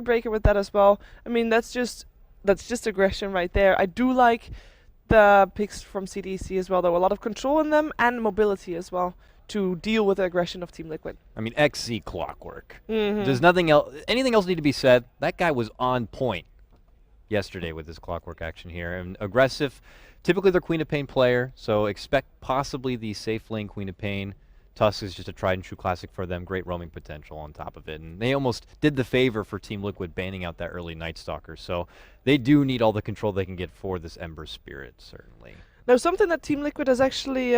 breaker with that as well. I mean, that's just aggression right there. I do like the picks from CDEC as well, though. A lot of control in them and mobility as well to deal with the aggression of Team Liquid. I mean, XZ clockwork. There's nothing else. Anything else need to be said? That guy was on point yesterday with his clockwork action here. And aggressive. Typically, they're Queen of Pain player, so expect possibly the safe lane Queen of Pain. Tusk is just a tried and true classic for them. Great roaming potential on top of it. And they almost did the favor for Team Liquid banning out that early Night Stalker. So they do need all the control they can get for this Ember Spirit, certainly. Now, something that Team Liquid has actually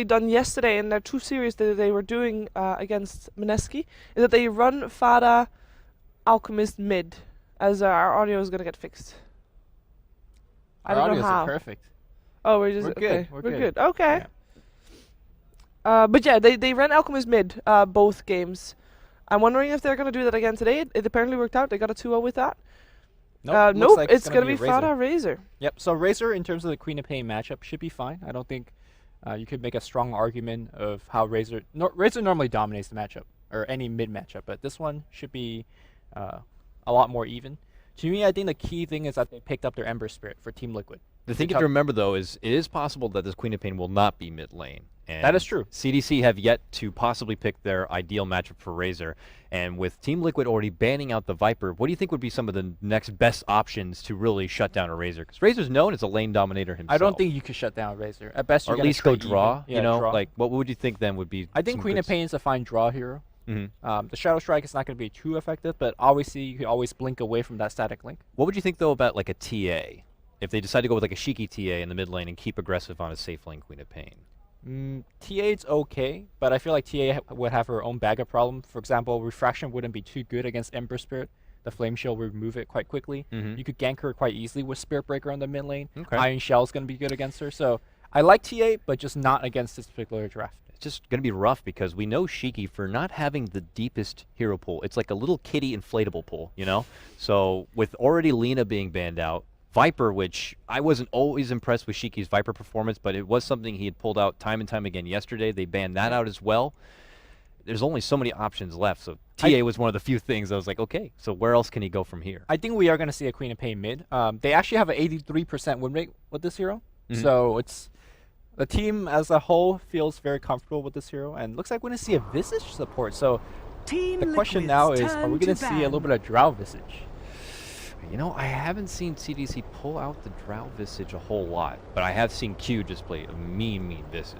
done yesterday in their 2 series that they were doing against Mineski is that they run Fada Alchemist mid, as our audio is going to get fixed. I don't know how. Perfect. Oh, we're good. Okay. We're good. good. Okay. But yeah, they ran Alchemist mid both games. I'm wondering if they're going to do that again today. It apparently worked out. They got a 2-0 with that. Nope, like it's going to be Fada Razor. Yep, so Razor, in terms of the Queen of Pain matchup, should be fine. I don't think you could make a strong argument of how Razor... Razor normally dominates the matchup, or any mid matchup, but this one should be a lot more even. To me, I think the key thing is that they picked up their Ember Spirit for Team Liquid. The thing to remember, though, is it is possible that this Queen of Pain will not be mid lane. And that is true. CDC have yet to possibly pick their ideal matchup for Razor. And with Team Liquid already banning out the Viper, what do you think would be some of the next best options to really shut down a Razor? Because Razor's known as a lane dominator himself. I don't think you could shut down Razor. At best, or at least go draw. Yeah, you know, draw. like what would you think then would be? I think Queen of Pain is a fine draw hero. The Shadow Strike is not going to be too effective, but obviously you can always blink away from that static link. What would you think, though, about like a TA? If they decide to go with like a Shiki TA in the mid lane and keep aggressive on a safe lane Queen of Pain? TA's okay, but I feel like TA would have her own bag of problem. For example, Refraction wouldn't be too good against Ember Spirit. The Flame Shield would remove it quite quickly. You could gank her quite easily with Spirit Breaker on the mid lane. Iron Shell is going to be good against her. So I like TA, but just not against this particular draft. It's just going to be rough because we know Shiki for not having the deepest hero pool. It's like a little kitty inflatable pool, you know? So with already Lina being banned out, Viper, which I wasn't always impressed with Shiki's Viper performance, but it was something he had pulled out time and time again yesterday. They banned that out as well. There's only so many options left, so TA was one of the few things I was like, okay, so where else can he go from here? I think we are going to see a Queen of Pain mid. They actually have an 83% win rate with this hero, so it's the team as a whole feels very comfortable with this hero, and looks like we're going to see a Visage support. So the question now is, are we going to see a little bit of Drow Visage? You know, I haven't seen CDC pull out the Drow Visage a whole lot, but I have seen Q just play a mean Visage.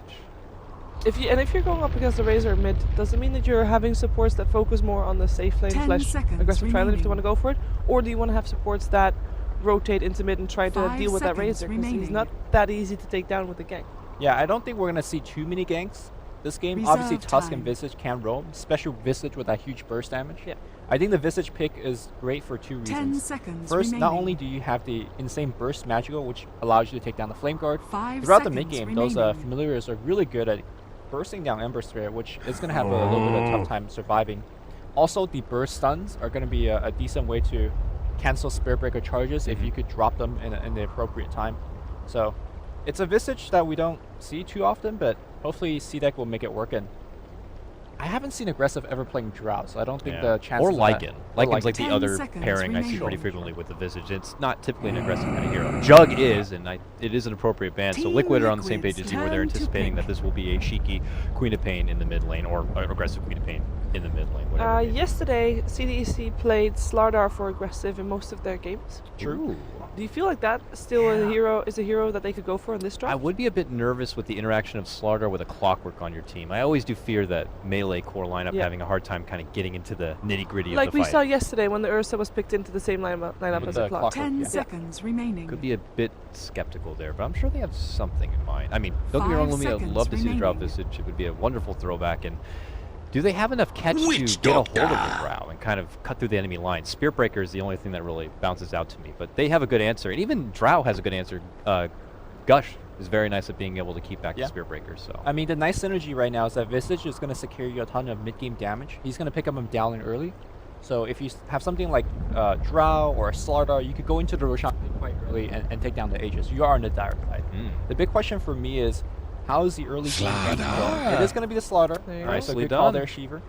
If you're going up against the Razor mid, does it mean that you're having supports that focus more on the safe lane / aggressive tri lane if you want to go for it? Or do you want to have supports that rotate into mid and try to deal with that Razor? Because he's not that easy to take down with the gank. Yeah, I don't think we're going to see too many ganks this game. Obviously, Tusk and Visage can roam, especially Visage with that huge burst damage. Yeah. I think the Visage pick is great for 2 reasons. 10 seconds First, remaining. not only do you have the insane burst magical, which allows you to take down the Flame Guard, 5 throughout the seconds mid-game, those remaining. Familiars are really good at bursting down Ember Spirit, which is going to have a little bit of tough time surviving. Also, the burst stuns are going to be a decent way to cancel Spirit Breaker charges if you could drop them in the appropriate time. So, it's a Visage that we don't see too often, but hopefully CDEC will make it work. And I haven't seen aggressive ever playing Drow, so I don't think the chances or of Lycan. that, Lycan's like the 10 other seconds pairing I see remaining. pretty frequently with the Visage. It's not typically an aggressive kind of hero. Jug is, and it is an appropriate ban. So Team Liquid are on the same page Liquid's as you, where they're turn to anticipating pick. that this will be a Shiki Queen of Pain in the mid lane, or aggressive Queen of Pain in the mid lane. Whatever it may be. Yesterday, CDEC played Slardar for aggressive in most of their games. True. Do you feel like that still is a hero that they could go for in this draft? I would be a bit nervous with the interaction of Slardar with a Clockwork on your team. I always do fear that melee core lineup having a hard time kind of getting into the nitty-gritty of like the we fight. saw yesterday when the Ursa was picked into the same lineup With as the a Clock. Clockwork. 10 Yeah. seconds remaining. Could be a bit skeptical there, but I'm sure they have something in mind. I mean, don't get me 5 wrong, Lumi, I'd seconds love to see the Drow remaining. Visage. It would be a wonderful throwback. And do they have enough catch to get a hold of the Drow and kind of cut through the enemy line? Spirit Breaker is the only thing that really bounces out to me, but they have a good answer. And even Drow has a good answer. Gush is very nice at being able to keep back the Spirit Breaker. So I mean, the nice synergy right now is that Visage is going to secure you a ton of mid-game damage. He's going to pick up him down and early. So if you have something like Drow or Slardar, you could go into the Roshan quite early and take down the Aegis. You are on the direct side. The big question for me is, how is the early game going? It is going to be the Slaughter. There you Alright, so Nicely good call done. there, Shiver.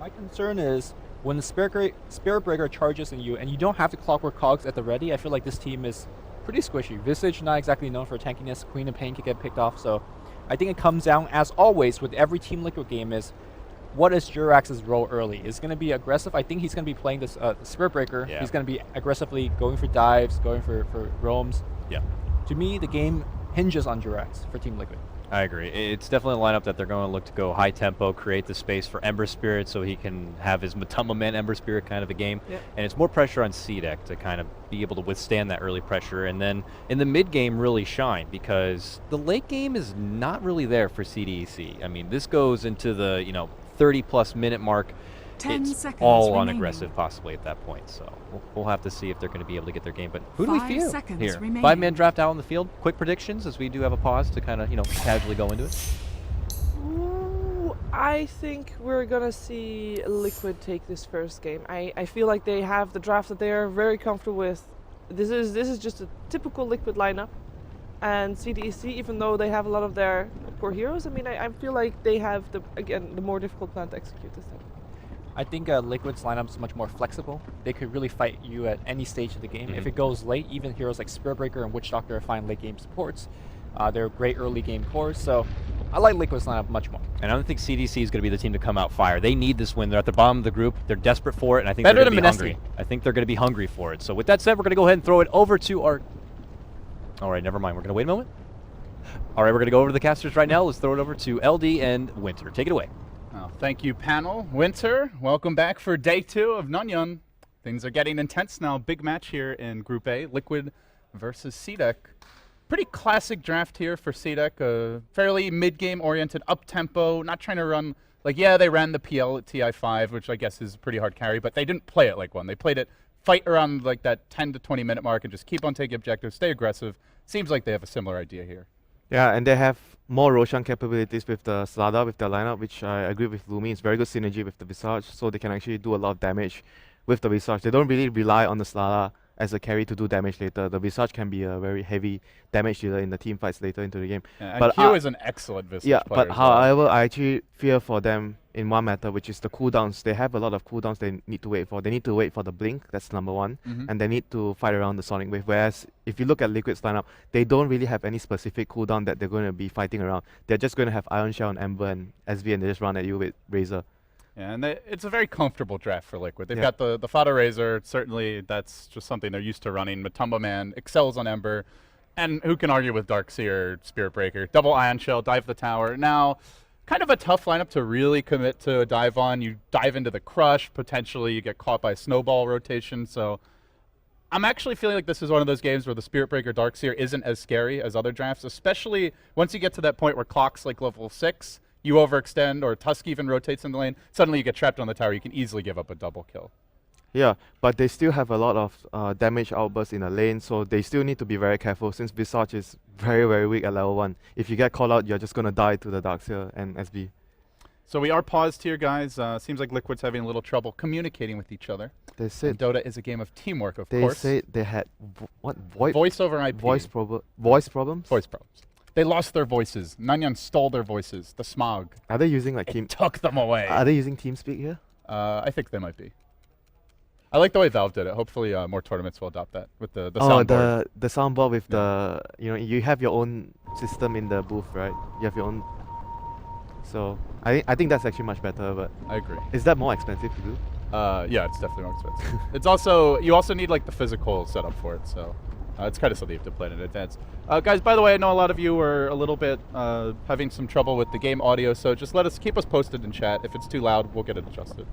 My concern is, when the Spirit Breaker charges in you and you don't have the Clockwork Cogs at the ready, I feel like this team is pretty squishy. Visage not exactly known for tankiness. Queen of Pain can get picked off. So I think it comes down, as always, with every Team Liquid game is what is Jurax's role early? Is going to be aggressive? I think he's going to be playing this Spirit Breaker. Yeah. He's going to be aggressively going for dives, going for roams. Yeah. To me, the game hinges on Jurax for Team Liquid. I agree. It's definitely a lineup that they're going to look to go high tempo, create the space for Ember Spirit so he can have his Matama Man Ember Spirit kind of a game. Yep. And it's more pressure on CDEC to kind of be able to withstand that early pressure, and then in the mid game really shine, because the late game is not really there for CDEC. I mean, this goes into the 30+ minute mark. 10 it's seconds all on remaining. aggressive possibly at that point. So we'll have to see if they're going to be able to get their game. But who do we 5 feel seconds here? remaining. 5-man draft out on the field. Quick predictions as we do have a pause to kind of casually go into it. Ooh, I think we're gonna see Liquid take this first game. I feel like they have the draft that they are very comfortable with. This is just a typical Liquid lineup, and CDEC, even though they have a lot of their core heroes, I mean, I feel like they have the more difficult plan to execute this time. I think Liquid's lineup is much more flexible. They could really fight you at any stage of the game. If it goes late, even heroes like Spirit Breaker and Witch Doctor are fine late game supports. They're great early game cores, so I like Liquid's lineup much more. And I don't think CDC is going to be the team to come out fire. They need this win. They're at the bottom of the group. They're desperate for it, and I think Better they're going to than be Mineski. hungry. I think they're going to be hungry for it. So with that said, we're going to go ahead and throw it over to our... All right, never mind. We're going to wait a moment. All right, we're going to go over to the casters right now. Let's throw it over to LD and Winter. Take it away. Oh, thank you, panel. Winter, welcome back for day 2 of Nanyang. Things are getting intense now. Big match here in Group A, Liquid versus CDEC. Pretty classic draft here for CDEC. Fairly mid-game oriented, up-tempo, not trying to run... they ran the PL at TI5, which I guess is a pretty hard carry, but they didn't play it like one. They played it, fight around that 10 to 20 minute mark and just keep on taking objectives, stay aggressive. Seems like they have a similar idea here. Yeah, and they have more Roshan capabilities with the Slada, with their lineup, which I agree with Lumi. It's very good synergy with the Visage, so they can actually do a lot of damage with the Visage. They don't really rely on the Slada as a carry to do damage later. The Visage can be a very heavy damage dealer in the team fights later into the game. Yeah, and but Q is an excellent Visage player but as well. however, I actually fear for them in one matter, which is the cooldowns. They have a lot of cooldowns they need to wait for. They need to wait for the blink, that's number one, and they need to fight around the Sonic Wave. Whereas if you look at Liquid's lineup, they don't really have any specific cooldown that they're going to be fighting around. They're just going to have Iron Shell and Ember and SV, and they just run at you with Razor. Yeah, and it's a very comfortable draft for Liquid. They've Yeah. got the Fada Razor. Certainly, that's just something they're used to running. Matumba Man excels on Ember. And who can argue with Darkseer, Spirit Breaker? Double Ion Shell, dive the tower. Now, kind of a tough lineup to really commit to a dive on. You dive into the Crush. Potentially, you get caught by a snowball rotation. So I'm actually feeling like this is one of those games where the Spirit Breaker Darkseer isn't as scary as other drafts, especially once you get to that point where Clock's like level 6. You overextend, or Tusk even rotates in the lane, suddenly you get trapped on the tower, you can easily give up a double kill. Yeah, but they still have a lot of damage outbursts in the lane, so they still need to be very careful since Visage is very, very weak at level 1. If you get called out, you're just going to die to the Darkseer and SB. So we are paused here, guys. Seems like Liquid's having a little trouble communicating with each other. They And said Dota is a game of teamwork, of they course. said they had Voice over IP. voice problems. Voice problems. They lost their voices. Nanyang stole their voices. The smog. Are they using like It took them away. Are they using TeamSpeak here? I think they might be. I like the way Valve did it. Hopefully more tournaments will adopt that with the Oh, soundboard. the soundboard with the you have your own system in the booth, right? You have your own. So I think that's actually much better. But I agree. is that more expensive to do? Yeah, it's definitely more expensive. It's also, you also need like the physical setup for it, so it's kind of something you have to plan in advance. Guys, by the way, I know a lot of you are a little bit having some trouble with the game audio, so just keep us posted in chat. If it's too loud, we'll get it adjusted.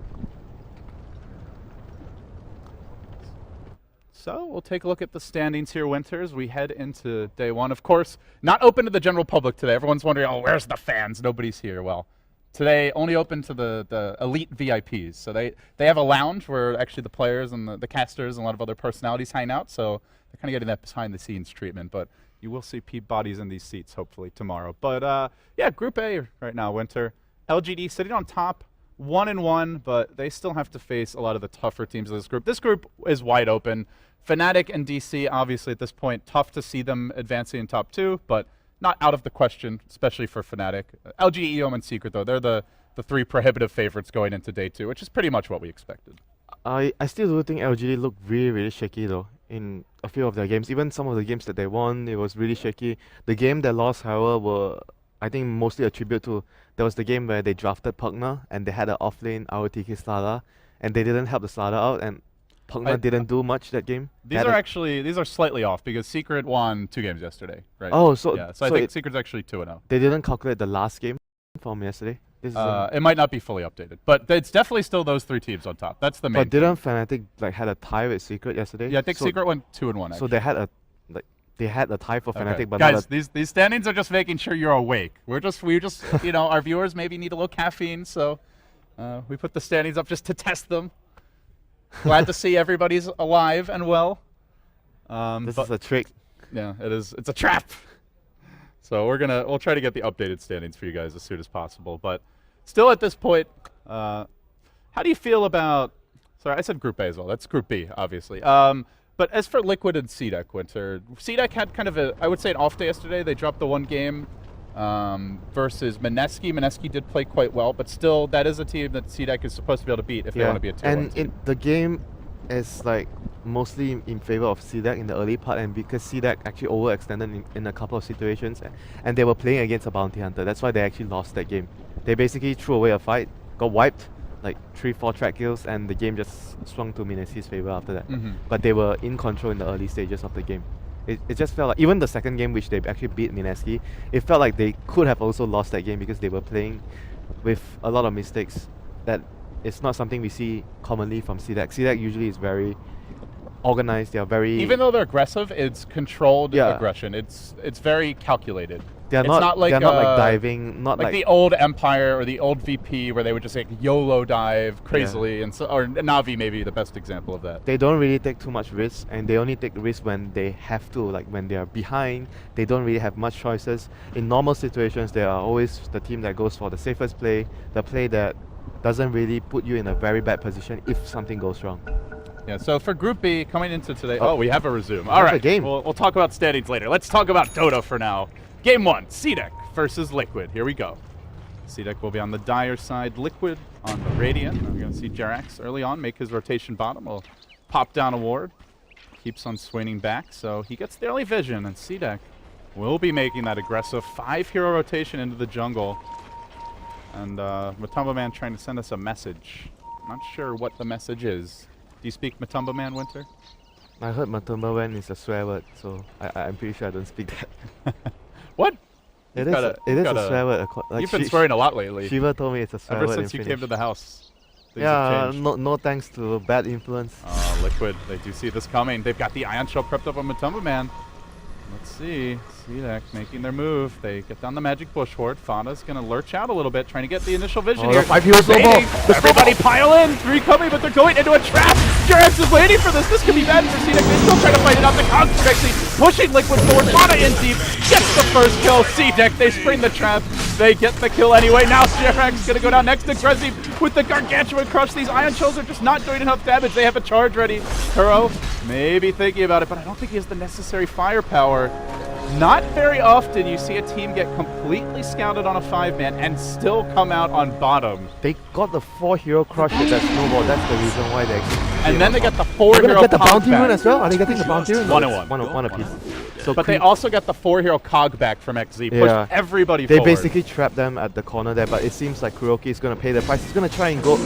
So we'll take a look at the standings here, Winters. We head into day 1. Of course, not open to the general public today. Everyone's wondering, oh, where's the fans? Nobody's here. Well, today only open to the elite VIPs. So they have a lounge where actually the players and the casters and a lot of other personalities hang out. So they're kind of getting that behind the scenes treatment. But you will see bodies in these seats hopefully tomorrow. But yeah, Group A right now, Winter. LGD sitting on top, 1-1, but they still have to face a lot of the tougher teams of this group. This group is wide open. Fnatic and DC, obviously at this point, tough to see them advancing in top 2, but not out of the question, especially for Fnatic. LG, EOM, and Secret, though, they're the the 3 prohibitive favorites going into day 2, which is pretty much what we expected. I still do think LGD looked really, really shaky though in a few of their games. Even some of the games that they won, it was really shaky. The game they lost, however, were I think mostly a tribute to there was the game where they drafted Pugna and they had an offlane ROTK Slada and they didn't help the Slada out and Pugna didn't do much that game. These are slightly off because Secret won 2 games yesterday, right? Oh, so yeah, so I think Secret's actually 2-0. They didn't calculate the last game from yesterday. This is it might not be fully updated, but it's definitely still those 3 teams on top. That's the main. But didn't Fnatic like had a tie with Secret yesterday? Yeah, I think Secret went 2-1. Actually. So they had a tie for Fnatic, but guys, these standings are just making sure you're awake. We just our viewers maybe need a little caffeine, so we put the standings up just to test them. Glad to see everybody's alive and well. This is a trick. Yeah, it is. It's a trap. So we'll try to get the updated standings for you guys as soon as possible. But still at this point, how do you feel about? Sorry, I said Group A as well. That's Group B, obviously. But as for Liquid and CDEC, Winter, CDEC had kind of I would say an off day yesterday. They dropped the 1 game versus Mineski. Mineski did play quite well, but still, that is a team that CDEC is supposed to be able to beat if they want to be a tier 1 team. And the game is like mostly in favor of CDEC in the early part, and because CDEC actually overextended in a couple of situations, and they were playing against a bounty hunter. That's why they actually lost that game. They basically threw away a fight, got wiped, like 3-4 track kills, and the game just swung to Mineski's favor after that. But they were in control in the early stages of the game. It just felt like, even the second game, which they actually beat Mineski, it felt like they could have also lost that game because they were playing with a lot of mistakes. That it's not something we see commonly from CDEC. CDEC usually is very organized. They are very, even though they're aggressive, it's controlled aggression. It's very calculated. They're not like diving, not like the old Empire or the old VP where they would just like YOLO dive crazily, and so, or Navi may be the best example of that. They don't really take too much risk, and they only take risk when they have to. Like when they are behind, they don't really have much choices. In normal situations, they are always the team that goes for the safest play, the play that doesn't really put you in a very bad position if something goes wrong. Yeah, so for Group B, coming into today, we have a resume. All right, game. We'll talk about standings later. Let's talk about Dota for now. Game 1, CDEC versus Liquid. Here we go. CDEC will be on the Dire side, Liquid on the Radiant. We're going to see Jerax early on make his rotation bottom. Will pop down a ward. Keeps on swinging back, so he gets the early vision, and CDEC will be making that aggressive 5-hero rotation into the jungle. And Matumba Man trying to send us a message. Not sure what the message is. Do you speak Matumba Man, Winter? I heard Matumba Man is a swear word, so I'm pretty sure I don't speak that. What? It is a swear word. Like you've been swearing a lot lately. Shiva told me it's a swear word. Ever since you came to the house. Yeah, no thanks to bad influence. Liquid, they do see this coming. They've got the Ion Shell prepped up on Matumba Man. Let's see. CDEC making their move. They get down the magic bush ward. Fada's going to lurch out a little bit, trying to get the initial vision here. 5-hero snowball. Everybody pile in. 3 coming, but they're going into a trap. Jerax is waiting for this. This could be bad for CDEC. They still try to fight it out. The Cogs are actually pushing Liquid forward. Fada in deep. Gets the first kill. CDEC, they spring the trap. They get the kill anyway. Now Jerax going to go down next to Grezzy with the Gargantuan Crush. These Ion Shells are just not doing enough damage. They have a charge ready. Kuro maybe thinking about it, but I don't think he has the necessary firepower. Not very often you see a team get completely scouted on a 5-man and still come out on bottom. They got the 4-hero crush with that snowball. That's the reason why they actually. And then they get the 4-hero get the bounty rune as well? Are they getting the bounty rune? 1-1. One apiece. So but they also got the 4-hero cog back from XZ. Push everybody forward. They basically trapped them at the corner there, but it seems like Kuroki is going to pay the price. He's going to try and go.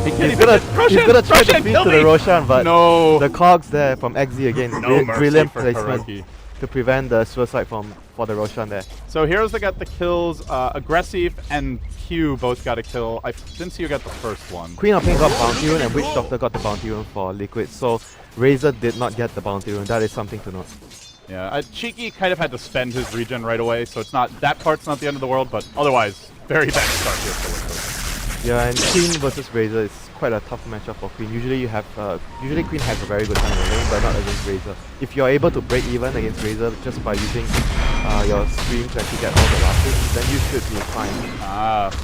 He's going to try to feed to the Roshan, but the cogs there from XZ again. Brilliant placement. Kuroki to prevent the suicide for the Roshan there. So Heroes that got the kills, Aggressive and Q both got a kill. I didn't see who got the first one. Queen of Pain got bounty rune and Witch Doctor got the bounty rune for Liquid. So Razor did not get the bounty rune. That is something to note. Yeah, Cheeky kind of had to spend his regen right away, so it's not that part's not the end of the world, but otherwise, very bad start here for Liquid. Yeah, and Queen versus Razor is quite a tough matchup for Queen. Usually you have usually Queen has a very good time in the lane, but not against Razor. If you're able to break even against Razor just by using your stream to actually get all the last hits, then you should be fine.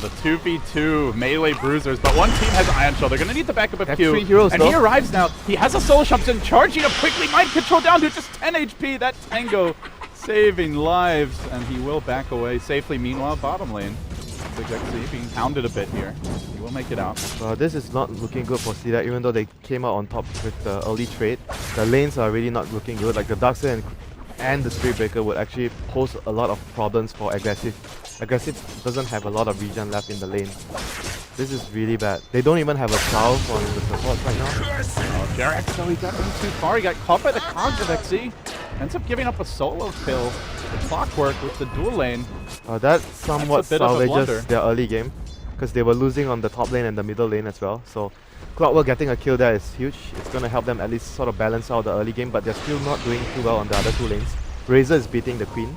The 2v2 melee bruisers, but one team has Ion Shell. They're going to need the backup of Q. 3 heroes, and he arrives now. He has a Soul Shopton charging up quickly. Mind Control down to just 10 HP. That Tango saving lives, and he will back away safely. Meanwhile, bottom lane. XC being pounded a bit here. He will make it out. This is not looking good for CDEC, even though they came out on top with the early trade. The lanes are really not looking good. Like the Darkseer and the Spirit Breaker would actually pose a lot of problems for Aggressive. Aggressive doesn't have a lot of regen left in the lane. This is really bad. They don't even have a Chow on the support right now. Oh, Jerax, though, he got in too far. He got caught by the cogs of XC. Ends up giving up a solo kill. The Clockwork with the dual lane. That somewhat That's a bit of a blunder. salvages their early game, because they were losing on the top lane and the middle lane as well. So Clockwork getting a kill there is huge. It's going to help them at least sort of balance out the early game, but they're still not doing too well on the other two lanes. Razor is beating the Queen,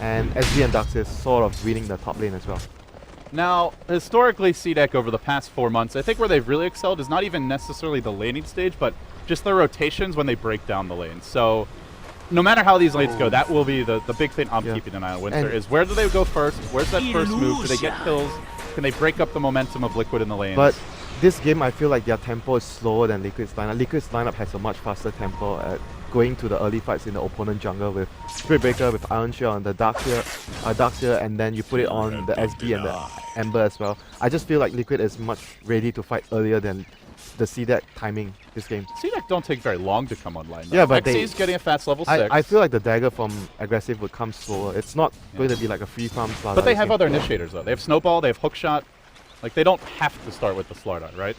and SB and Dux is sort of winning the top lane as well. Now, historically, CDEC over the past 4 months, I think where they've really excelled is not even necessarily the laning stage, but just their rotations when they break down the lanes. So, no matter how these lanes go, that will be the big thing I'm keeping an eye on Winter, is where do they go first? Where's that first move? Do they get kills? Can they break up the momentum of Liquid in the lanes? But this game, I feel like their tempo is slower than Liquid's lineup. Liquid's lineup has a much faster tempo at going to the early fights in the opponent jungle with Spirit Breaker, with Iron Shear on the Darkseer, and then you put it on the SB and the Ember as well. I just feel like Liquid is much ready to fight earlier than the CDEC timing this game. CDEC don't take very long to come online, though. Yeah, but XC's getting a fast level 6. I feel like the dagger from Aggressive would come slower. It's not going to be like a free farm Slardar. But they have other initiators, though. They have Snowball, they have Hookshot. Like, they don't have to start with the Slardar, right?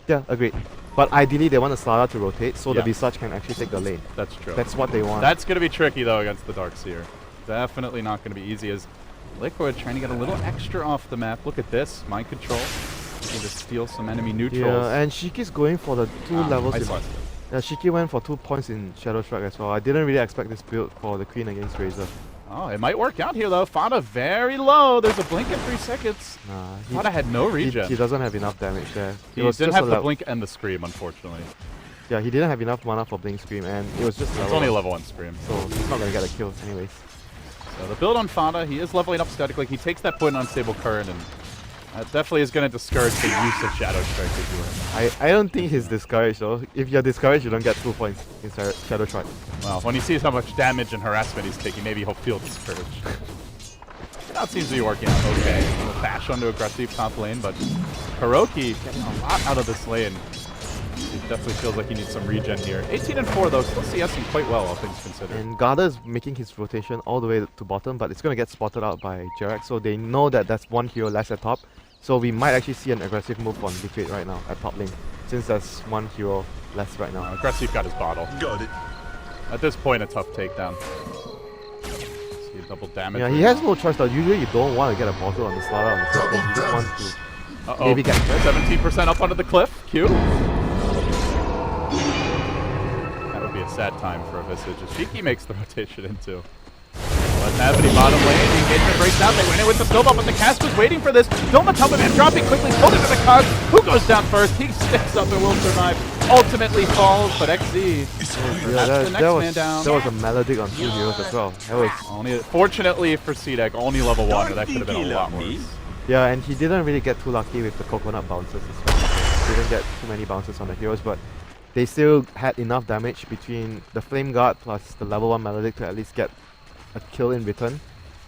Yeah, agreed. But ideally, they want the Slardar to rotate so the Visage can actually take the lane. That's true. That's what they want. That's going to be tricky, though, against the Darkseer. Definitely not going to be easy, as Liquid trying to get a little extra off the map. Look at this. Mind control. Looking to steal some enemy neutrals. Yeah, and Shiki's going for the 2 levels. Yeah, Shiki went for 2 points in Shadow Strike as well. I didn't really expect this build for the Queen against Razor. Oh, it might work out here, though. Fada very low. There's a blink in 3 seconds. Nah, Fada had no regen. He doesn't have enough damage there. He didn't have the blink and the scream, unfortunately. Yeah, he didn't have enough mana for Blink Scream, and it was just It's only a level 1 scream. so he's not going to get a kill anyways. So the build on Fada, he is leveling up statically. He takes that point on Unstable Current, and that definitely is going to discourage the use of Shadow Strike if you I don't think he's discouraged though. If you're discouraged, you don't get 2 points in Shadow Strike. Well, when he sees how much damage and harassment he's taking, maybe he'll feel discouraged. That seems to be working out okay. A little bash onto aggressive top lane, but Hiroki getting a lot out of this lane. He definitely feels like he needs some regen here. 18 and 4 though, still CSing quite well, all things considered. And Garda is making his rotation all the way to bottom, but it's going to get spotted out by Jerax, so they know that that's 1 hero less at top. So we might actually see an aggressive move on Liquid right now at top lane, since there's 1 hero less right now. Aggressive got his bottle. Got it. At this point, a tough takedown. See a double damage. Yeah, he has no choice though. Usually you don't want to get a bottle on the Slardar on the first lane. You just want to maybe get 17% up onto the cliff. Q. That would be a sad time for a Visage. Shiki makes the rotation into. Let's have it bottom lane. The engagement breaks out. They went in with the snowball, but the cast was waiting for this. Doma Man dropping quickly, pulled into the cogs. Who goes down first? He sticks up and will survive. Ultimately falls, but XZ. That's the next man down. There was a Maledict on 2 heroes as well. That was only, fortunately for CDEC, only level 1, but that could have been a lot worse. Yeah, and he didn't really get too lucky with the coconut bounces as well. Didn't get too many bounces on the heroes, but they still had enough damage between the Flame Guard plus the level 1 Maledict to at least get a kill in return.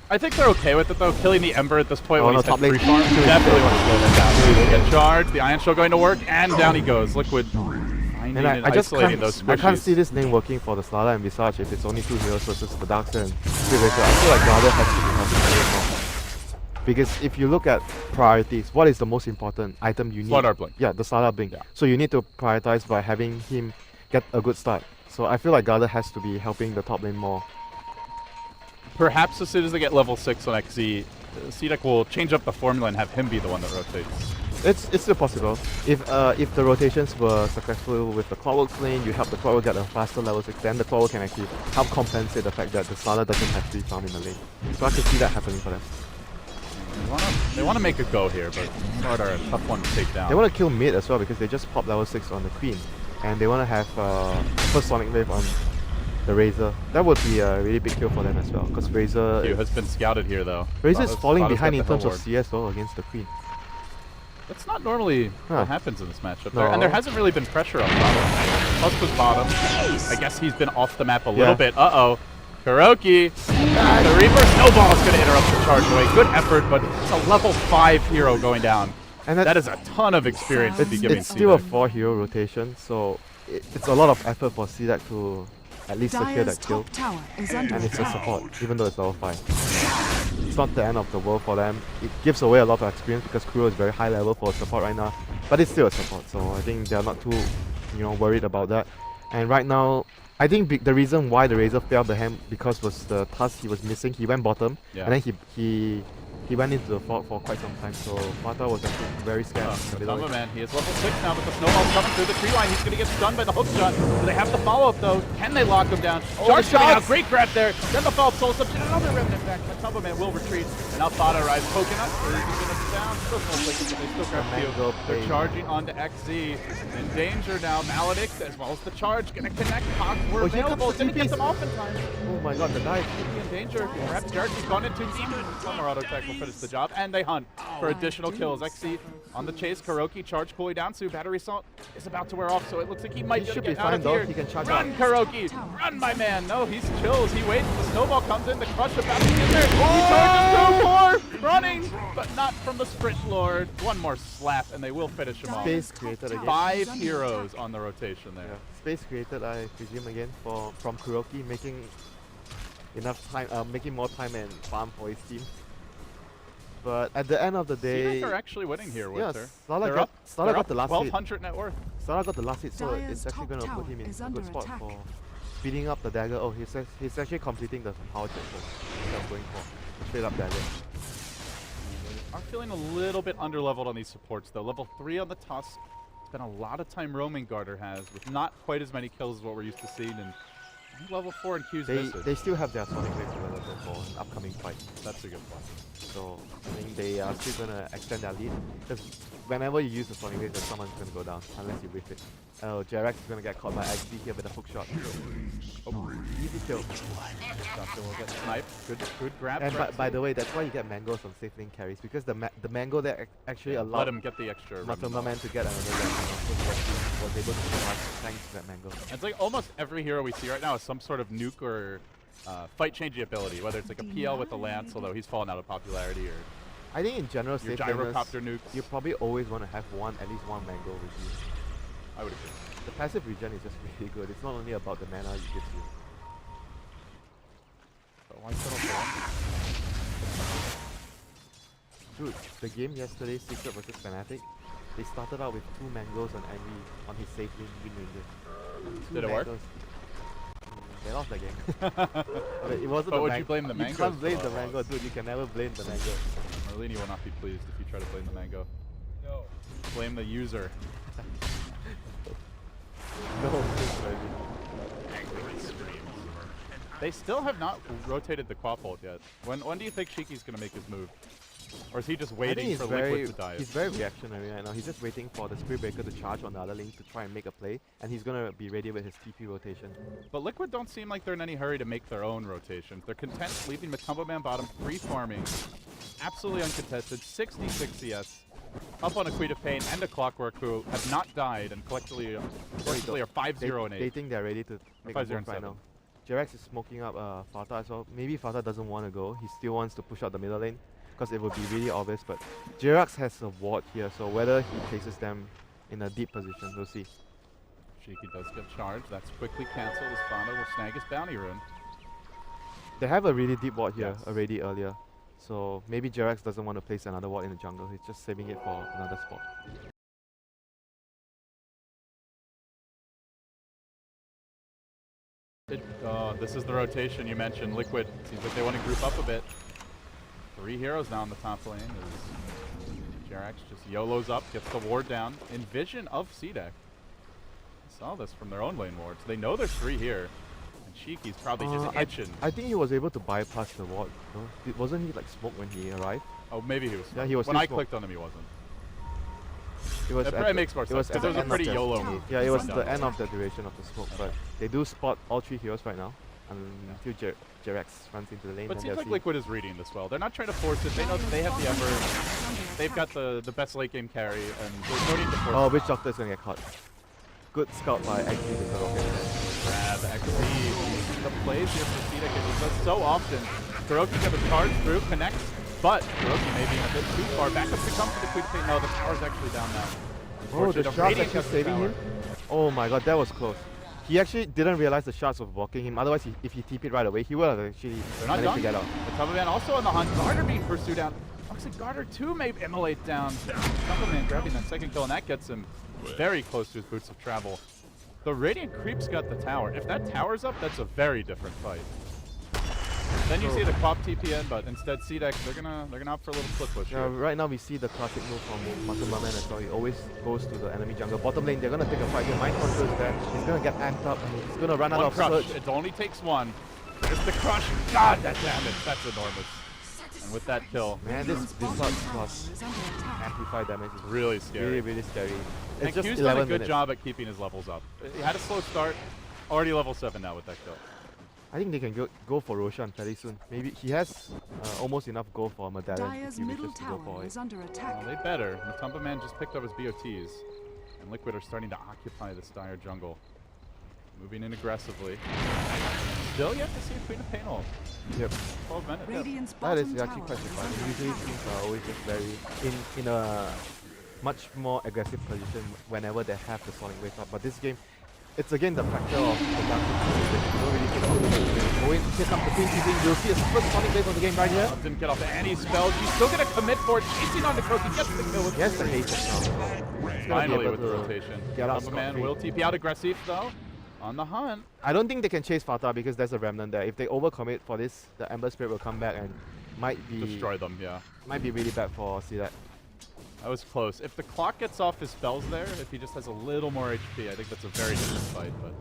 I think they're okay with it though. Killing the Ember at this point when he's top free lane. farm. Definitely want to slow that down. He will get charged. The Iron Shell going to work, and down he goes. Liquid finding And I just isolating those I can't squishies. see this lane working for the Slardar and Visage if it's only 2 heroes versus the Darkseer and Spirit Breaker. I feel like Garda has to be helping more. Because if you look at priorities, what is the most important item you need? Slardar Blink. Yeah, the Slardar Blink. Yeah. So you need to prioritize by having him get a good start. So I feel like Garda has to be helping the top lane more. Perhaps as soon as they get level 6 on XZ, CDEC will change up the formula and have him be the one that rotates. It's still possible. If the rotations were successful with the Clockwork lane, you help the Clockwork get a faster level 6, then the Clockwork can actually help compensate the fact that the Slardar doesn't have free farm in the lane. So I can see that happening for them. They want to make a go here, but Slardar a tough one to take down. They want to kill mid as well because they just popped level 6 on the Queen. And they want to have first Sonic Wave on the Razor. That would be a really big kill for them as well, because Razor Q has been scouted here though. Razor is falling Fada's behind got in the terms of Hellward. CS though against the Queen. That's not normally Huh. what happens in this matchup. No. And there hasn't really been pressure on bottom. Husk was bottom. I guess he's been off the map a little bit. Uh-oh. Hiroki The Reaper Snowball is going to interrupt the charge away. Good effort, but it's a level 5 hero going down. And That is a ton of experience to be giving it's still a CDEC. 4 hero rotation, so it's a lot of effort for CDEC to at least secure Dire's that kill. top tower is under And it's a attack. support, even though it's level 5. It's not the end of the world for them. It gives away a lot of experience because Kuro is very high level for a support right now. But it's still a support, so I think they're not too worried about that. And right now, I think the reason why the Razor failed behind because was the task he was missing. He went bottom, and then he went into the fort for quite some time. So Fata was actually very scared. Man, he is level 6 now, but the Snowball's coming through the tree line. He's going to get stunned by the hook shot. Do they have the follow-up, though? Can they lock him down? Charge coming out. Great grab there. Then the follow-up soul substitute. Another remnant back. The Man will retreat. And now Fata arrives. Coconut. Or is he going to down? Still no place, but they still grab Theo. They're charging onto XZ. In danger now. Maledict as well as the charge. Going to connect. Cogs were available. Didn't get them off in time. Oh my god, the dive. In danger. Perhaps Jarek has gone in too deep. One more auto attack will finish the job. And they hunt for additional kills. XZ on the chase. Kuroki charge cooling down. So battery salt is about to wear off. So it looks like he might should get be out fine of though. here. He can charge Run, out. Kuroki! Run, my man! No, he's chills. He waits. The snowball comes in. The crush about to get there. He charges through 4, running, but not from the sprint lord. One more slap, and they will finish him off. Space created again. 5 heroes on the rotation there. Yeah. Space created, I presume again from Kuroki, making enough time, making more time and farm for his team. But at the end of the day, CDEC are actually winning here, yeah, Winter. Starla They're up. Starla got Up the last hit. 1,200 net worth. Starla got the last hit, so Dire's it's actually top going to put tower him in is a under good spot attack. for speeding up the dagger. Oh, he's actually completing the power check instead of going for straight up dagger. Are feeling a little bit underleveled on these supports though. Level 3 on the Tusk. Spent a lot of time roaming Garter has, with not quite as many kills as what we're used to seeing. And I think level 4 and Q's missing. They still have their Sonic Wave available for an upcoming fight. That's a good point. So I think they are still going to extend their lead. Because whenever you use the Sonic Wave, then someone's going to go down, unless you whiff it. Oh, Jerax is going to get caught by XD here with a hook shot. Oh, easy kill. Johnson will get sniped. Good grab. And for by the way, that's why you get mangoes on safe lane carries, because the mango there actually let allowed him get the extra. Matoma Man to get another red. So was able to survive thanks to that mango. It's like almost every hero we see right now is some sort of nuke or fight changing ability, whether it's like a PL with the Lance, although he's fallen out of popularity, or I think in general, your safe laners, gyrocopter nukes. you probably always want to have at least one mango with you. I would agree. The passive regen is just really good. It's not only about the mana it gives you. But why settle for one? Dude, the game yesterday, Secret versus Fnatic, they started out with 2 mangoes on Envy on his safe lane Wind Ranger. Did it work? Mangoes. They lost that game. I mean, it wasn't But the would you blame the You mangoes can't blame for the that mango, loss? dude. You can never blame the mango. Merlini will not be pleased if you try to blame the mango. No. Blame the user. No, baby. They still have not rotated the Quap ult yet. When do you think Shiki's going to make his move? Or is he just I think waiting he's for very, Liquid to dive? he's very reactionary right now. He's just waiting for the Spirit Breaker to charge on the other lane to try and make a play, and he's gonna be ready with his TP rotation. But Liquid don't seem like they're in any hurry to make their own rotations. They're content leaving Matumbo Man bottom, free farming, absolutely uncontested, 66 CS, up on a Queen of Pain and a Clockwork who have not died and collectively are 5-0 and 8. They think they're ready to make a 5-0 move and right 7. now. Jerax is smoking up Fata as well. Maybe Fata doesn't want to go. He still wants to push out the middle lane, because it would be really obvious, but Jerax has a ward here, so whether he places them in a deep position, we'll see. Shiki does get charged. That's quickly cancelled as Fana will snag his bounty rune. They have a really deep ward here Yes. already earlier, so maybe Jerax doesn't want to place another ward in the jungle. He's just saving it for another spot. This is the rotation you mentioned. Liquid seems like they want to group up a bit. 3 heroes now in the top lane as Jerax just YOLOs up, gets the ward down. In vision of CDEC. Saw this from their own lane wards. They know there's 3 here. And Shiki's probably just itching. I think he was able to bypass the ward. No? Wasn't he like smoked when he arrived? Oh, maybe he was. Yeah, he was When still I smoked. clicked on him, he wasn't. It was That at probably the- makes more it sense, was because at it was the a end pretty of YOLO move. Yeah, it was Yeah. the end of the duration of the smoke, but they do spot all 3 heroes right now until Jerax runs into the lane. But it then seems they'll like see. Liquid is reading this well. They're not trying to force it. They know that they have the Ember. They've got the best late game carry, and there's no need to force Oh, it. Witch Doctor is gonna get caught. Good scout by XP to cut off his head. Grab XP. The plays here for CDEC, it does so often. Kuroki gonna charge through, connects, but Kuroki may be a bit too far. Back up to come for the Queen of Pain. No, the tower's actually down now. Oh, the Unfortunately, shots Radiant actually gets the saving tower. him. Oh my god, that was close. He actually didn't realize the shots was blocking him. Otherwise, if he TP'd right away, he would have actually They're not managed to done. get out. The Tubberman also on the hunt. Garter being pursued down. Looks like Garter too may immolate down. Tubberman grabbing that second kill, and that gets him very close to his boots of travel. The Radiant Creep's got the tower. If that tower's up, that's a very different fight. Then you see the Quap TPN, but instead CDEC, they're gonna opt for a little split push Yeah, here. right now we see the classic move from Matumba Man as well. He always goes to the enemy jungle. Bottom lane, they're gonna take a fight here. Mind control is there. He's gonna get amped up and he's gonna run out One of crush. surge. It only takes one. There's the crush. God, that damage. That's enormous. And with that kill, Man, this Blizzard plus amplified damage is really scary. really scary. And It's just Q's done a 11 good minutes. job at keeping his levels up. He had a slow start. Already level 7 now with that kill. I think they can go for Roshan fairly soon. Maybe he has almost enough gold for a medallion. Dire's if he middle wishes to go tower for it. is under attack. Well, they better. Matumba Man just picked up his BOTs. And Liquid are starting to occupy this Dire jungle. Moving in aggressively. Still yet to see a Queen of Pain ult. Yep. 12 minutes. Radiant's That is bottom actually tower quite is surprising. under Usually attack. teams are always just very in a much more aggressive position whenever they have the Sonic Wave up. But this game, it's again the factor of the down position. You don't really think about the going. Here comes the Queen teasing. You'll see a first Sonic Wave on the game right here. Didn't get off any spells. He's still going to commit for it. Chasing on the Kroki. Gets the kill with Yes, the Aces now. He's gonna be Finally able with the to rotation. get out Matumba Man scot-free. will TP out aggressive though. On the hunt. I don't think they can chase Fata because there's a remnant there. If they overcommit for this, the Ember Spirit will come back and might be Destroy them, yeah. might be really bad for CDEC. That was close. If the clock gets off his spells there, if he just has a little more HP, I think that's a very different fight. But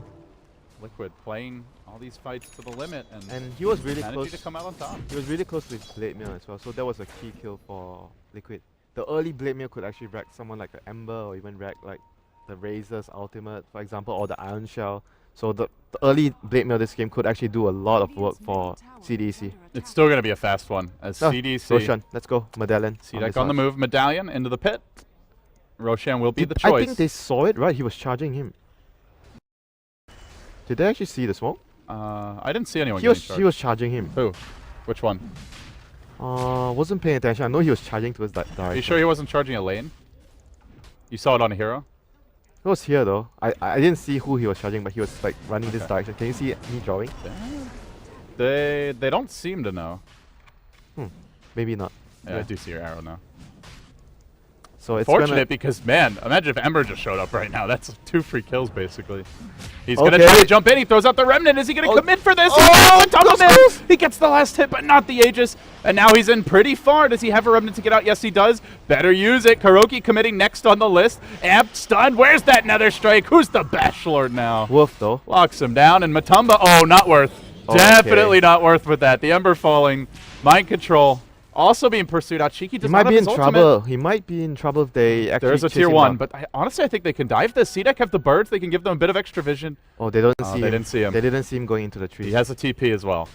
Liquid playing all these fights to the limit And he was really managing close. to come out on top. He was really close with Blade Mail as well, so that was a key kill for Liquid. The early Blade Mail could actually wreck someone like the Ember or even wreck like the Razor's ultimate, for example, or the Iron Shell. So the early Blade Mail this game could actually do a lot of work for CDEC. It's still going to be a fast one as Oh, CDC. Roshan, let's go. Medallion. CDEC on the move. Medallion into the pit. Roshan will be the I choice. think they saw it, right? He was charging him. Did they actually see the smoke? I didn't see anyone He was getting charged. charging him. Who? Which one? Wasn't paying attention. I know he was charging towards that direction. Are you sure he wasn't charging a lane? You saw it on a hero? He was here though. I didn't see who he was charging, but he was like running this direction. Can you see me drawing? They don't seem to know. Maybe not. Yeah, I do see your arrow now. So it's Fortunate because, man, imagine if Ember just showed up right now. That's 2 free kills, basically. He's going to Okay. try to jump in. He throws out the Remnant. Is he going to commit for this? Oh, On top of him! He gets the last hit, but not the Aegis. And now he's in pretty far. Does he have a Remnant to get out? Yes, he does. Better use it. Kuroki committing next on the list. Amped, stunned. Where's that Nether Strike? Who's the Bash Lord now? Wolf though. Locks him down. And Matumba, oh, not worth. Okay. Definitely not worth with that. The Ember falling. Mind control. Also being pursued out. Cheeky He does might not be have in his ultimate. trouble. He might be in trouble if they actually There's a chase tier him 1, down. but honestly, I think they can dive this. CDEC have the birds. They can give them a bit of extra vision. Oh, they don't Oh, see they him. didn't see him. They didn't see him going into the tree. He has a TP as well.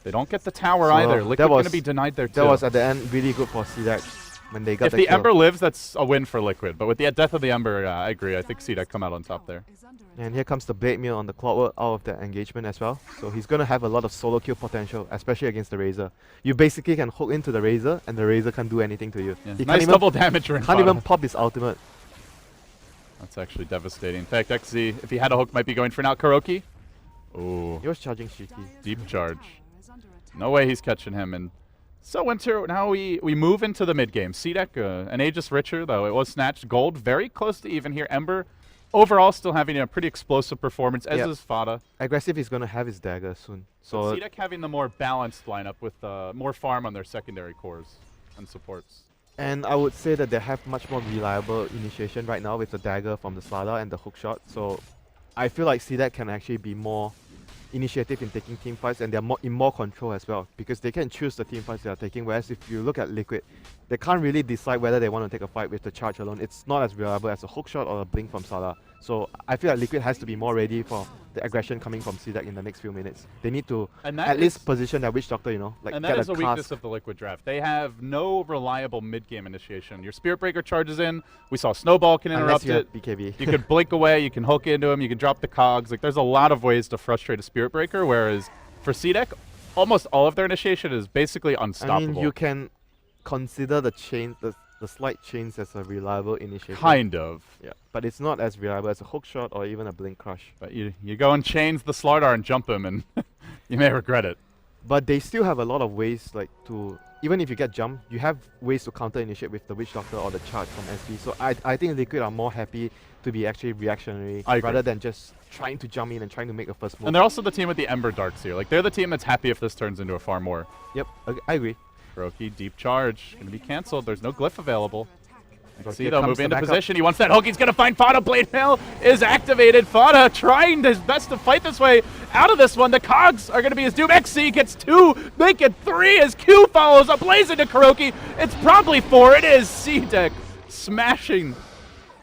They don't get the tower So either. that Liquid going was- to be denied there too. That was at the end really good for CDEC when they got If the the kill. Ember lives, that's a win for Liquid. But with the death of the Ember, I agree. I think CDEC come out on top there. And here comes the Blade Mail on the Clockwork out of the engagement as well. So he's going to have a lot of solo kill potential, especially against the Razor. You basically can hook into the Razor and the Razor can't do anything to you. Yeah. He Nice double damage ring. can't even pop his ultimate. That's actually devastating. In fact, XZ, if he had a hook, might be going for now. Kuroki. Ooh, He was charging Shiki. deep charge. No way he's catching him. And so Winter, now we move into the mid game. CDEC, an Aegis richer, though it was snatched. Gold very close to even here. Ember overall still having a pretty explosive performance, as Yep. is Fada. Aggressive is going to have his dagger soon. So CDEC having the more balanced lineup with more farm on their secondary cores and supports. And I would say that they have much more reliable initiation right now with the dagger from the Slada and the hook shot. So I feel like CDEC can actually be more initiative in taking team fights, and they're in more control as well because they can choose the team fights they are taking. Whereas if you look at Liquid, they can't really decide whether they want to take a fight with the charge alone. It's not as reliable as a hook shot or a blink from Slada. So I feel like Liquid has to be more ready for the aggression coming from CDEC in the next few minutes. They need to And that at least position their Witch Doctor, like and get that is a a weakness cast. of the Liquid draft. They have no reliable mid-game initiation. Your Spirit Breaker charges in. We saw Snowball can Unless interrupt you it. have BKB. You can blink away. You can hook into him. You can drop the cogs. Like there's a lot of ways to frustrate a Spirit Breaker. Whereas for CDEC, almost all of their initiation is basically unstoppable. I mean, you can consider the chain, the slight chains as a reliable initiation. Kind of. Yeah, but it's not as reliable as a hook shot or even a blink crush. But you go and chains the Slardar and jump him, and you may regret it. But they still have a lot of ways, like to even if you get jumped, you have ways to counter initiate with the Witch Doctor or the charge from SB. So I think Liquid are more happy to be actually reactionary rather than just trying to jump in and trying to make a first move. And they're also the team with the Ember Darks here. Like, they're the team that's happy if this turns into a farm war. Yep, I agree. Kuroki, deep charge, gonna be cancelled. There's no glyph available. Okay, See, though, moving into backup. position. He wants that hook. He's going to find Fada. Blade Mail is activated. Fada trying his best to fight this way out of this one. The cogs are going to be his doom. XC gets 2, make it 3 as Q follows up. Blaze into Kuroki. It's probably 4. It is CDEC smashing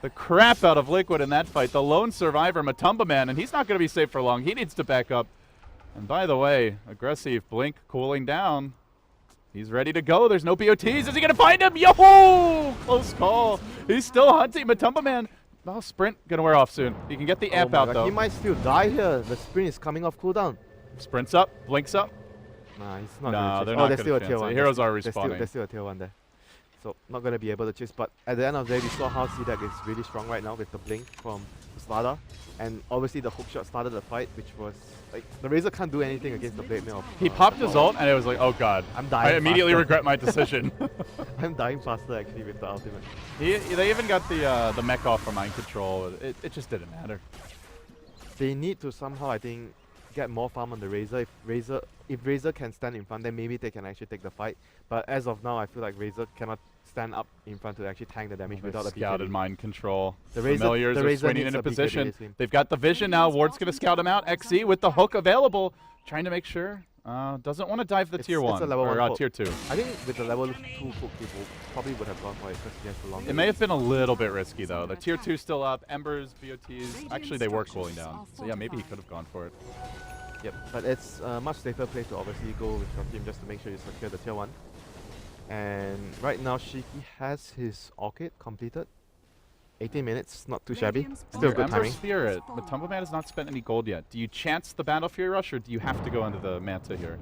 the crap out of Liquid in that fight. The lone survivor, Matumba Man, and he's not going to be safe for long. He needs to back up. And by the way, aggressive Blink cooling down. He's ready to go. There's no BOTs. Is he going to find him? Yo! Close call. He's still hunting. Matumba Man. Oh, sprint going to wear off soon. He can get the amp out, though. He might still die here. The sprint is coming off cooldown. Sprints up. Blinks up. Nah, he's not Nah, going to they're chase. not Oh, there's still a gonna tier chance it. 1. Heroes are There's respawning. still a tier 1 there. So, not going to be able to chase. But at the end of the day, we saw how CDEC is really strong right now with the blink from Slardar. And obviously, the hook shot started the fight, which was like the Razor can't do anything against the Blade Mail. He popped his ult, and it was like, oh god. I'm dying. I immediately faster. regret my decision. I'm dying faster actually with the ultimate. They even got the mech off for mind control. It just didn't matter. They need to somehow, I think, get more farm on the Razor. If Razor can stand in front, then maybe they can actually take the fight. But as of now, I feel like Razor cannot stand up in front to actually tank the damage without a scouted BKB. mind control. The Razor, Familiars the are Razor swinging needs into a BKB position. this game. They've got the vision now. Ward's going to scout him out. XE with the hook available. Trying to make sure. Doesn't want to dive the tier 1. It's a level 1 hook. tier 2. I think with the level 2 hook, he probably would have gone for it because he has the long. It may have been a little bit risky, though. The tier 2 still up. Embers, BOTs. Actually, they were cooling down. So, yeah, maybe he could have gone for it. Yep, but it's a much safer play to obviously go with your team just to make sure you secure the tier 1. And right now, Shiki has his Orchid completed. 18 minutes, not too shabby. Still good Ember timing. Spirit. Matumba Man has not spent any gold yet. Do you chance the Battle Fury Rush, or do you have to go into the Manta here?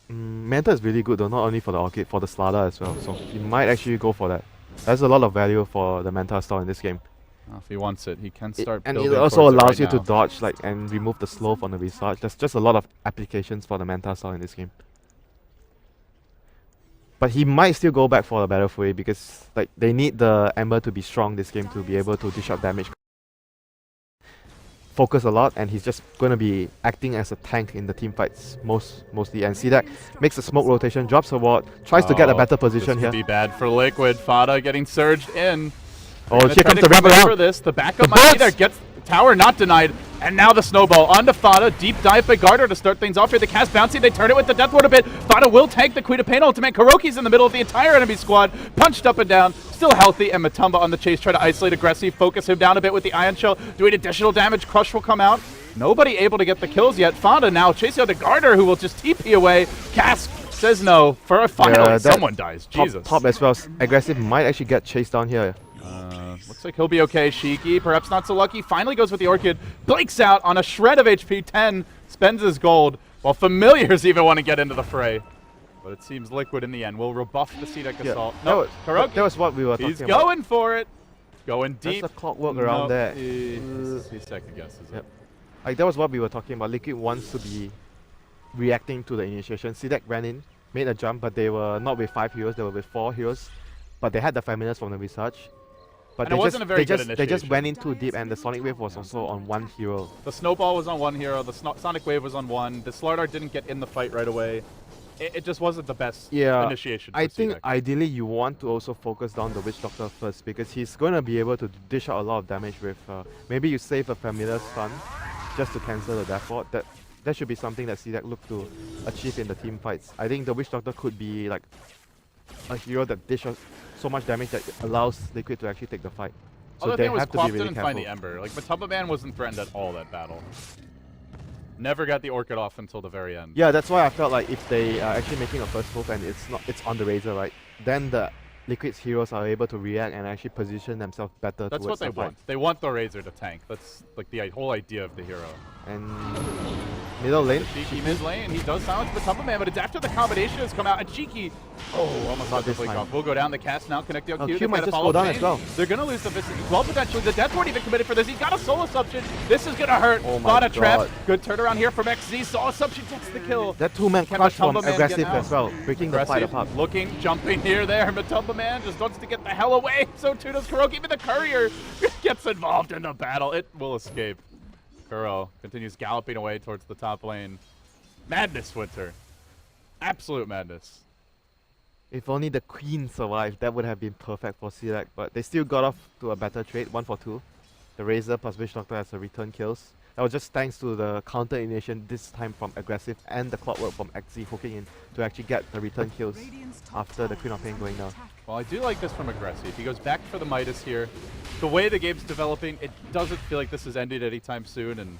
Manta is really good though, not only for the Orchid, for the Slardar as well. So you might actually go for that. There's a lot of value for the Manta style in this game. Well, if he wants it, he can start And building it also towards allows right you to now. dodge and remove the slow from the Visage. There's just a lot of applications for the Manta style in this game. But he might still go back for the Battle Fury because they need the Ember to be strong this game to be able to dish out damage. Focus a lot, and he's just going to be acting as a tank in the team fights mostly. And CDEC makes a smoke rotation, drops a ward, tries to get a better position this here. Could be bad for Liquid. Fada getting surged in. Oh, Gonna here try comes to the wrap come in for around. this. The backup might be there. Gets tower not denied. And now the snowball onto Fada. Deep dive by Garter to start things off here. The cast bouncy. They turn it with the Death Ward a bit. Fada will tank the Queen of Pain ultimate. Kuroki's in the middle of the entire enemy squad. Punched up and down. Still healthy. And Matumba on the chase. Try to isolate aggressive. Focus him down a bit with the Ion Shell. Doing additional damage. Crush will come out. Nobody able to get the kills yet. Fada now chasing out the Garter, who will just TP away. Cask says no. For a finally, someone dies. Jesus. Top as well. Aggressive might actually get chased down here. Looks like he'll be okay. Shiki, perhaps not so lucky, finally goes with the Orchid. Blinks out on a shred of HP. 10 spends his gold, while Familiars even want to get into the fray. But it seems Liquid in the end will rebuff the CDEC assault. No, Kuroki. That was what we were talking He's about. going for it. Going deep. That's a clockwork around there. He second guesses it. That was what we were talking about. Liquid wants to be reacting to the initiation. CDEC ran in, made a jump, but they were not with 5 heroes, they were with 4 heroes. But they had the Familiars from the Visage. But And it wasn't a very good they just initiation. went in too deep, and the Sonic Wave was also on 1 hero. The Snowball was on 1 hero. The Sonic Wave was on 1. The Slardar didn't get in the fight right away. It just wasn't the best initiation for I think CDEC. ideally you want to also focus down the Witch Doctor first because he's going to be able to dish out a lot of damage with maybe you save a Familiar stun just to cancel the Death Ward. That should be something that CDEC look to achieve in the team fights. I think the Witch Doctor could be like a hero that dish out so much damage that allows Liquid to actually take the fight. So Other they thing was have to Quaff be really didn't careful. find the Ember. Like, Matumba Man wasn't threatened at all that battle. Never got the Orchid off until the very end. Yeah, that's why I felt like if they are actually making a first move and it's on the Razor, right? Then the Liquid's heroes are able to react and actually position themselves better That's towards what they the fight. want. They want the Razor to tank. That's like the whole idea of the hero. And Middle lane. Cheeky mid lane. He does silence the Tumble Man, but it's after the combination has come out. And Cheeky, almost got the blink off. We'll go down the cast now. Connect the Q. Q might just go down as well. They're going to lose the Vicinity. Well, potentially. The Death weren't even committed for this. He's got a solo assumption. This is going to hurt. Oh my Lot of trap. God. Good turnaround here from XZ. Solo assumption gets the kill. That two-man Can crush from Matumba Man aggressive get out? as well, breaking the fight apart. Looking, jumping here, there. Matumba Man just wants to get the hell away. So too does Kuroki. Even the courier gets involved in the battle. It will escape. Kuro continues galloping away towards the top lane. Madness, Winter. Absolute madness. If only the Queen survived, that would have been perfect for CDEC, but they still got off to a better trade, 1 for 2. The Razor plus Witch Doctor has a return kills. That was just thanks to the counter initiation, this time from Aggressive, and the Clockwork from XZ hooking in to actually get the return kills after the Queen of Pain going down. Well, I do like this from Aggressive. He goes back for the Midas here. The way the game's developing, it doesn't feel like this is ended anytime soon, and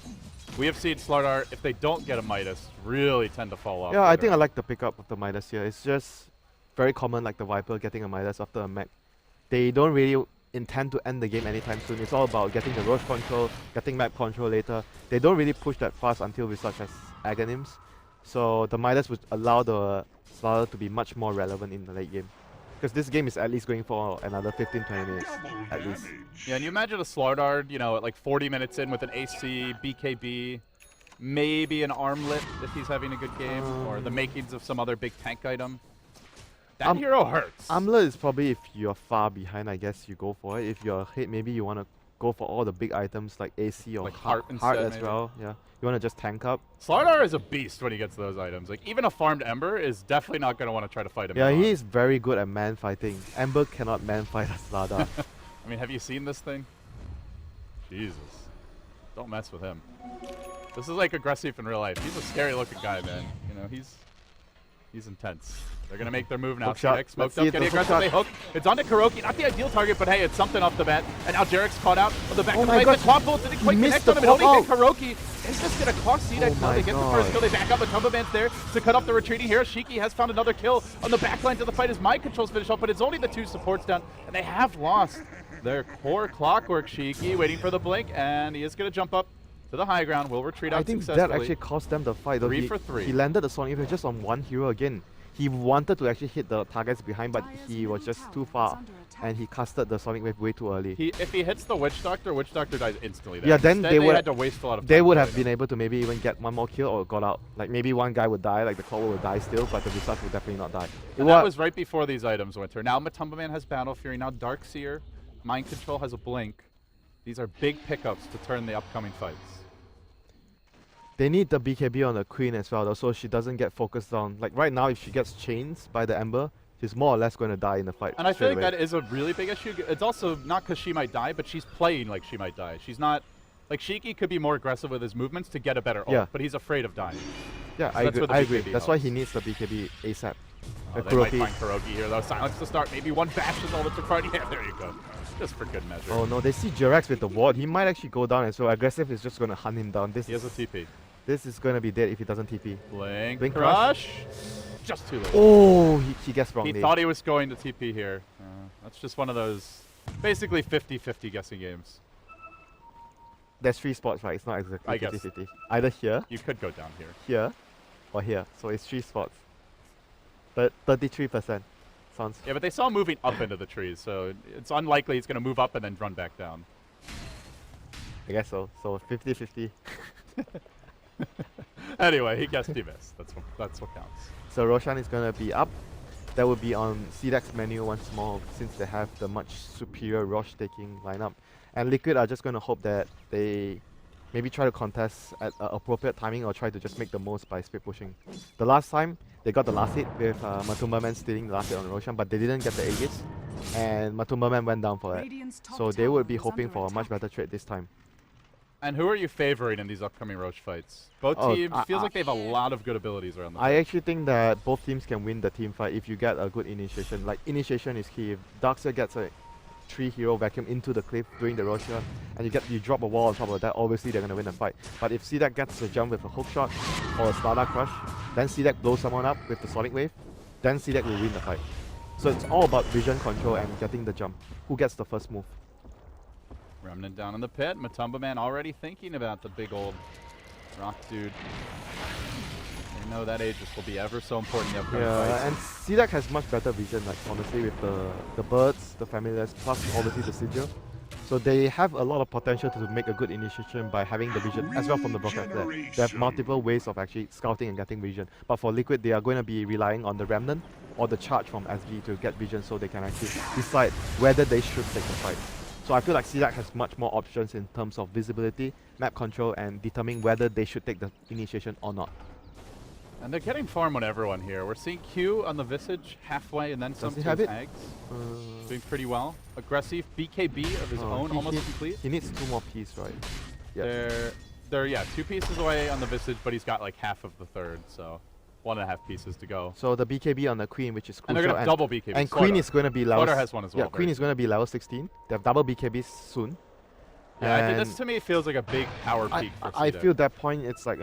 we have seen Slardar, if they don't get a Midas, really tend to fall off. Yeah, I think I like the pickup of the Midas here. It's just very common, like the Viper getting a Midas after a mech. They don't really intend to end the game anytime soon. It's all about getting the Roche control, getting map control later. They don't really push that fast until with such as Aghanims. So the Midas would allow the Slardar to be much more relevant in the late game. Because this game is at least going for another 15-20 minutes, at least. Yeah, and you imagine a Slardar, you know, at like 40 minutes in with an AC, BKB, maybe an armlet if he's having a good game, or the makings of some other big tank item. That hero hurts. Armlet is probably if you're far behind, I guess you go for it. If you're ahead, maybe you want to go for all the big items like AC or Like heart instead, as maybe. well. Yeah, you want to just tank up. Slardar is a beast when he gets those items. Like, even a farmed Ember is definitely not going to want to try to fight him. Yeah, he is very good at man fighting. Ember cannot man fight a Slardar. I mean, have you seen this thing? Jesus. Don't mess with him. This is like Aggressive in real life. He's a scary looking guy, man. You know, he's intense. They're going to make their move now. Hook shot. CDEC smoked Let's see up, it, getting the hook aggressively shot. hooked. It's onto Kuroki. Not the ideal target, but hey, it's something off the bat. And now Jarek's caught out on the back Oh of the my fight. God, The quad bolt didn't quite missed connect on the him. It only hit pop Kuroki. Is this going to cost CDEC? Oh No, they my get the God. first kill. They back up, but Tumba Man's there to cut off the retreating hero. Shiki has found another kill on the back lines of the fight as mind controls finish off, but it's only the 2 supports down, and they have lost their core Clockwork. Shiki waiting for the blink, and he is going to jump up to the high ground. Will retreat out I think successfully. that actually cost them the fight. Though. 3 for 3. He landed the Sonic Wave just on one hero again. He wanted to actually hit the targets behind, but he was just too far, and he casted the Sonic Wave way too early. If he hits the Witch Doctor dies instantly. There. Yeah, then Instead, they would had to waste a lot of time. They would have fighting been able to maybe even get one more kill or got out. Like maybe one guy would die, like the Clover would die still, but the Visage would definitely not die. And that was right before these items, Winter. Now Matumba Man has Battle Fury. Now Darkseer, Mind Control has a Blink. These are big pickups to turn the upcoming fights. They need the BKB on the Queen as well, though, so she doesn't get focused on. Like right now, if she gets chains by the Ember, she's more or less going to die in the fight. And I feel like straight that is a really big issue. It's also not because she might die, but she's playing like she might die. She's not... Like, Shiki could be more aggressive with his movements to get a better ult, Yeah. but he's afraid of dying. Yeah, So I that's agree. where the I agree. BKB That's why helps. he needs the BKB ASAP. Oh, they might find Kuroki here, though. Silence to start. Maybe one bash is all that's required. Yeah, there you go. Just for good measure. Oh no, they see Jirax with the ward. He might actually go down as well. Aggressive is just going to hunt him down. He has a TP. This is going to be dead if he doesn't TP. Blink, Blink crush. Just too late. Oh, he guessed wrong. He thought he was going to TP here. That's just one of those basically 50-50 guessing games. There's 3 spots, right? It's not exactly I guess. 50-50. Either here, You could go down here. here, or here. So it's 3 spots. But 33%. Sounds... Yeah, but they saw him moving up into the trees, so it's unlikely he's going to move up and then run back down. I guess so. So 50-50. Anyway, he guessed he missed. That's what counts. So Roshan is going to be up. That would be on CDEC's menu once more, since they have the much superior Roche taking lineup. And Liquid are just going to hope that they maybe try to contest at appropriate timing or try to just make the most by split pushing. The last time, they got the last hit with Matumba Man stealing the last hit on Roshan, but they didn't get the Aegis, and Matumba Man went down for it. So they would be hoping for a much better trade this time. And who are you favoring in these upcoming Roche fights? Both teams feels like they have a lot of good abilities around them. I actually think that both teams can win the team fight if you get a good initiation. Like, initiation is key. If Darkseer gets a 3-hero vacuum into the cliff during the Roche, and you drop a wall on top of that, obviously they're going to win the fight. But if CDEC gets a jump with a hook shot or a Slardar crush, then CDEC blows someone up with the Sonic Wave, then CDEC will win the fight. So it's all about vision control and getting the jump. Who gets the first move? Remnant down in the pit. Matumba Man already thinking about the big old Rock Dude. You know that Aegis will be ever so important in the upcoming Yeah, fights. and CDEC has much better vision, like honestly, with the birds, the familiars, plus obviously the sigil. So they have a lot of potential to make a good initiation by having the vision as well from the broadcast there. They have multiple ways of actually scouting and getting vision. But for Liquid, they are going to be relying on the Remnant or the charge from SG to get vision so they can actually decide whether they should take the fight. So I feel like CDEC has much more options in terms of visibility, map control, and determining whether they should take the initiation or not. And they're getting farm on everyone here. We're seeing Q on the Visage halfway and then some he to have his it? Ags. Doing pretty well. Aggressive BKB of his own, almost complete. He needs 2 more pieces, right? Yeah. They're 2 pieces away on the Visage, but he's got like half of the third, so 1.5 pieces to go. So the BKB on the Queen, which is And crucial. they're gonna double BKB. And Queen is going to be level. Slaughter has one as well. Yeah, Queen is going to be level 16. They have double BKBs soon. Yeah, I think And this to me feels like a big power peak for I CDEC. feel that point it's like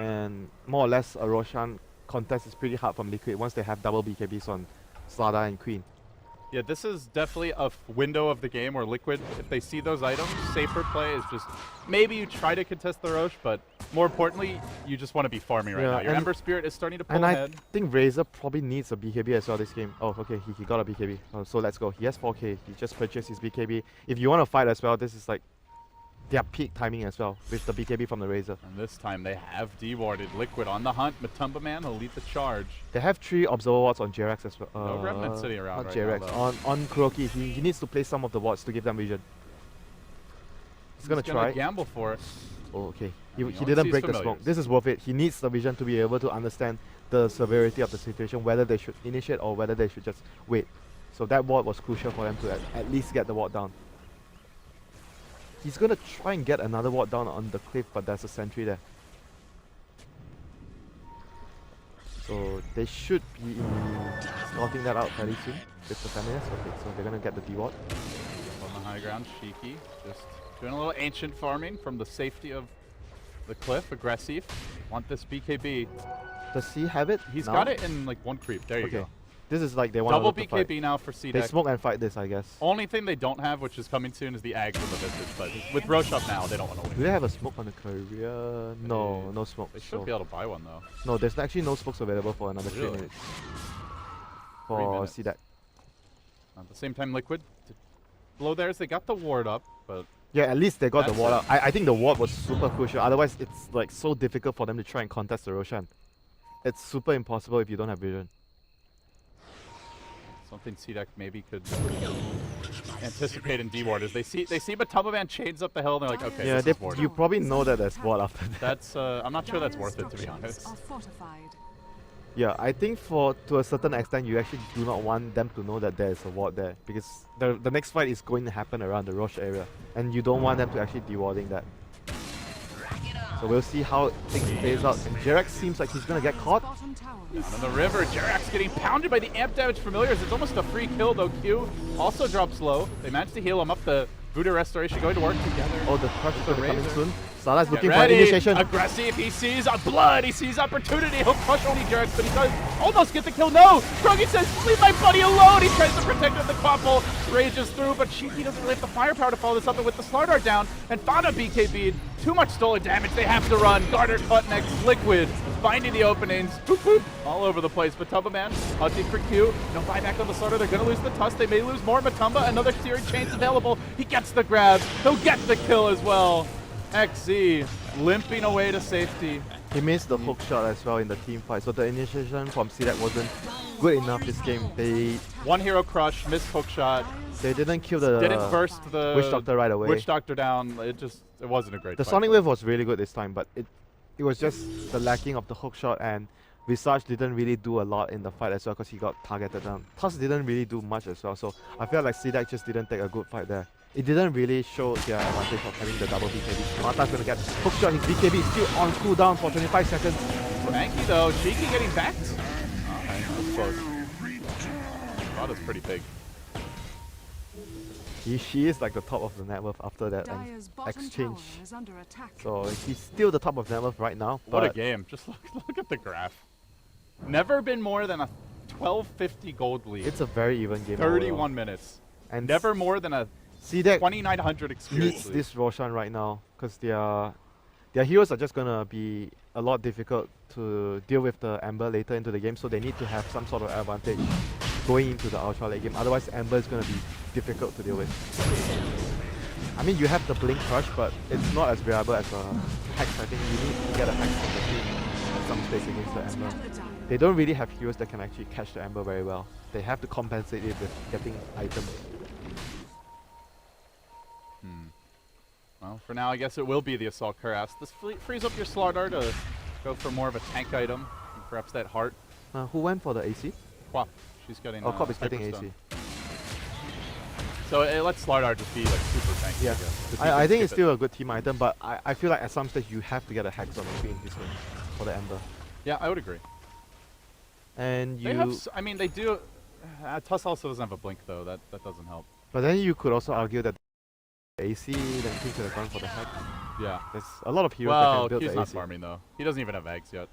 more or less a Roshan contest is pretty hard from Liquid once they have double BKBs on Slada and Queen. Yeah, this is definitely a window of the game where Liquid, if they see those items, safer play is just maybe you try to contest the Roche, but more importantly, you just want to be farming right Yeah, now. Your and- Ember Spirit is starting to pull And ahead. I think Razor probably needs a BKB as well this game. Oh, okay, he got a BKB. Oh, so let's go. He has 4k. He just purchased his BKB. If you want to fight as well, this is like their peak timing as well with the BKB from the Razor. And this time they have dewarded Liquid on the hunt. Matumba Man will lead the charge. They have 3 observer wards on JRX as well. No Remnant sitting around Not right now, JRX. though. On Kuroki, he needs to place some of the wards to give them vision. He's gonna try. Gamble for it. Oh, okay. I mean, He only didn't sees break the smoke. familiars. This is worth it. He needs the vision to be able to understand the severity of the situation, whether they should initiate or whether they should just wait. So that ward was crucial for them to at least get the ward down. He's gonna try and get another ward down on the cliff, but there's a sentry there. So they should be scouting that out very soon with the feminists. Okay, so they're gonna get the D-ward. On the high ground, Shiki just doing a little ancient farming from the safety of the cliff. Aggressive. Want this BKB. Does he have it? He's now? got it in like one creep. There you Okay. go. This is like they want Double to fight. BKB now for They CDEC. smoke and fight this, I guess. Only thing they don't have, which is coming soon, is the Ags and the Visage. But with Roche up now, they don't want to Do win. they have a smoke on the career? No, no smoke. They should so- be able to buy one though. No, there's actually no smokes available for another 3 Really? minutes. 3 For minutes. CDEC. At the same time, Liquid below theirs, they got the ward up, but Yeah, at least they got the That's ward it. out. I think the ward was super crucial. Otherwise, it's like so difficult for them to try and contest the Roshan. It's super impossible if you don't have vision. something CDEC maybe could anticipate in D-ward is they see Matumba Man chains up the hill and they're like, okay, Yeah, this is ward. you probably know that there's ward after that. That's I'm not sure that's worth it, to be honest. Yeah, I think to a certain extent, you actually do not want them to know that there is a ward there, because the next fight is going to happen around the Roche area, and you don't want them to actually dewarding that. So we'll see how things plays out. And Jerax seems like he's gonna get caught. Down in the river, Jerax getting pounded by the amp damage familiars. It's almost a free kill though. Q also drops low. They managed to heal him up. The Voodoo Restoration going to work together. Oh, the crush is The gonna be coming Razor. soon. Sala's Get looking for an ready. initiation. Aggressive. He sees blood. He sees opportunity. He'll crush only Jerax, but he does almost get the kill. No! Krogi says, leave my buddy alone. He tries to protect him. The Quapple rages through, but Shiki doesn't really have the firepower to follow this up. And with the Slar Dart down and Fana BKB'd, too much stolen damage. They have to run. Garter cut next. Liquid finding the openings. Boop, boop. All over the place. Matumba Man hunting for Q. No buyback on the Slar Dart. They're going to lose the Tusk. They may lose more. Matumba, another searing chains available. He gets the grab. He'll get the kill as well. XZ limping away to safety. He missed the hook shot as well in the team fight, so the initiation from CDEC wasn't good enough this game. They One hero crush, missed hook shot, didn't kill the didn't burst the Witch Doctor right away. Witch Doctor down. It wasn't a great The fight. Sonic Wave was really good this time, but it was just the lacking of the hook shot, and Visage didn't really do a lot in the fight as well because he got targeted down. Tusk didn't really do much as well, so I felt like CDEC just didn't take a good fight there. It didn't really show their advantage of having the double BKB. Mata's gonna get hook shot, his BKB is still on cooldown for 25 seconds. Spanky though, Shiki getting backed. Alright, that's close. Wow, that's pretty big. She is like the top of the net worth after that exchange. So he's still the top of net worth right now. What a but game. Just look at the graph. Never been more than a 1250 gold lead. it's a very even game. 31 overall. minutes. And Never more than a CDEC 2900 experience needs lead. this Roshan right now because they are their heroes are just gonna be a lot difficult to deal with the Ember later into the game, so they need to have some sort of advantage going into the ultra late game. Otherwise, Ember is gonna be difficult to deal with. I mean, you have the Blink Crush, but it's not as reliable as a Hex. I think you need to get a Hex from the team at some stage against the Ember. They don't really have heroes that can actually catch the Ember very well. They have to compensate it with getting items. Well, for now, I guess it will be the Assault Cuirass. This frees up your Slardar to go for more of a tank item, perhaps that heart. Who went for the AC? Quap. She's getting. Oh, Quap is getting Hyperstone. AC. So it lets Slardar just be like super tanky. Yeah, I guess. I think it's still a good team item, but I feel like at some stage you have to get a Hex on the Queen this game for the Ember. Yeah, I would agree. And you. They have. I mean, they do. Tuss also doesn't have a blink though. That doesn't help. But then you could also argue that AC, then King could have gone for the Hex. Yeah. There's a lot of heroes Well, that can build Q's the not AC. farming though. He doesn't even have eggs yet.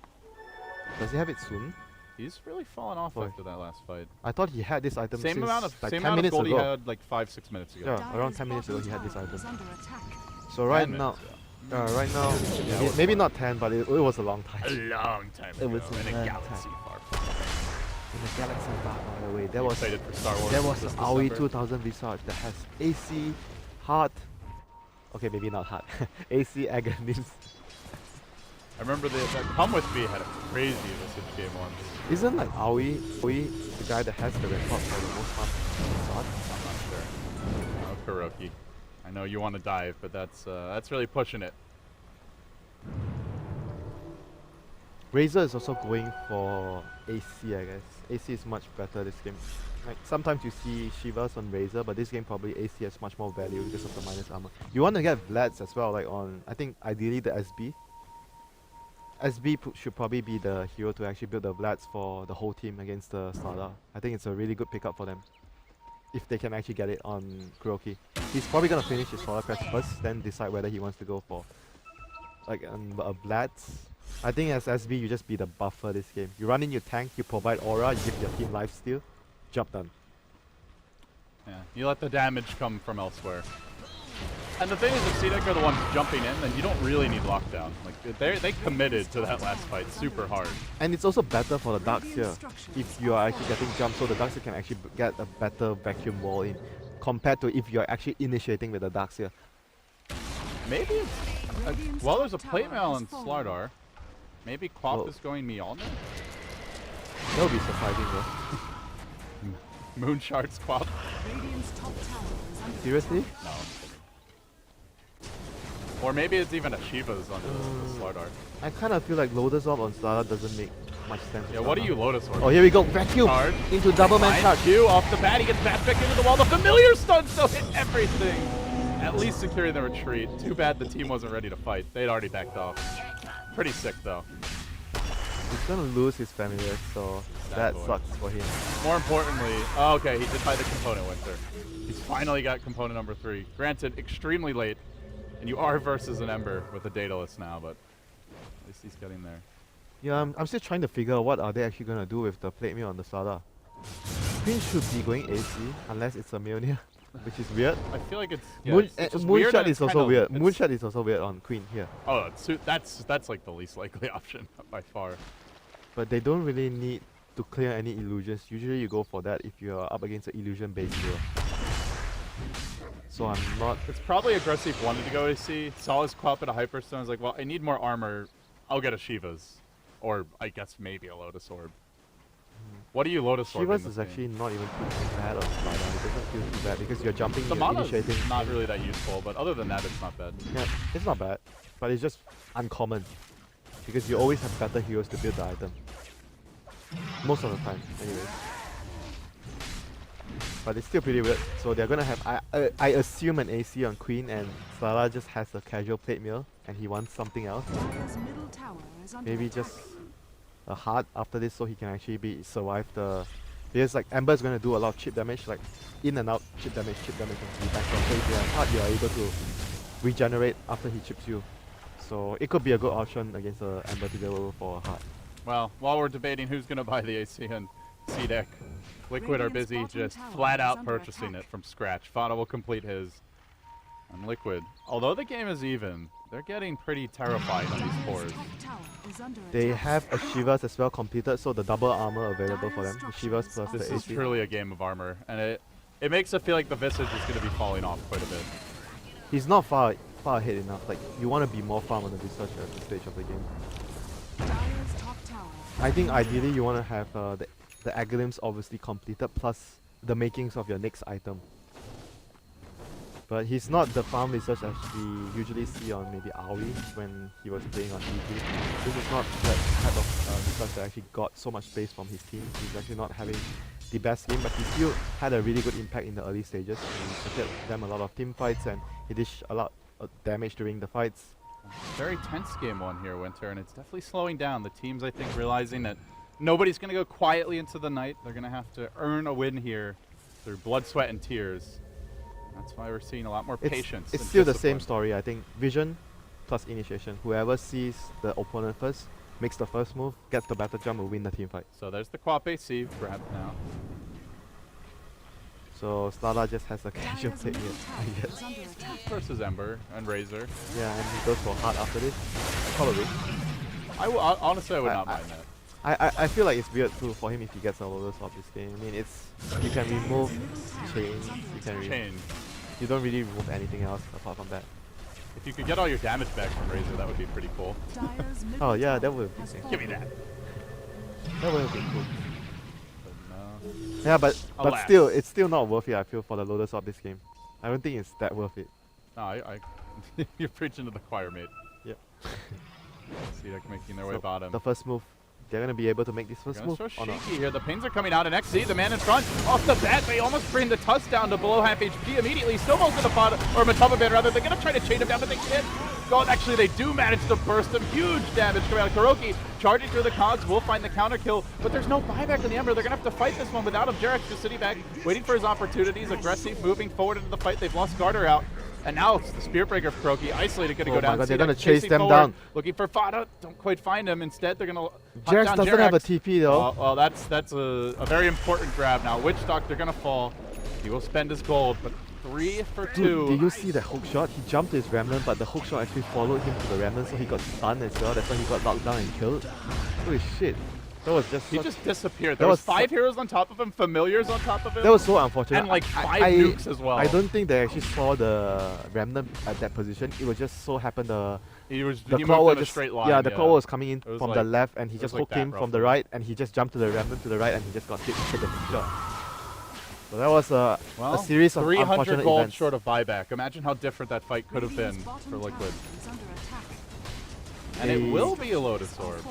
Does he have it soon? He's really fallen off Boy. after that last fight. I thought he had this item Same since amount of like 10 same amount of minutes gold ago. he had like 5-6 minutes ago. Yeah, around 10 minutes ago he had this item. So 10 right minutes, now, right now, Yeah, it maybe was not 10, but it was a long time. A long time ago. It was in a a long galaxy time. far, far away. In the galaxy far, far away, there You was excited for Star Wars there was this an AOE December? 2000 Visage that has AC, Heart. Okay, maybe not Heart. AC Aghanim. I remember that Come With Me had a crazy Visage game once. Isn't like AOE the guy that has the record for the most harm? I'm not sure. Oh, Kuroki. I know you want to dive, but that's really pushing it. Razor is also going for AC, I guess. AC is much better this game. Like sometimes you see Shivas on Razor, but this game probably AC has much more value because of the minus armor. You want to get Vlads as well, like on I think ideally the SB. SB should probably be the hero to actually build the Vlads for the whole team against the Slardar. I think it's a really good pickup for them. If they can actually get it on Kuroki. He's probably gonna finish his Solar Crest first, then decide whether he wants to go for like a Vlads. I think as SB you just be the buffer this game. You run in your tank, you provide aura, you give your team lifesteal, job done. Yeah, you let the damage come from elsewhere. And the thing is, if CDEC are the ones jumping in, then you don't really need lockdown. Like they committed to that last fight super hard. And it's also better for the Darks here if you are actually getting jumped, so the Darks here can actually get a better vacuum wall in compared to if you're actually initiating with the Darks here. Maybe it's well, there's a plate mail in Slardar. Maybe Quap Whoa. is going Mjolnir? That would be surprising though. Moon Shards Quap? Seriously? No. Or maybe it's even a Shiva's on the Slardar. I kind of feel like Lotus Orb on Slardar doesn't make much sense. Yeah, what do you Lotus Orb? Oh, here we go. Vacuum Charge. into double man Fine. charge. Q off the bat, he gets back into the wall. The familiar stun still hit everything. At least securing the retreat. Too bad the team wasn't ready to fight. They'd already backed off. Pretty sick though. He's gonna lose his familiar, so that boy. sucks for him. More importantly, oh, okay, he did buy the component winter. He's finally got component number 3. Granted, extremely late, and you are versus an Ember with a Daedalus now, but at least he's getting there. Yeah, I'm still trying to figure out what are they actually gonna do with the plate mail on the Slardar. Queen should be going AC unless it's a Mjolnir, which is weird. I feel like it's yeah, it's just weird Moonshot and is it's also kinda- weird. it's- Moonshot is also weird on Queen here. Oh, that's like the least likely option by far. But they don't really need to clear any illusions. Usually you go for that if you're up against an illusion based hero. So I'm not. It's probably aggressive wanted to go AC. Saw his Quap at a Hyperstone. I was like, well, I need more armor. I'll get a Shiva's. Or I guess maybe a Lotus Orb. What do you Lotus Orb? Shivas is actually not even too bad on Slardar. It doesn't feel too bad because you're jumping, the you're mana initiating. is not really that useful, but other than that, it's not bad. Yeah, it's not bad, but it's just uncommon because you always have better heroes to build the item. Most of the time, anyways. But it's still pretty weird. So they're gonna have, I assume, an AC on Queen, and Slardar just has a casual plate mail, and he wants something else. Maybe just a heart after this, so he can actually survive the. Because like Ember's gonna do a lot of chip damage, like in and out chip damage, and be back on. So if you have heart, you are able to regenerate after he chips you. So it could be a good option against Ember to go for a heart. Well, while we're debating who's going to buy the AC and CDEC, Liquid are busy just flat out purchasing it from scratch. Fauna will complete his. And Liquid, although the game is even, they're getting pretty terrifying on these cores. They have a Shivas as well completed, so the double armor available for them. The Shivas plus This the is AC. truly a game of armor, and it makes it feel like the Visage is going to be falling off quite a bit. He's not far ahead enough. Like, you want to be more farm on the Visage at this stage of the game. I think ideally you want to have the Aghalim's obviously completed plus the makings of your next item. But he's not the farm Visage as we usually see on maybe Aoi when he was playing on E3. This is not that type of Visage that actually got so much space from his team. He's actually not having the best game, but he still had a really good impact in the early stages. He secured them a lot of team fights and he did a lot of damage during the fights. Very tense game one here, Winter, and it's definitely slowing down. The teams, I think, realizing that nobody's going to go quietly into the night. They're going to have to earn a win here through blood, sweat, and tears. That's why we're seeing a lot more patience. It's and still the same discipline. story, I think. Vision plus initiation. Whoever sees the opponent first, makes the first move, gets the battle jump, will win the team fight. So there's the Quap AC grab now. So Slada just has a casual take here, I guess. Versus Ember and Razor. Yeah, and he goes for hard after this. Probably. Honestly, I would not mind that. I feel like it's weird too for him if he gets a Lotus off this game. I mean, it's you can remove chains, you can Chain. you don't really remove anything else apart from that. If you could get all your damage back from Razor, that would be pretty cool. Oh yeah, that would be Give me that. that would be cool. But no. Yeah, but Alas. still, it's still not worth it. I feel for the Lotus of this game. I don't think it's that worth it. No, you're preaching to the choir, mate. Yep. CDEC making their way bottom. The first move, they're gonna be able to make this We're first gonna move. show Or not. Shiki here. The pings are coming out, and XZ, the man in front, off the bat, they almost bring the Tusk down to below half HP immediately. Still most of the pot, or Mataba Band rather. They're gonna try to chain him down, but they can't. God, actually, they do manage to burst him. Huge damage coming out of Kuroki. Charging through the cogs, will find the counter kill, but there's no buyback in the Ember. They're gonna have to fight this one without him. Jarek just sitting back, waiting for his opportunities. Aggressive, moving forward into the fight. They've lost Garter out. And now it's the Spear Breaker of Kuroki, isolated, gonna Oh go my down. God, they're CDEC gonna chase chasing them forward, down. looking for Fada, don't quite find him. Instead, they're gonna hunt Jax down doesn't have a Jerax. TP though. Well, that's a very important grab now. Witch Doctor gonna fall. He will spend his gold, but 3 for 2. Dude, did you see the hook shot? He jumped to his Remnant, but the hook shot actually followed him to the Remnant, so he got stunned as well. That's why he got knocked down and killed. Holy shit. That was just He such- just disappeared. that There was was 5 heroes on top of him, familiars on top of him. that was so unfortunate. and like 5 I- nukes as well. I don't think they actually saw the Remnant at that position. It was just so happened the He moved claw was in a just straight line. yeah, the claw was coming in was from like- the left, and he it just was like hooked that, him from the roughly. right, and he just jumped to the Remnant to the right, and he just got hit with the hook shot. So that was a series of 300 unfortunate gold events. short of buyback. Imagine how different that fight could have been for Liquid. And it They- will be a Lotus Orb.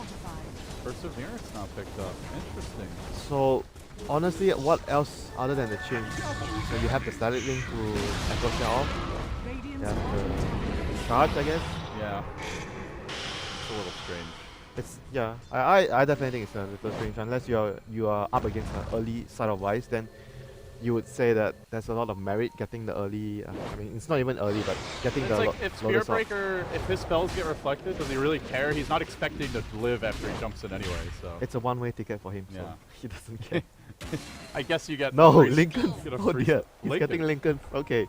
Perseverance now picked up. Interesting. So honestly, what else other than the change? So you have the static link to echo share off. You have the charge, I guess. Yeah. It's a little strange. It's yeah. I definitely think it's a little strange unless you are up against an early side of Vice, then you would say that there's a lot of merit getting the early. I mean, it's not even early, but getting It's the like if Lotus off. Spearbreaker, if his spells get reflected, does he really care? He's not expecting to live after he jumps in anyway, so. It's a one-way ticket for him, so Yeah. he doesn't care. I guess you get No, free- Lincoln. you get a Oh free dear, s- he's getting Lincoln. Okay.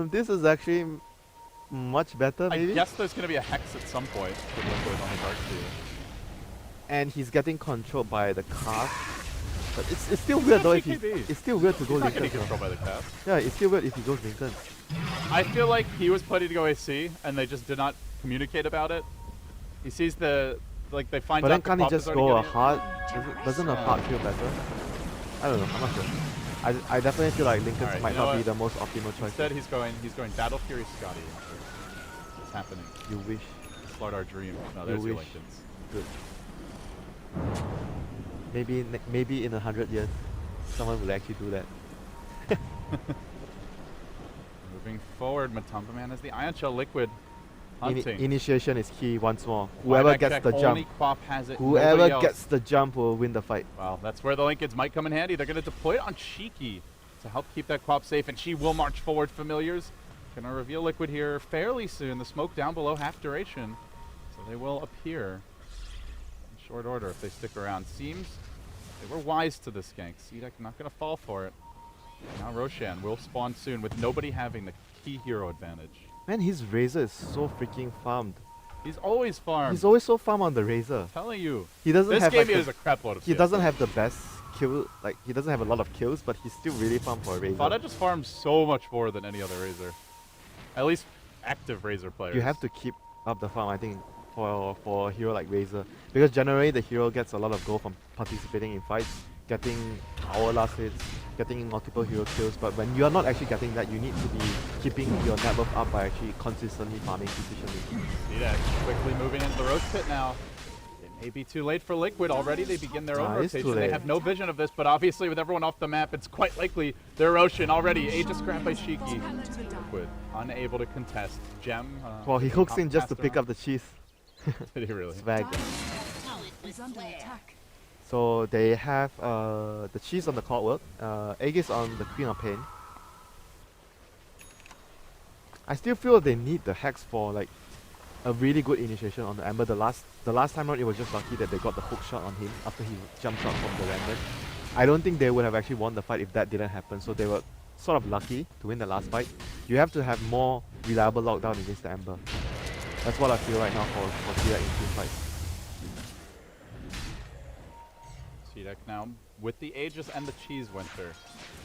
This is actually much better, I maybe. guess there's going to be a Hex at some point with Liquid on the Dark Seal. And he's getting controlled by the cast. But it's still weird though if he, BKB. it's still weird to go He's not Lincoln. getting controlled by the cast. Yeah, it's still weird if he goes Lincoln. I feel like he was planning to go AC, and they just did not communicate about it. He sees the, like, they find But out then the can't he pop is just already go a getting it. hard? Doesn't a hard feel better? I don't know, I'm not sure. I definitely feel like Lincoln Alright, might you know not be what? the most optimal choice. Instead, he's going Battle Fury Scotty. It's happening. You wish. Slaughter our dream. No, You there's your wish. Lincolns. Good. Maybe in 100 years, someone will actually do that. Moving forward, Matumba Man has the Ion Shell Liquid hunting. Initiation is key once more. Whoever Buyback gets check, the only jump, Quap has it. whoever nobody else. gets the jump will win the fight. Well, that's where the Lincolns might come in handy. They're going to deploy it on Shiki to help keep that Quap safe, and she will march forward familiars. Going to reveal Liquid here fairly soon. The smoke down below half duration, so they will appear in short order if they stick around. Seems they were wise to this gank. CDEC not going to fall for it. Now Roshan will spawn soon with nobody having the key hero advantage. Man, his Razor is so freaking farmed. He's always farmed. He's always so farmed on the Razor. Telling you. He doesn't This have game like he has a crap load of he CS. doesn't have the best kill, like he doesn't have a lot of kills, but he's still really farmed for a Razor. Fada just farms so much more than any other Razor. At least active Razor players. You have to keep up the farm, I think, for a hero like Razor, because generally the hero gets a lot of gold from participating in fights, getting power last hits, getting multiple hero kills. But when you are not actually getting that, you need to be keeping your net worth up by actually consistently farming efficiently. See that quickly moving into the roast pit now. It may be too late for Liquid. Already they begin their own It's too rotation. They late. have no vision of this, but obviously with everyone off the map, it's quite likely their Roshan already. Aegis grabbed by Shiki. Liquid unable to contest. Gem. Well, he hooks in just to pick up the cheese. Did he really? Swag. Is under attack. So they have the cheese on the Clockwork, Aegis on the Queen of Pain. I still feel they need the Hex for like a really good initiation on the Ember. The last time around, it was just lucky that they got the hook shot on him after he jumped out from the Random. I don't think they would have actually won the fight if that didn't happen, so they were sort of lucky to win the last fight. You have to have more reliable lockdown against the Ember. That's what I feel right now for CDEC in team fights. CDEC now with the Aegis and the Cheese Winter.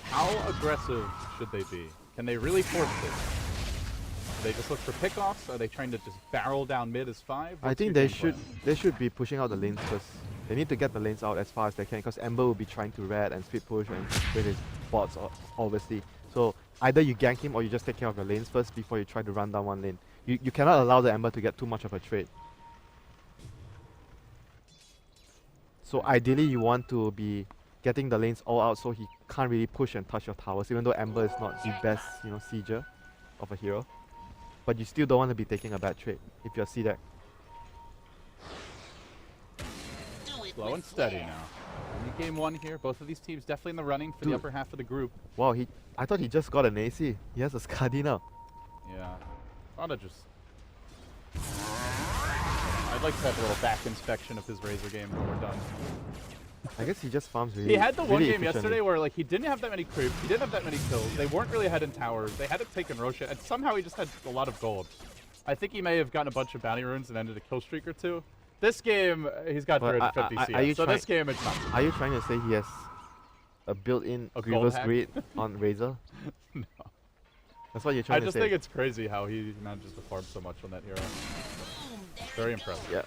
How aggressive should they be? Can they really force this? Do they just look for pickoffs? Are they trying to just barrel down mid as 5? I think they should be pushing out the lanes first. They need to get the lanes out as far as they can, because Ember will be trying to red and speed push and with his bots obviously. So either you gank him or you just take care of your lanes first before you try to run down one lane. You cannot allow the Ember to get too much of a trade. So ideally you want to be getting the lanes all out so he can't really push and touch your towers, even though Ember is not the best, sieger of a hero. But you still don't want to be taking a bad trade if you're CDEC. Slow and steady now. Only game 1 here. Both of these teams definitely in the running for the upper half of the group. Wow, I thought he just got an AC. He has a Skadi now. Yeah. Thought just... I'd like to have a little back inspection of his Razor game when we're done. I guess he just farms really He had the one really game yesterday where like he didn't have that many creeps, he didn't have that many kills, they weren't really ahead in towers, they hadn't taken Roshan, and somehow he just had a lot of gold. I think he may have gotten a bunch of bounty runes and ended a kill streak or two. This game, he's got 350 CS, so this game it's not. Are you trying to say he has a built-in A gold Grievous hack? Greed on Razor? No. That's what you're I trying to just say. think it's crazy how he manages to farm so much on that hero. Very impressive. Yeah.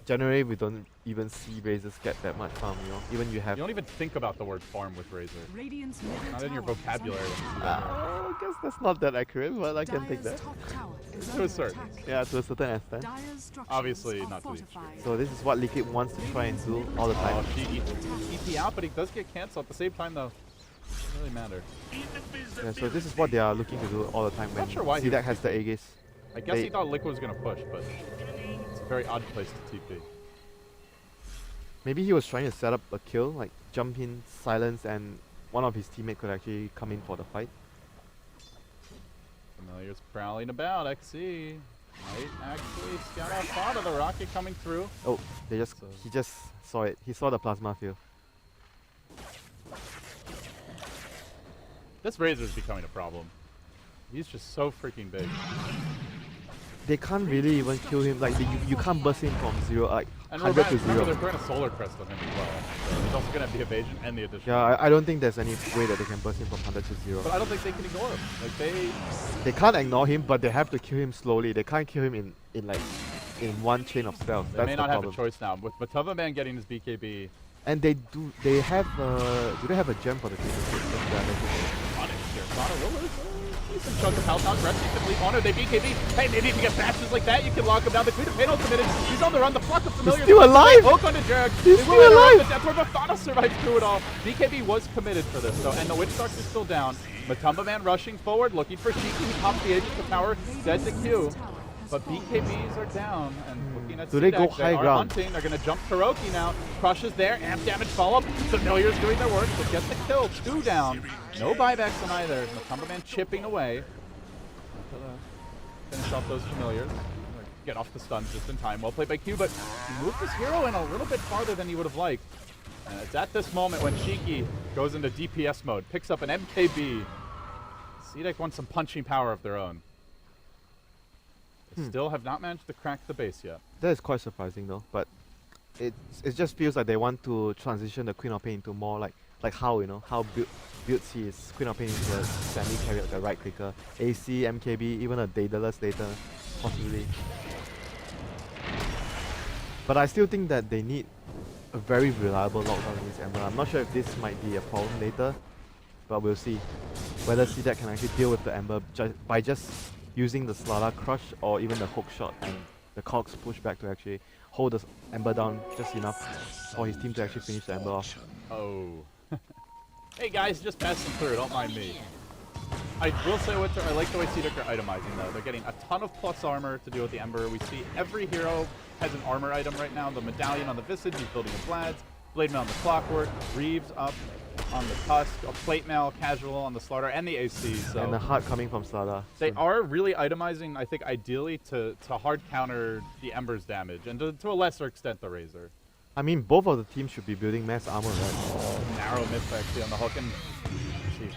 Generally, we don't even see Razors get that much farm, Even you have... You don't even think about the word farm with Razor. Radiant's Not in your vocabulary. I guess that's not that accurate, but I can take that. To a certain. Yeah, to a certain extent. Obviously, not to the extreme. So this is what Liquid wants to try and do all the Oh, time. she EP out, but he does get cancelled at the same time though. Doesn't really matter. Yeah, so this is what they are looking to do all the time when Not sure why he CDEC was has the Aegis. I guess They- he thought Liquid was gonna push, but it's a very odd place to TP. Maybe he was trying to set up a kill, like jump in, silence, and one of his teammates could actually come in for the fight. Familiars prowling about, XC. Might actually scout out Fada, the rocket coming through. Oh, he just saw it. He saw the plasma field. This Razor is becoming a problem. He's just so freaking big. They can't really even kill him. Like you can't burst him from 0, like And 100 to remember, 0. they're throwing a Solar Crest on him as well. So he's also gonna have the evasion and the additional. Yeah, I don't think there's any way that they can burst him from 100 to 0. But I don't think they can ignore him. Like They can't ignore him, but they have to kill him slowly. They can't kill him in one chain of spells. they That's may the not have problem. a choice now. With Matava Man getting his BKB, And they do they have a gem for the team? Sonic here. Sonic will lose a decent chunk of health. Now Gretzky can leave on her. They BKB. Hey, maybe if you get bashes like that, you can lock him down. The Queen of Pain committed. He's on the run. The flock of familiars. still alive! Hook onto Jarek. He's They still will interrupt alive! the death orb, but Thana survives through it all. BKB was committed for this, though, and the Witch Doctor is still down. Matumba Man rushing forward, looking for Shiki. He pops the Aegis to power. Dead to Q. But BKBs are down, and looking at Do they go CDEC, high are ground? hunting. They're going to jump Kuroki now. Crushes there, amp damage follow-up. Familiars doing their work, but get the kill. 2 down. No buybacks on either. Matumba Man chipping away. Finish off those familiars. Get off the stuns just in time. Well played by Q, but he moved his hero in a little bit farther than he would have liked. And it's at this moment when Shiki goes into DPS mode, picks up an MKB. CDEC wants some punching power of their own. They still have not managed to crack the base yet. That is quite surprising though, but it just feels like they want to transition the Queen of Pain into more like how, you know, how builds his Queen of Pain into a semi-carry, like a right clicker, AC, MKB, even a Daedalus later, possibly. But I still think that they need a very reliable lockdown against Ember. I'm not sure if this might be a problem later, but we'll see whether CDEC can actually deal with the Ember by just using the Slada Crush or even the hook shot and the Cogs pushback to actually hold the Ember down just enough for his team to actually finish the Ember off. Oh. Hey guys, just passing through, don't mind me. I will say, Winter, I like the way CDEC are itemizing though. They're getting a ton of plus armor to deal with the Ember. We see every hero has an armor item right now. The Medallion on the Visage, he's building a Vlad's. Blade Mail on the Clockwork, Reeves up on the Tusk, a Plate Mail, Casual on the Slaughter, and the AC. So And the heart coming from Slada. they are really itemizing, I think, ideally to hard counter the Ember's damage, and to a lesser extent the Razor. I mean, both of the teams should be building mass armor, right? Narrow miss actually on the hook, and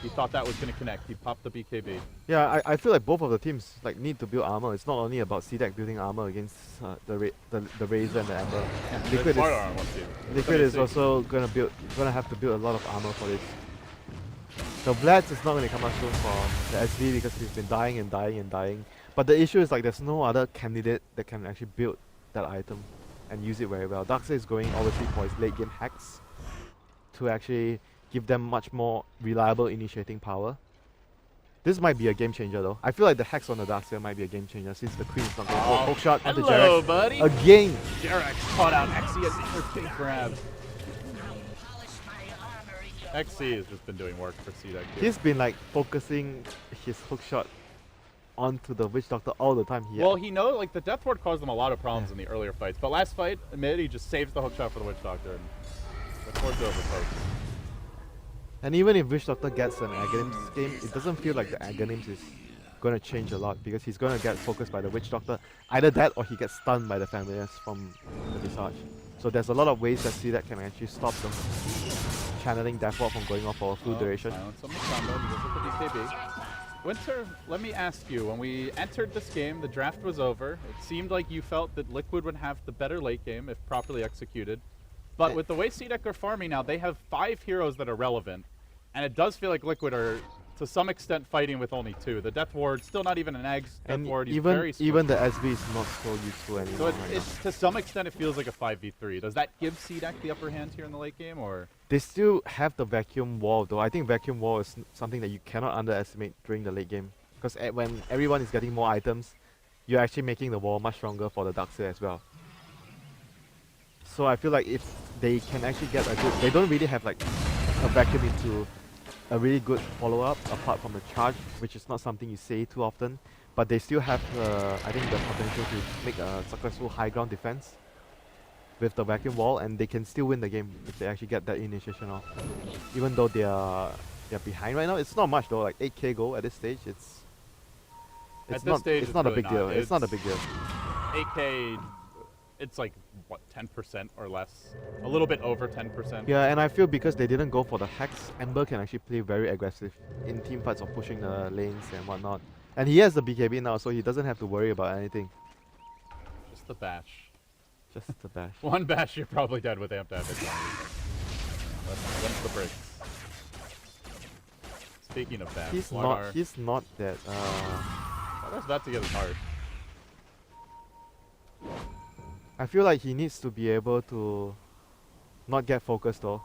he thought that was going to connect. He popped the BKB. Yeah, I feel like both of the teams like need to build armor. It's not only about CDEC building armor against the Razor and the Ember. Liquid is also gonna have to build a lot of armor for this. The Vlads is not gonna come out soon for the SV because he's been dying and dying and dying. But the issue is like there's no other candidate that can actually build that item and use it very well. Darkseid is going obviously for his late game hacks to actually give them much more reliable initiating power. This might be a game changer though. I feel like the hacks on the Darkseid might be a game changer since the Queen is not going to hook shot onto Hello, Jerax. buddy. Again! Jerax caught out XE at the big grab. XE has just been doing work for CDEC. He's been like focusing his hook shot onto the Witch Doctor all the time here. Well, he knows, like, the Death Ward caused them a lot of problems in the earlier fights, but last fight, mid, he just saves the hook shot for the Witch Doctor, and the Ward's over, folks. And even if Witch Doctor gets an Aghanims game, it doesn't feel like the Aghanims is going to change a lot because he's going to get focused by the Witch Doctor. Either that or he gets stunned by the Familiars from the Visage. So there's a lot of ways that CDEC can actually stop them channeling Death Ward from going off for a full duration. Silence on the combo, he goes with the DKB. Winter, let me ask you, when we entered this game, the draft was over. It seemed like you felt that Liquid would have the better late game if properly executed. But with the way CDEC are farming now, they have 5 heroes that are relevant. And it does feel like Liquid are, to some extent, fighting with only 2. The Death Ward, still not even an Eggs. Death And Ward, he's very even the SV is not so useful anymore. So right it's to some extent, it feels like a 5v3. Does that give CDEC the upper hand here in the late game, or? They still have the Vacuum Wall though. I think Vacuum Wall is something that you cannot underestimate during the late game. Because when everyone is getting more items, you're actually making the wall much stronger for the Darkseid as well. So I feel like if they can actually get a good... They don't really have like a vacuum into a really good follow-up apart from the charge, which is not something you say too often. But they still have, I think, the potential to make a successful high ground defense with the vacuum wall, and they can still win the game if they actually get that initiation off. Even though they're behind right now, it's not much though. Like 8k goal at this stage, it's not a big deal. It's not a big deal. 8k, it's like what, 10% or less, a little bit over 10%. Yeah, and I feel because they didn't go for the hacks, Ember can actually play very aggressive in team fights of pushing the lanes and whatnot. And he has the BKB now, so he doesn't have to worry about anything. Just the bash. Just the bash. One bash, you're probably dead with amp damage. That's the breaks. Speaking of bash, He's not that. Slaughter's about to get his heart. I feel like he needs to be able to not get focused though.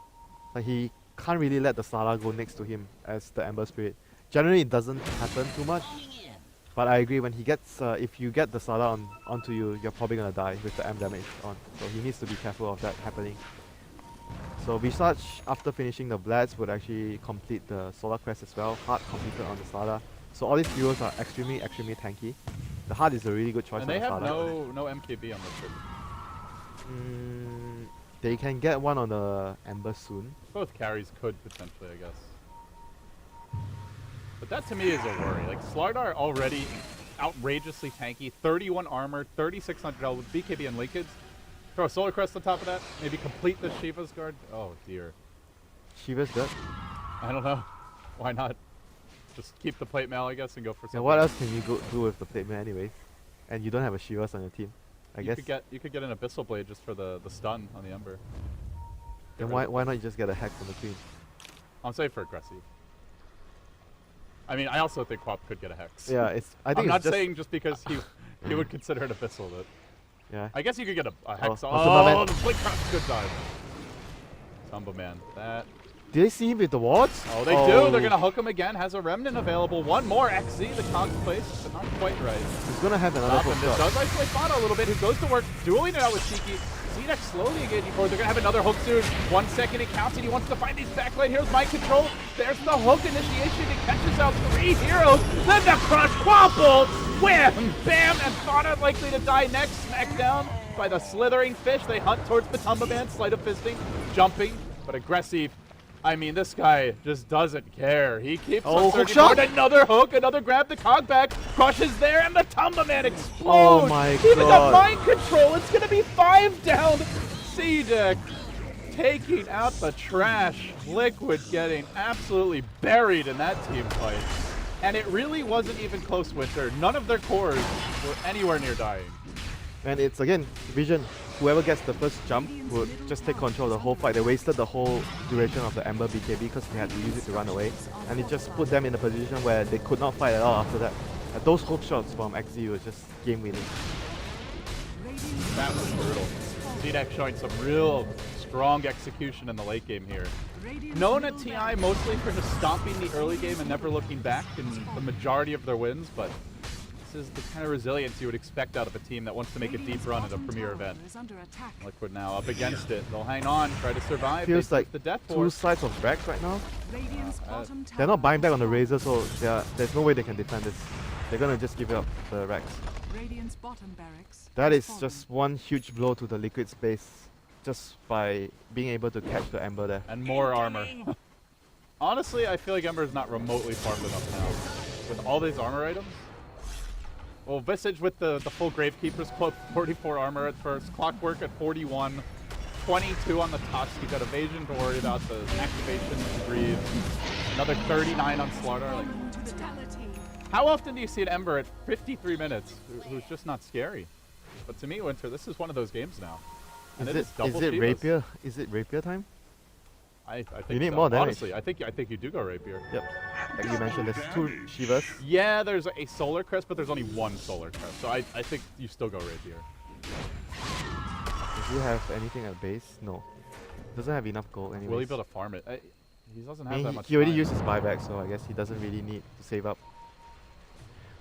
Like he can't really let the Slada go next to him as the Ember Spirit. Generally, it doesn't happen too much. But I agree, when he gets, if you get the Slada onto you, you're probably gonna die with the M damage on. So he needs to be careful of that happening. So Visage, after finishing the Vlads, would actually complete the Solar Crest as well. Heart completed on the Slada. So all these heroes are extremely tanky. The Heart is a really good choice And on they the have Slada. no MKB on this trip. They can get one on the Ember soon. Both carries could potentially, I guess. But that to me is a worry. Like, Slardar already outrageously tanky, 31 armor, 3600 health with BKB and linkage. Throw a Solar Crest on top of that, maybe complete the Shiva's guard. Oh dear. Shiva's dead. I don't know. Why not? Just keep the plate mail, I guess, and go for something. Yeah, what else can you do with the plate mail anyways? And you don't have a Shivas on your team. I guess. You could get an Abyssal Blade just for the stun on the Ember. Then why not just get a hack from the Queen? I'm saying for aggressive. I mean, I also think Quap could get a Hex. Yeah, I think I'm it's not just saying just because he would consider it Abyssal, but yeah. I guess you could get a Hex. Oh, Oh, the Blink Craft's good dive. Tumba Man. That. Did they see him with the wards? Oh, they do. They're gonna hook him again. Has a Remnant available. One more XZ. The cog's place, but not quite right. He's gonna have another Up, hook and this shot. does isolate Fana a little bit, who goes to work, dueling it out with Cheeky. CDEC slowly engaging forward. They're going to have another hook soon. 1 second, it counts, and he wants to find these backline heroes. Mind control. There's the hook initiation. It catches out 3 heroes. Then the crush quapple. Wham! Bam! And Fana likely to die next. Smacked down by the slithering fish. They hunt towards Batumba Man. Sleight of fisting. Jumping, but aggressive. I mean, this guy just doesn't care. He keeps on hook searching shot! for another hook, another grab, the cog back, crushes there, and the Tumba Man explodes! Oh my Even God. the mind control, it's gonna be 5 down! CDEC taking out the trash. Liquid getting absolutely buried in that team fight. And it really wasn't even close, Winter. None of their cores were anywhere near dying. And it's again, Vision. Whoever gets the first jump would just take control of the whole fight. They wasted the whole duration of the Ember BKB because they had to use it to run away. And it just put them in a position where they could not fight at all after that. Those hook shots from XZ were just game winning. That was brutal. CDEC showing some real strong execution in the late game here. Known at TI mostly for just stomping the early game and never looking back in the majority of their wins, but this is the kind of resilience you would expect out of a team that wants to make a deep run at a premier event. Liquid now up against it. They'll hang on, try to survive. Feels like the death two force. sides of Rex right now. They're not buying back on the Razor, so there's no way they can defend this. They're gonna just give up the Rex. That is just one huge blow to the Liquid space, just by being able to catch the Ember there. And more armor. Honestly, I feel like Ember is not remotely farmed enough now. With all these armor items. Well, Visage with the full Gravekeeper's Cloak, 44 armor at first. Clockwork at 41. 22 on the Tusk. You've got Evasion to worry about, the activation to breathe. Another 39 on Slardar. Like, how often do you see an Ember at 53 minutes who's just not scary? But to me, Winter, this is one of those games now. And Is it double Shivas. Rapier? Is it Rapier time? I think You need so. more damage. Honestly, I think you do go Rapier. Yep. Like you mentioned, there's 2 Shivas. Yeah, there's a Solar Crest, but there's only 1 Solar Crest. So I think you still go Rapier. Does he have anything at base? No. Doesn't have enough gold anyway. Will he be able to farm it? He doesn't have that much he already time. used his buyback, so I guess he doesn't really need to save up.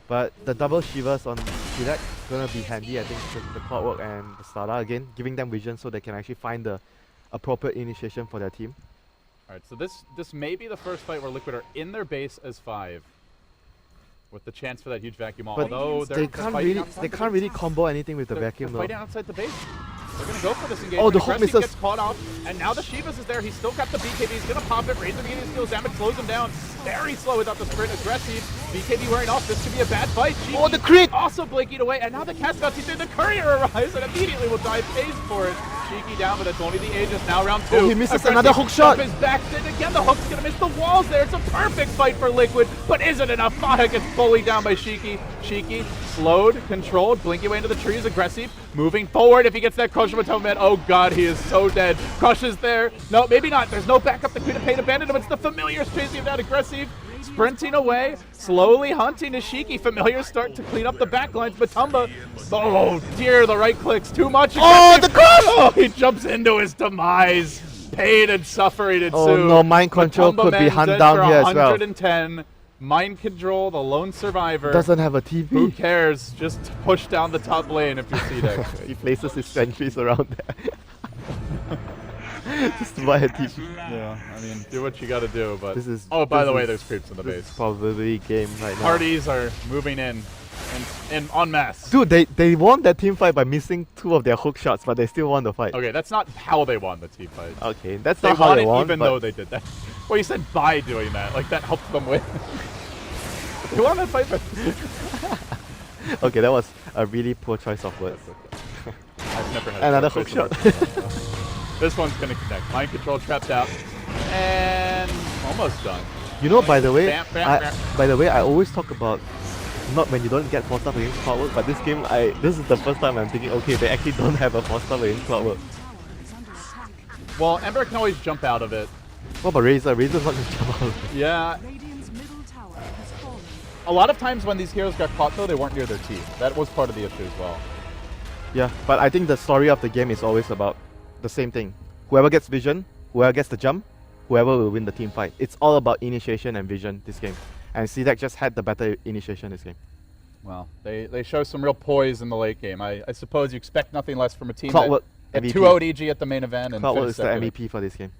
But the double Shivas on CDEC gonna be handy. I think the Clockwork and the Slardar again, giving them vision so they can actually find the appropriate initiation for their team. Alright, so this may be the first fight where Liquid are in their base as 5. With the chance for that huge vacuum, But although they can't really combo anything with the vacuum though. Fighting outside the base. They're gonna go for this engagement. Oh, the hook Aggressive misses. gets caught off, and now the Shivas is there. He's still got the BKB. He's gonna pop it. Razor beginning skills damage slows him down. Very slow without the sprint. Aggressive. BKB wearing off. This could be a bad fight. Oh, the crit! Also blinking away, and now the cast got the courier arrives and immediately will die pays for it. Cheeky down, but it's only the Aegis. Now round 2. Oh, he misses Aggressive another hook shot. jump is back. Then again, the hook's gonna miss the walls there. It's a perfect fight for Liquid, but isn't enough. Fana gets bullied down by Shiki. Shiki slowed, controlled, blinking away into the trees. Aggressive, moving forward. If he gets that crush from a man, oh god, he is so dead. Crush is there. No, maybe not. There's no backup. The Queen of Pain abandoned him. It's the Familiars chasing him down. Aggressive, sprinting away, slowly hunting Ishiki. Familiars start to clean up the backlines. Batumba, oh dear, the right clicks too much. Oh, the crush! Oh, he jumps into his demise. Pain and suffering ensue. Oh no, mind control Batumba could be Man hunt dead down for here as well. 110. Mind control, the lone survivor. Doesn't have a Who TP. cares? Just push down the top lane if you're CDEC. He places his sentries around there. Just to buy a TP. Yeah, I mean, do what you gotta do, but... This is- oh, by this the way, is- there's creeps in the This base. is probably game right now. Parties are moving in en masse. Dude, they won that team fight by missing 2 of their hook shots, but they still won the fight. Okay, that's not how they won the team fight. Okay, that's They not how won they it won. even but though they did that. Well, you said by doing that. Like, that helped them win. They won that fight, but... okay, that was a really poor choice of words. I've never had Another poor hook choice shot. of words. This one's gonna connect. Mind control trapped out. And almost done. You know, by the way, Bam, bam, bam. I always talk about not when you don't get 4 stuff against Clockwork, but this game, this is the first time I'm thinking, okay, they actually don't have a 4 stuff against Clockwork. Tower is under attack. Well, Ember can always jump out of it. What about Razor? Razor's not gonna jump out of it. Yeah, Radiant's middle tower has fallen. a lot of times when these heroes got caught though, they weren't near their teeth. That was part of the issue as well. Yeah, but I think the story of the game is always about the same thing. Whoever gets vision, whoever gets the jump, whoever will win the team fight. It's all about initiation and vision this game. And CDEC just had the better initiation this game. Well, they show some real poise in the late game. I suppose you expect nothing less from a team Clockwork that MVP. 2-0'd EG at the main event. And Clockwork is finished the second. MVP for this game.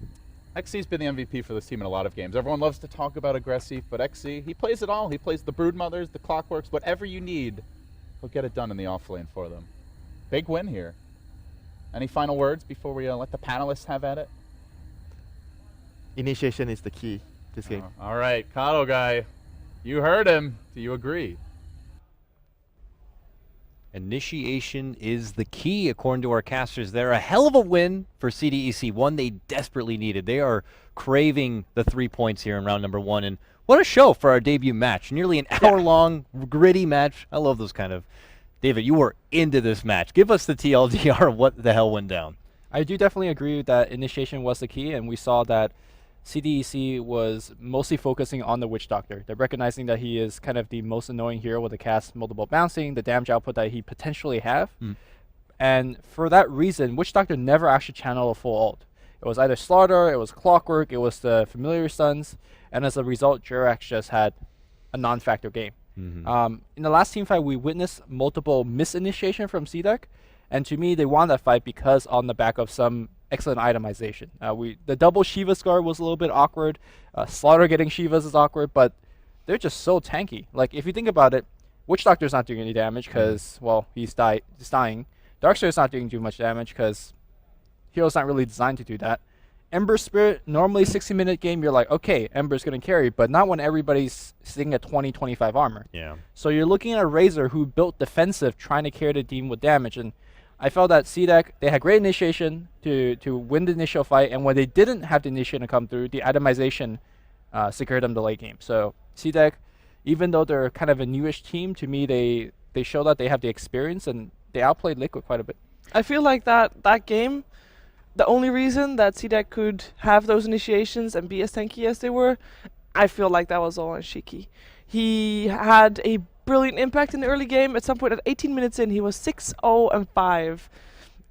XC's been the MVP for this team in a lot of games. Everyone loves to talk about aggressive, but XC, he plays it all. He plays the Broodmothers, the Clockworks, whatever you need, he'll get it done in the off lane for them. Big win here. Any final words before we let the panelists have at it? Initiation is the key this game. All right, Kato guy, you heard him. Do you agree? Initiation is the key, according to our casters there. A hell of a win for CDEC, one they desperately needed. They are craving the 3 points here in round number 1, and what a show for our debut match. Nearly an hour-long, gritty match. I love those kind of... David, you were into this match. Give us the TLDR of what the hell went down. I do definitely agree that initiation was the key, and we saw that CDEC was mostly focusing on the Witch Doctor. They're recognizing that he is kind of the most annoying hero with the cast multiple bouncing, the damage output that he potentially have. And for that reason, Witch Doctor never actually channeled a full ult. It was either Slaughter, it was Clockwork, it was the Familiar Sons, and as a result, Jirax just had a non-factor game. In the last team fight, we witnessed multiple misinitiation from CDEC, and to me, they won that fight because on the back of some excellent itemization. The double Shiva Scar was a little bit awkward. Slaughter getting Shivas is awkward, but they're just so tanky. Like, if you think about it, Witch Doctor's not doing any damage because, well, he's dying. Darkseer's not doing too much damage because hero's not really designed to do that. Ember Spirit, normally 60-minute game, you're like, okay, Ember's going to carry, but not when everybody's sitting at 20-25 armor. Yeah. So you're looking at a Razor who built defensive, trying to carry the team with damage, and I felt that CDEC, they had great initiation to win the initial fight, and when they didn't have the initiation come through, the itemization secured them the late game. So CDEC, even though they're kind of a newish team, to me, they show that they have the experience, and they outplayed Liquid quite a bit. I feel like that game, the only reason that CDEC could have those initiations and be as tanky as they were, I feel like that was all on Shiki. He had a brilliant impact in the early game. At some point, at 18 minutes in, he was 6-0-5.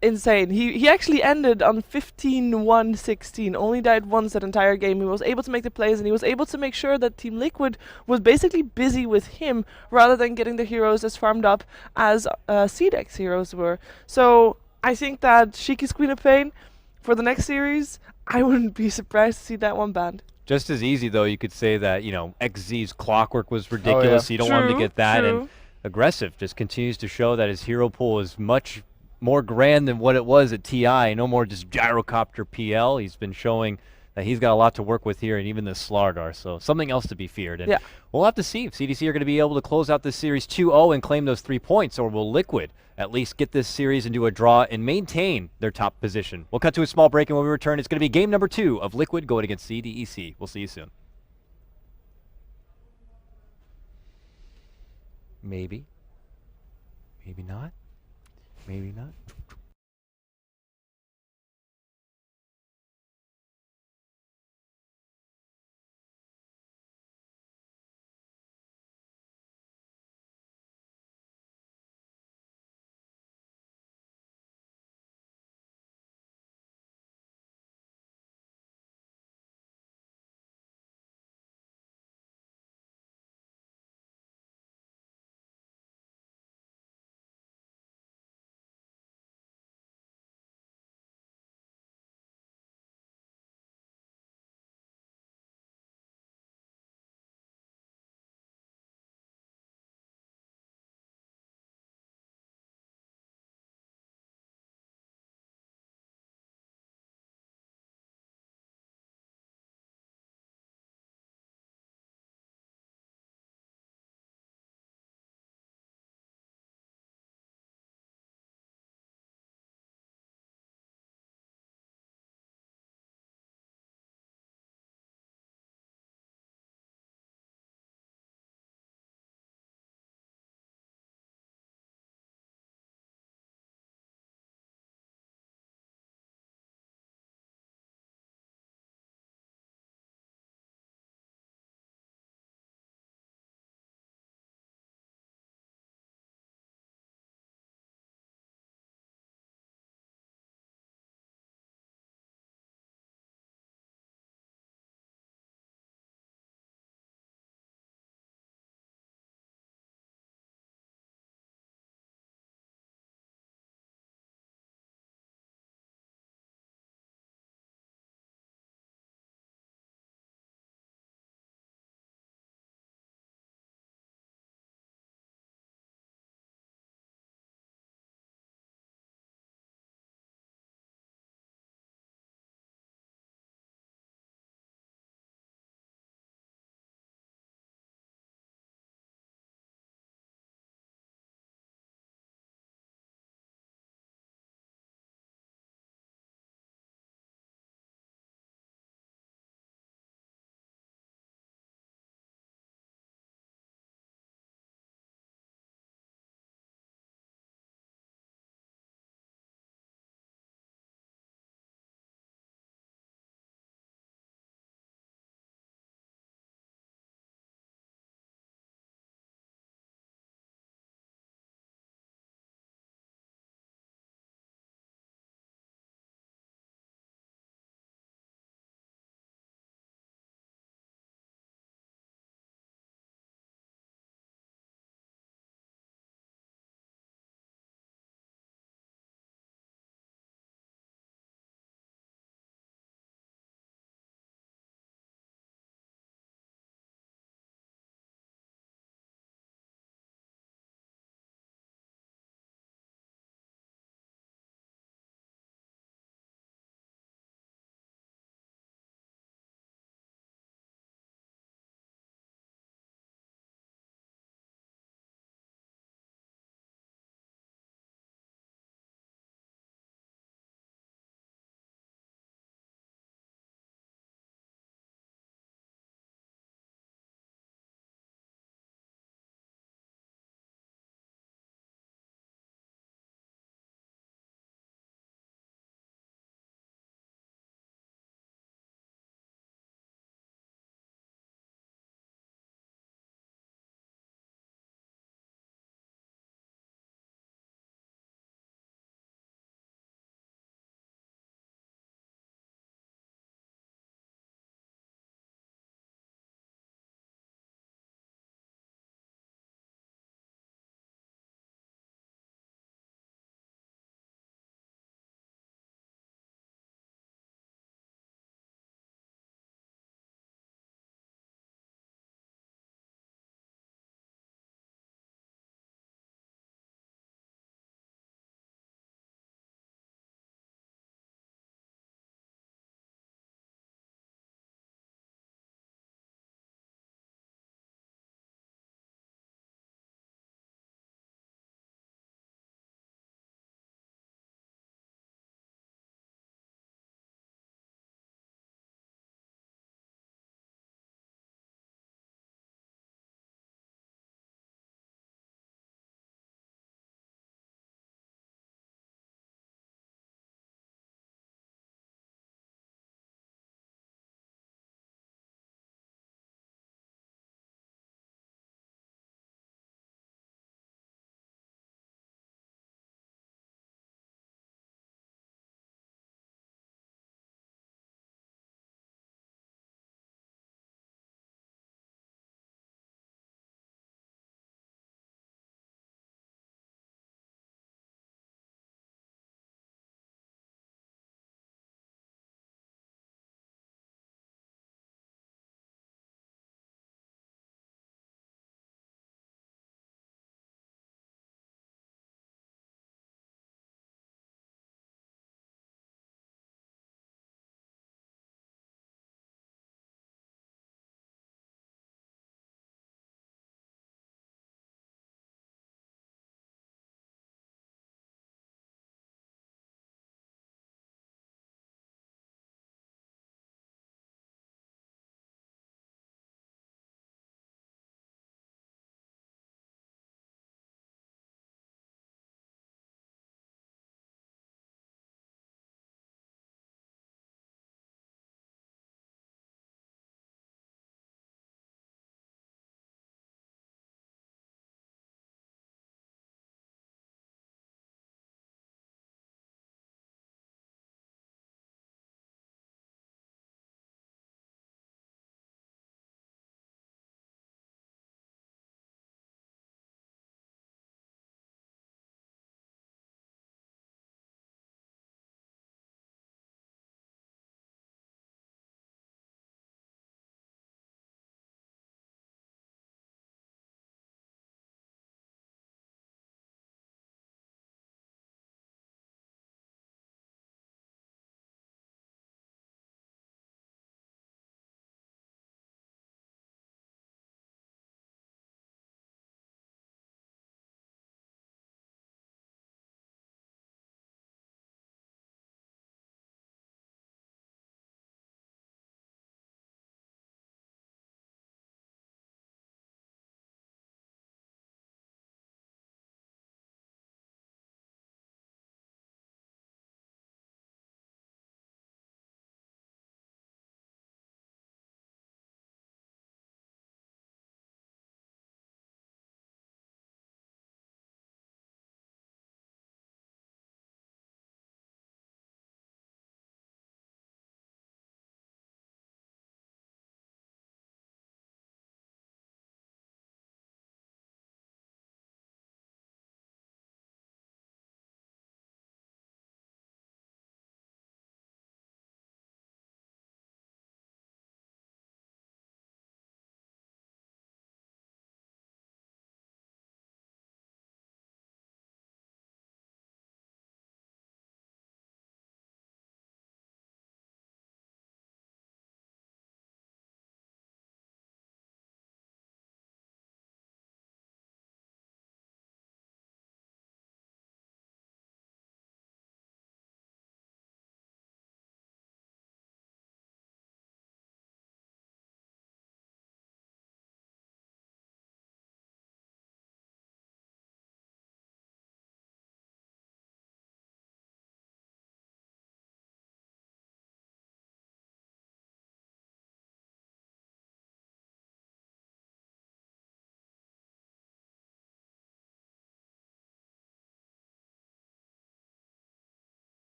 Insane. He actually ended on 15-1-16. Only died once that entire game. He was able to make the plays, and he was able to make sure that Team Liquid was basically busy with him rather than getting the heroes as farmed up as CDEC's heroes were. So I think that Shiki's Queen of Pain, for the next series, I wouldn't be surprised to see that one banned. Just as easy, though, you could say that, XZ's Clockwork was ridiculous. So you don't want him to True, get that. true. And Aggressive just continues to show that his hero pool is much more grand than what it was at TI. No more just gyrocopter PL. He's been showing that he's got a lot to work with here, and even the Slardar. So something else to be feared. And Yeah. we'll have to see if CDC are going to be able to close out this series 2-0 and claim those 3 points, or will Liquid at least get this series into a draw and maintain their top position. We'll cut to a small break, and when we return, it's going to be game number 2 of Liquid going against CDEC. We'll see you soon. Maybe. Maybe not. Maybe not.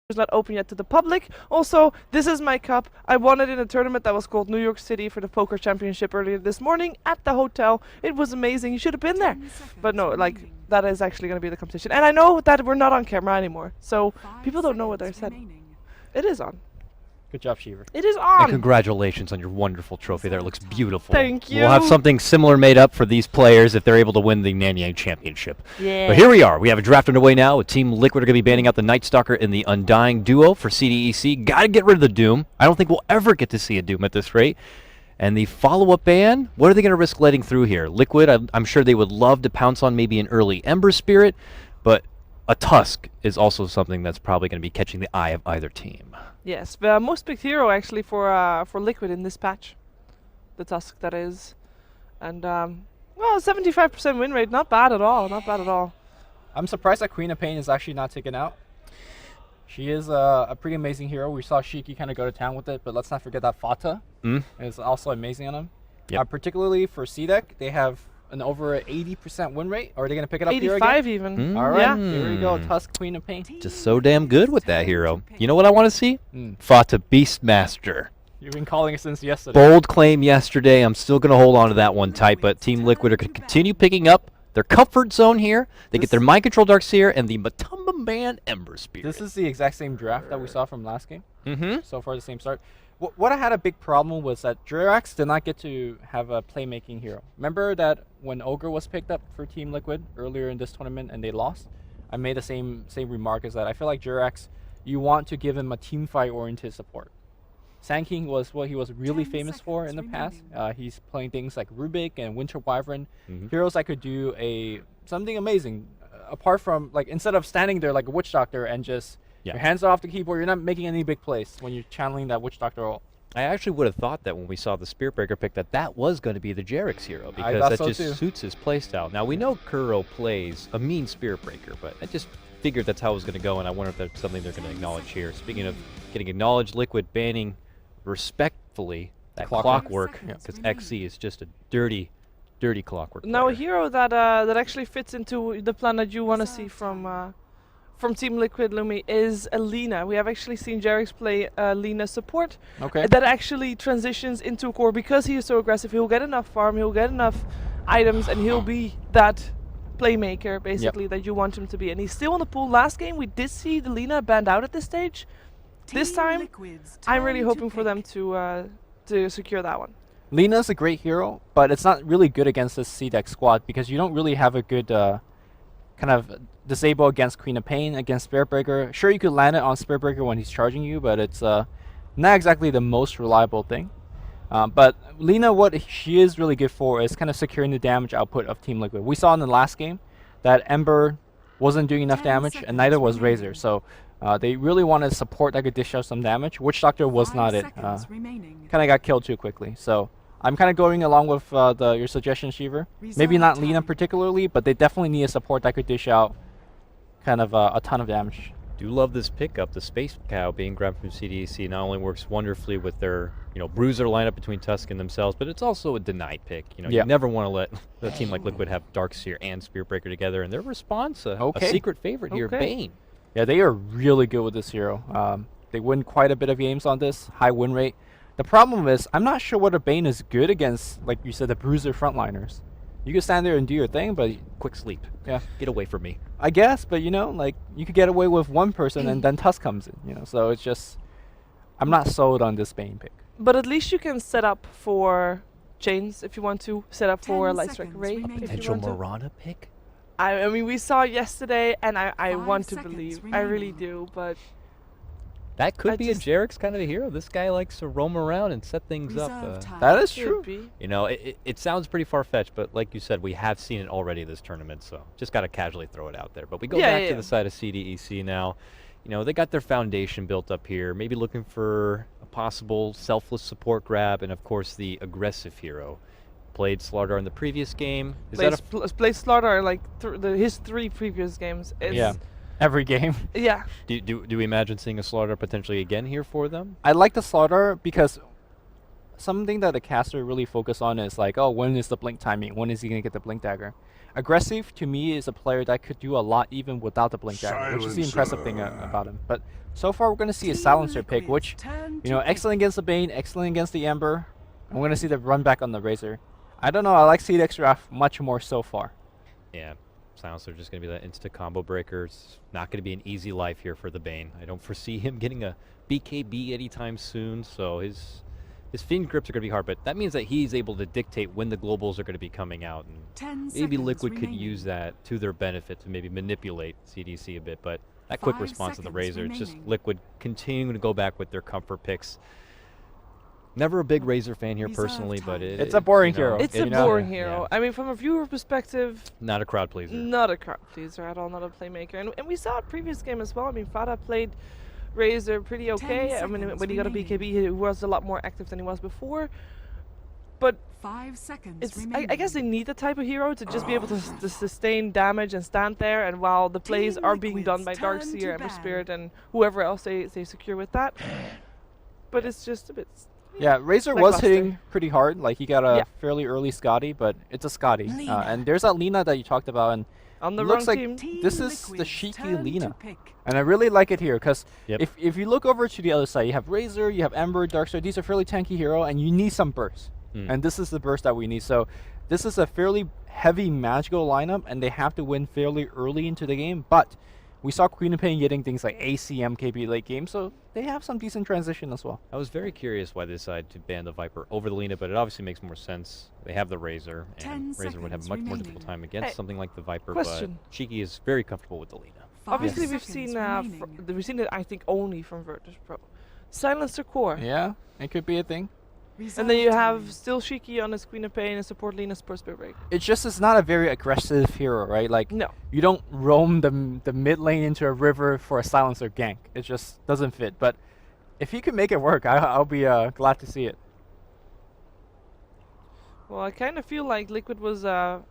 It's not open yet to the public. Also, this is my cup. I won it in a tournament that was called New York City for the Poker Championship earlier this morning at the hotel. It was amazing. You should have been there. 10 seconds But no, like, remaining. that is actually going to be the competition. And I know that we're not on camera anymore, so 5 people don't know what they're seconds said. remaining. It is on. Good job, Shiver. It is And on. congratulations on your wonderful trophy there. It looks beautiful. Thank We'll have you. something similar made up for these players if they're able to win the Nanyang Championship. Yeah. But here we are. We have a draft underway now. With Team Liquid are going to be banning out the Night Stalker and the Undying duo for CDEC. Got to get rid of the Doom. I don't think we'll ever get to see a Doom at this rate. And the follow-up ban, what are they going to risk letting through here? Liquid, I'm sure they would love to pounce on maybe an early Ember Spirit, but a Tusk is also something that's probably going to be catching the eye of either team. Yes, the most picked hero actually for Liquid in this patch. The Tusk, that is. And, well, 75% win rate. Not bad at all. Not bad at all. I'm surprised that Queen of Pain is actually not taken out. She is a pretty amazing hero. We saw Shiki kind of go to town with it, but let's not forget that Fata is also amazing on him. Yep. Particularly for CDEC, they have an over 80% win rate. Or are they going to pick it up here again? 85 even. All right, Yeah. here we go. Mm. Tusk, Queen of Pain. Just so damn good with that hero. You know what I want to see? Mm. Fata Beastmaster. You've been calling it since yesterday. Bold claim yesterday. I'm still going to hold on to that one tight, but Team Liquid are going to continue picking up their comfort zone here. They get their Mind Control Darkseer and the Matumba Man Ember Spirit. This is the exact same draft that we saw from last game. Mm-hmm. So far, the same start. What I had a big problem was that Jirax did not get to have a playmaking hero. Remember that when Ogre was picked up for Team Liquid earlier in this tournament and they lost? I made the same remark as that. I feel like Jirax, you want to give him a team fight oriented support. Sand King was what he was really 10 famous for in the past. remaining. He's playing things like Rubik and Winter Wyvern, Mhm. heroes that could do something amazing. Apart from, like, instead of standing there like a Witch Doctor and just your hands are off the keyboard, you're not making any big plays when you're channeling that Witch Doctor ult. I actually would have thought that when we saw the Spirit Breaker pick that was going to be the Jerax hero I because thought that so just too. suits his playstyle. Now we know Kuro plays a mean Spirit Breaker, but I just figured that's how it was going to go, and I wonder if that's something they're going to acknowledge here. Speaking of getting acknowledged, Liquid banning respectfully that Clockwork. Clockwork, Yeah. because XC is just a dirty Clockwork Now a player. hero that actually fits into the plan that you want to see from Team Liquid Lumi is Alina. We have actually seen Jerix play Lina support. Okay. That actually transitions into core because he is so aggressive. He'll get enough farm, he'll get enough items, and he'll be that playmaker basically that you want him to be. And he's still in the pool. Last game we did see the Lina banned out at this stage. This Team time, Liquid's I'm really turn to hoping for them pick. to secure that one. Lina's a great hero, but it's not really good against this CDEC squad because you don't really have a good kind of disable against Queen of Pain, against Spirit Breaker. Sure, you could land it on Spirit Breaker when he's charging you, but it's not exactly the most reliable thing. But Lina, what she is really good for is kind of securing the damage output of Team Liquid. We saw in the last game that Ember wasn't doing enough 10 damage, and neither was Razor. remaining. So they really wanted support that could dish out some damage. Witch Doctor was 5 not it. seconds remaining. Kind of got killed too quickly. So I'm kind of going along with your suggestion, Shiver. Maybe Reserve not Lina time. particularly, but they definitely need a support that could dish out kind of a ton of damage. Do love this pickup. The Space Cow being grabbed from CDEC not only works wonderfully with their bruiser lineup between Tusk and themselves, but it's also a denied pick. Yeah. You never want to let a team like Liquid have Darkseer and Spirit Breaker together, and their response, a Okay. secret favorite here, Okay. Bane. Yeah, they are really good with this hero. They win quite a bit of games on this, high win rate. The problem is, I'm not sure whether Bane is good against, like you said, the bruiser frontliners. You can stand there and do your thing, but Quick sleep. yeah, Get away from me. I guess. But like you could get away with one person, and then Tusk comes in. So it's just, I'm not sold on this Bane pick. But at least you can set up for chains if you want to. Set up 10 for Light Strike seconds Ray remaining. if you Potential want to. Marana pick? I mean, we saw it yesterday, and I 5 want to seconds believe. I really remaining. do, but That could I be just- a Jerax kind of a hero. This guy likes to roam around and set things up. Reserve time. That is could true. be. It sounds pretty far-fetched, but like you said, we have seen it already this tournament, so just got to casually throw it out there. But we go Yeah, back yeah, to yeah. the side of CDEC now. They got their foundation built up here, maybe looking for a possible selfless support grab, and of course the aggressive hero. Played Slardar in the previous game. Is that a Played Slaughter like his 3 previous games. It's, Yeah. Every game. Yeah. do we imagine seeing a Slardar potentially again here for them? I like the Slaughter because something that the caster really focus on is like, oh, when is the blink timing? When is he gonna get the blink dagger? Aggressive to me is a player that could do a lot even without the blink dagger, which is the impressive thing about him. But so far we're gonna see a silencer pick, which excellent against the Bane, excellent against the Ember. I'm gonna see the run back on the Razor. I don't know. I like CDEC draft much more so far. Yeah. Silencer just going to be that insta combo breaker. It's not going to be an easy life here for the Bane. I don't foresee him getting a BKB anytime soon, so his Fiend grips are going to be hard, but that means that he's able to dictate when the globals are going to be coming out, and maybe Liquid could use that to their benefit to maybe manipulate CDC a bit, but that quick response of the Razor, it's just Liquid continuing to go back with their comfort picks. Never a big Razor fan here personally, but it's a boring hero. It's a boring hero. I mean, from a viewer perspective, not a crowd pleaser. Not a crowd pleaser at all, not a playmaker. And we saw it previous game as well. I mean, Fada played Razor pretty okay. I mean, when he got a BKB, he was a lot more active than he was before. But 5 seconds it's, I guess they need that type of hero to just be able to sustain damage and stand there. And while the plays are being done by Darkseer, Ember Spirit, and whoever else they secure with that, but it's just a bit. Yeah, Razor was hitting pretty hard. Like, he got a fairly early Scotty, but it's a Scotty. And there's that Lina that you talked about, and on the looks like team. This is the Shiki Lina. And I really like it here, because if you look over to the other side, you have Razor, you have Ember, Darkseer. These are fairly tanky hero, and you need some burst. And this is the burst that we need. So this is a fairly heavy magical lineup, and they have to win fairly early into the game. But we saw Queen of Pain getting things like AC, MKB late game, so they have some decent transition as well. I was very curious why they decided to ban the Viper over the Lina, but it obviously makes more sense. They have the Razor, and Razor would have a much more difficult time against something like the Viper, but Shiki is very comfortable with the Lina. Obviously, we've seen it, I think, only from Virtus Pro. Silencer Core. Yeah, it could be a thing. And then you have still Shiki on his Queen of Pain and support Lina Spurs Spirit Break. It's not a very aggressive hero, right? Like, no. You don't roam the mid lane into a river for a silencer gank. It just doesn't fit. But if he can make it work, I'll be glad to see it. Well, I kind of feel like Liquid was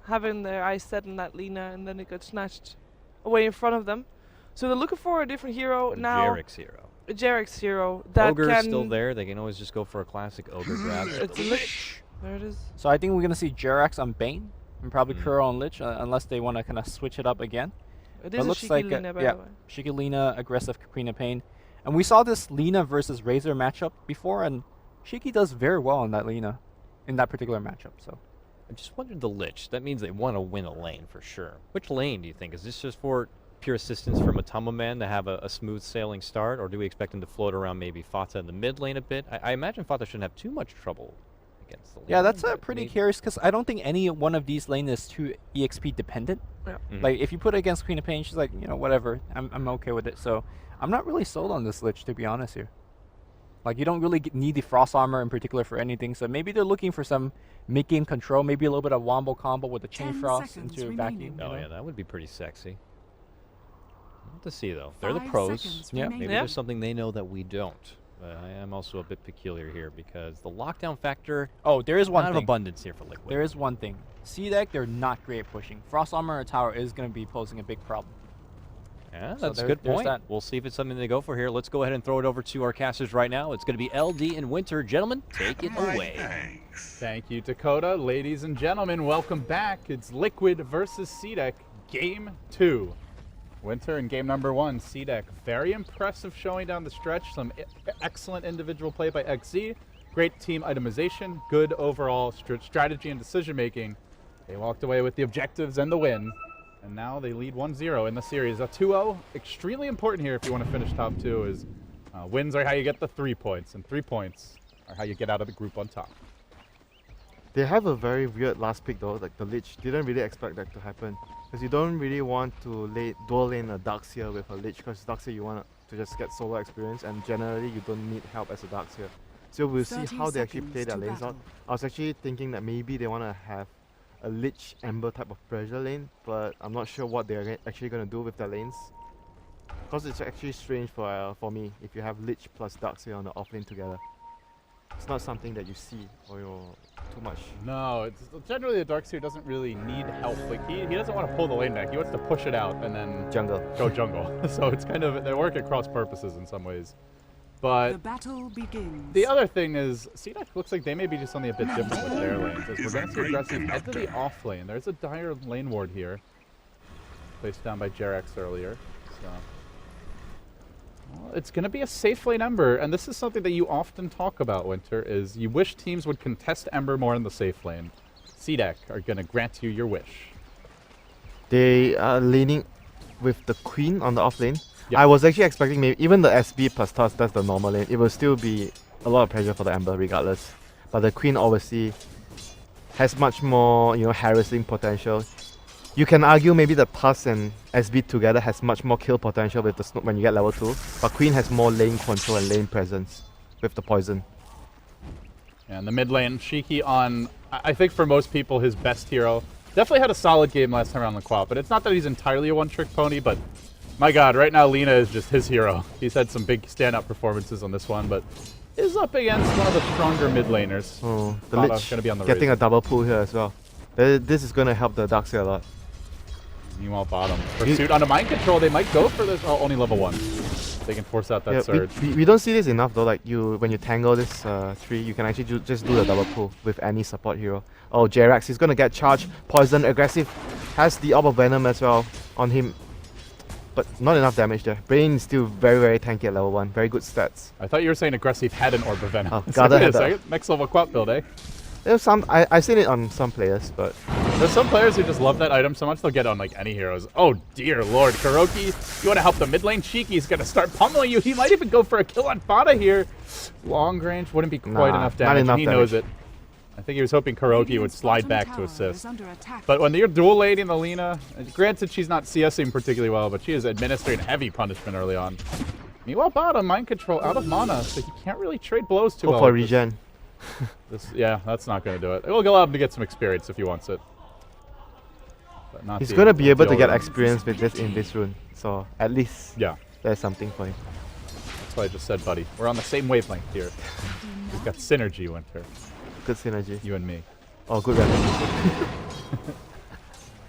having their eyes set on that Lina, and then it got snatched away in front of them. So they're looking for a different hero now. Jarek's hero. Jarek's hero. That Ogre's still there. They can always just go for a classic Ogre grab. It's a Lich. There it is. So I think we're going to see Jarek's on Bane and probably Kuro on Lich, unless they want to kind of switch it up again. It is looks like Lina, by the way. Shiki Lina, aggressive Queen of Pain. And we saw this Lina versus Razor matchup before, and Shiki does very well on that Lina in that particular matchup. So I just wondered the Lich. That means they want to win a lane for sure. Which lane do you think? Is this just for pure assistance from Matama Man to have a smooth sailing start, or do we expect him to float around maybe Fata in the mid lane a bit? I imagine Fata shouldn't have too much trouble against the lane. Yeah, that's pretty curious, because I don't think any one of these lanes is too EXP dependent. Yeah. Like, if you put it against Queen of Pain, she's like, whatever, I'm okay with it. So I'm not really sold on this Lich, to be honest here. Like, you don't really need the Frost Armor in particular for anything, so maybe they're looking for some mid-game control, maybe a little bit of Wombo combo with the Chain Frost into a vacuum. Oh yeah, that would be pretty sexy. To see though, they're the pros. Yeah, maybe there's something they know that we don't. But I am also a bit peculiar here because the lockdown factor. Oh, there is one thing. Of abundance here for Liquid. There is one thing. CDEC, they're not great at pushing. Frost Armor or Tower is going to be posing a big problem. Yeah, that's a good point. We'll see if it's something they go for here. Let's go ahead and throw it over to our casters right now. It's going to be LD and Winter. Gentlemen, take it away. Thank you, Dakota. Ladies and gentlemen, welcome back. It's Liquid versus CDEC, Game 2. Winter in game number 1, CDEC. Very impressive showing down the stretch. Some excellent individual play by XZ. Great team itemization. Good overall strategy and decision making. They walked away with the objectives and the win. And now they lead 1-0 in the series. A 2-0, extremely important here if you want to finish top 2, is wins are how you get the 3 points. And 3 points are how you get out of the group on top. They have a very weird last pick though, like the Lich. Didn't really expect that to happen. Because you don't really want to dual lane a Darkseer with a Lich, because Darkseer you want to just get solo experience, and generally you don't need help as a Darkseer. So we'll see how they actually play their lanes out. I was actually thinking that maybe they want to have a Lich Ember type of pressure lane, but I'm not sure what they're actually going to do with their lanes. Because it's actually strange for me if you have Lich plus Darkseer on the off lane together. It's not something that you see or too much. No, it's generally the Darkseer doesn't really need help. Like he doesn't want to pull the lane back. He wants to push it out and then jungle. Go jungle. So it's kind of, they work at cross purposes in some ways. But The battle begins. the other thing is, CDEC looks like they may be just something a bit different with their lanes. As we're going to see aggressive head to the off lane. There's a dire lane ward here, placed down by Jerex earlier. So, well, it's going to be a safe lane Ember, and this is something that you often talk about, Winter, is you wish teams would contest Ember more in the safe lane. CDEC are going to grant you your wish. They are leaning with the Queen on the off lane. Yep. I was actually expecting maybe even the SB plus Toss, that's the normal lane. It will still be a lot of pressure for the Ember regardless. But the Queen obviously has much more, harassing potential. You can argue maybe the Tusk and SB together has much more kill potential with the Snoop when you get level 2. But Queen has more lane control and lane presence with the poison. And the mid lane, Shiki on, I think for most people, his best hero. Definitely had a solid game last time around the Quap, but it's not that he's entirely a one-trick pony, but my god, right now Lina is just his hero. He's had some big standout performances on this one, but is up against one of the stronger mid laners. Oh, the Fada's Lich gonna be on the getting Razor. a double pull here as well. This is going to help the Darkseer a lot. Meanwhile, bottom. Pursuit on a mind control, they might go for this. Oh, only level 1. They can force out that Yeah, surge. we don't see this enough though. Like when you tangle this tree, you can actually just do the double pull with any support hero. Oh, Jerax, he's gonna get charged, poison, aggressive, has the Orb of Venom as well on him, but not enough damage there. Brain is still very, very tanky at level 1. Very good stats. I thought you were saying aggressive had an Orb of Venom. Oh, So Garda wait a had that. second. Next level Quap build, eh? There's some I've seen it on some players, but There's some players who just love that item so much they'll get on like any heroes. Oh dear lord, Kuroki, you want to help the mid lane? Shiki's gonna start pummeling you. He might even go for a kill on Fada here. Long range wouldn't be quite Nah, enough not damage, enough and he knows it. damage. I think he was hoping Kuroki would Radiant's slide bottom back to tower assist. is under attack. But when you're dual laning the Lina, granted she's not CSing particularly well, but she is administering heavy punishment early on. Meanwhile, bottom, mind control out of mana, so he can't really trade blows too hope well. for with this. regen. Yeah, that's not going to do it. It will allow him to get some experience if he wants it. But not He's the- gonna be not able the to get old- experience with this in this rune. So at least Yeah, there's something for him. that's what I just said, buddy. We're on the same wavelength here. We've got synergy, Winter. Good synergy. You and me. Oh, good repetition.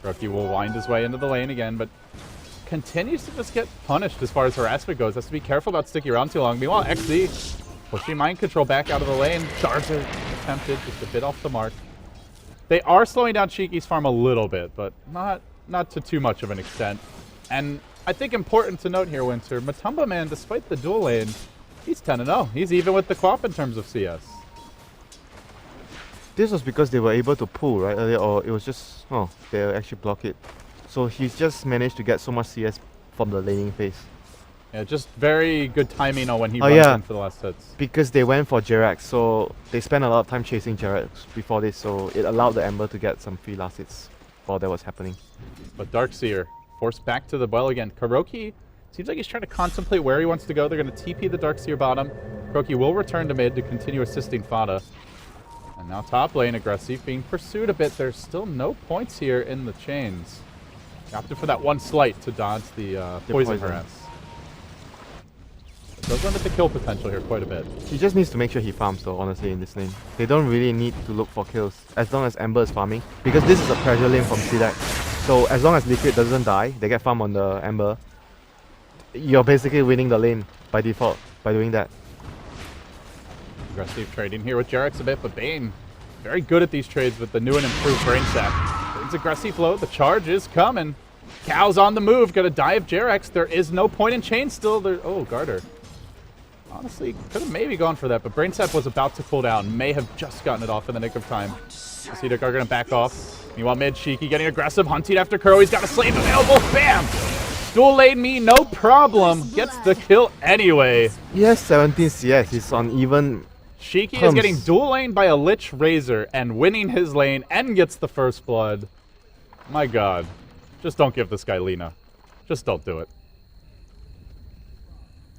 Kuroki will wind his way into the lane again, but continues to just get punished as far as harassment goes. Has to be careful about sticking around too long. Meanwhile, XZ pushing mind control back out of the lane. Darts are attempted, just a bit off the mark. They are slowing down Shiki's farm a little bit, but not to too much of an extent. And I think important to note here, Winter, Matumba Man, despite the dual lane, he's 10-0. He's even with the Quap in terms of CS. This was because they were able to pull, right, earlier, or it was just, they actually block it. So he's just managed to get so much CS from the laning phase. Yeah, just very good timing on when he Oh, runs yeah. in for the last hits. Because they went for Jerax, so they spent a lot of time chasing Jerax before this, so it allowed the Ember to get some free last hits while that was happening. But Darkseer forced back to the well again. Kuroki seems like he's trying to contemplate where he wants to go. They're going to TP the Darkseer bottom. Kuroki will return to mid to continue assisting Fada. And now top lane aggressive, being pursued a bit. There's still no points here in the chains. Opted for that one slight to dodge the poison poison. harass. It does limit the kill potential here quite a bit. He just needs to make sure he farms though, honestly, in this lane. They don't really need to look for kills, as long as Ember is farming. Because this is a pressure lane from CDEC. So as long as Liquid doesn't die, they get farm on the Ember. You're basically winning the lane by default by doing that. Aggressive trading here with Jerax a bit, but Bane very good at these trades with the new and improved Brain Sap. Bane's aggressive flow, the charge is coming. Cow's on the move, gonna dive Jerax. There is no point in chain still. There. Oh, Garter. Honestly, could have maybe gone for that, but Brain Sap was about to cool down. May have just gotten it off in the nick of time. CDEC are gonna back off. Meanwhile, mid, Shiki getting aggressive, hunting after Kuro. He's got a slave available. Bam! Dual lane me, no problem. Gets the kill anyway. He has 17 CS, he's on even. Shiki is Comes. getting dual laned by a Lich Razor and winning his lane and gets the first blood. My god. Just don't give this guy Lina. Just don't do it.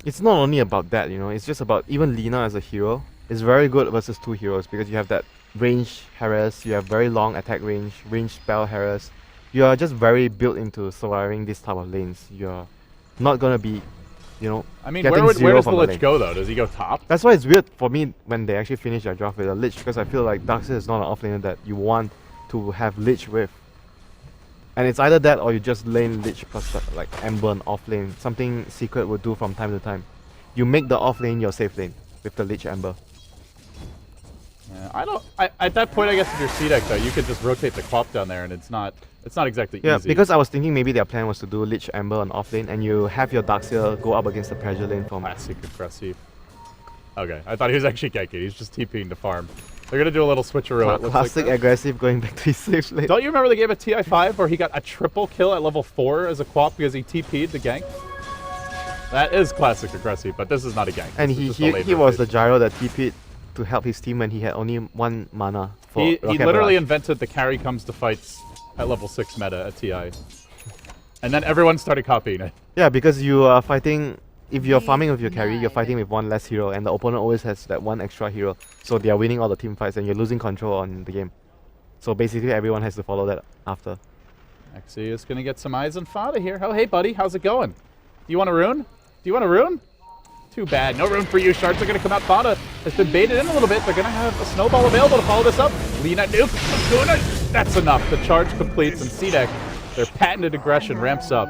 It's not only about that, it's just about even Lina as a hero is very good versus two heroes because you have that range harass, you have very long attack range, range spell harass. You are just very built into surviving this type of lanes. You're not gonna be, I mean, getting where zero does the from Lich lane. go though? Does he go top? That's why it's weird for me when they actually finish their draft with a Lich because I feel like Darkseer is not an offlaner that you want to have Lich with. And it's either that or you just lane Lich plus like Ember and offlane, something Secret would do from time to time. you make the off lane your safe lane with the Lich Ember. Yeah, at that point, I guess if you're CDEC though, you could just rotate the Quap down there, and it's not exactly Yeah, easy. because I was thinking maybe their plan was to do Lich Ember on off lane, and you have your Darkseer go up against the pressure lane from. Classic aggressive. Okay, I thought he was actually ganking. He's just TPing to farm. They're gonna do a little switcheroo. It looks Classic like aggressive going back to his safe lane. Don't you remember the game at TI5 where he got a triple kill at level 4 as a Quap because he TP'd the gank? That is classic aggressive, but this is not a gank. And This is just a lane he was the rotation. gyro that TP'd to help his team when he had only 1 mana for He Rocket literally Barrage. invented the carry comes to fights at level 6 meta at TI. And then everyone started copying it. Yeah, because you are fighting. If you're farming with your carry, you're fighting with 1 less hero, and the opponent always has that 1 extra hero. So they are winning all the team fights, and you're losing control on the game. So basically, everyone has to follow that after. Axie is gonna get some eyes on Fada here. Oh, hey buddy, how's it going? Do you want a rune? Do you want a rune? Too bad, no rune for you. Shards are gonna come out. Fada has been baited in a little bit. They're gonna have a snowball available to follow this up. Lina nuke, Laguna. That's enough. The charge completes, and CDEC, their patented aggression ramps up.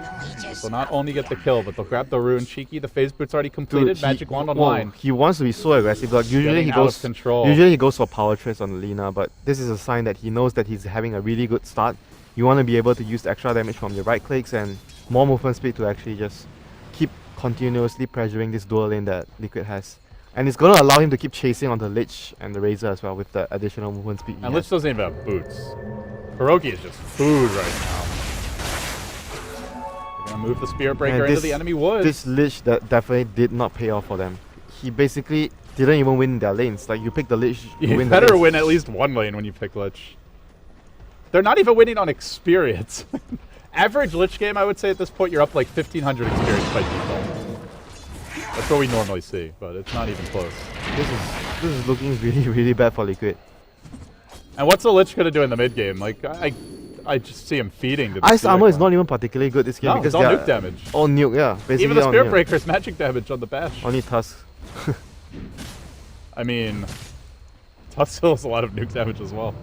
So not only get the kill, but they'll grab the rune. Cheeky, the phase boot's already completed. Magic Wand online. He wants to be so aggressive. Like usually Getting he out of goes control. Usually he goes for power trace on Lina, but this is a sign that he knows that he's having a really good start. You want to be able to use extra damage from your right clicks and more movement speed to actually just keep continuously pressuring this dual lane that Liquid has. And it's going to allow him to keep chasing on the Lich and the Razor as well with the additional movement speed. And Lich doesn't even have boots. Hiroki is just food right now. They're gonna move the Spirit Breaker into the enemy woods. This Lich that definitely did not pay off for them. He basically didn't even win their lanes. Like you pick the Lich, you You win better the lanes. win at least one lane when you pick Lich. They're not even winning on experience. Average Lich game, I would say at this point, you're up like 1,500 experience by default. That's what we normally see, but it's not even close. This is looking really, really bad for Liquid. And what's the Lich gonna do in the mid game? Like I just see him feeding to the Ice CDEC armor is line. not even particularly good this game No, because it's all they nuke are damage. all nuke, yeah. Basically Even the all Spirit nuke. Breaker is magic damage on the bash. Only Tusk. I mean, Tusk still has a lot of nuke damage as well.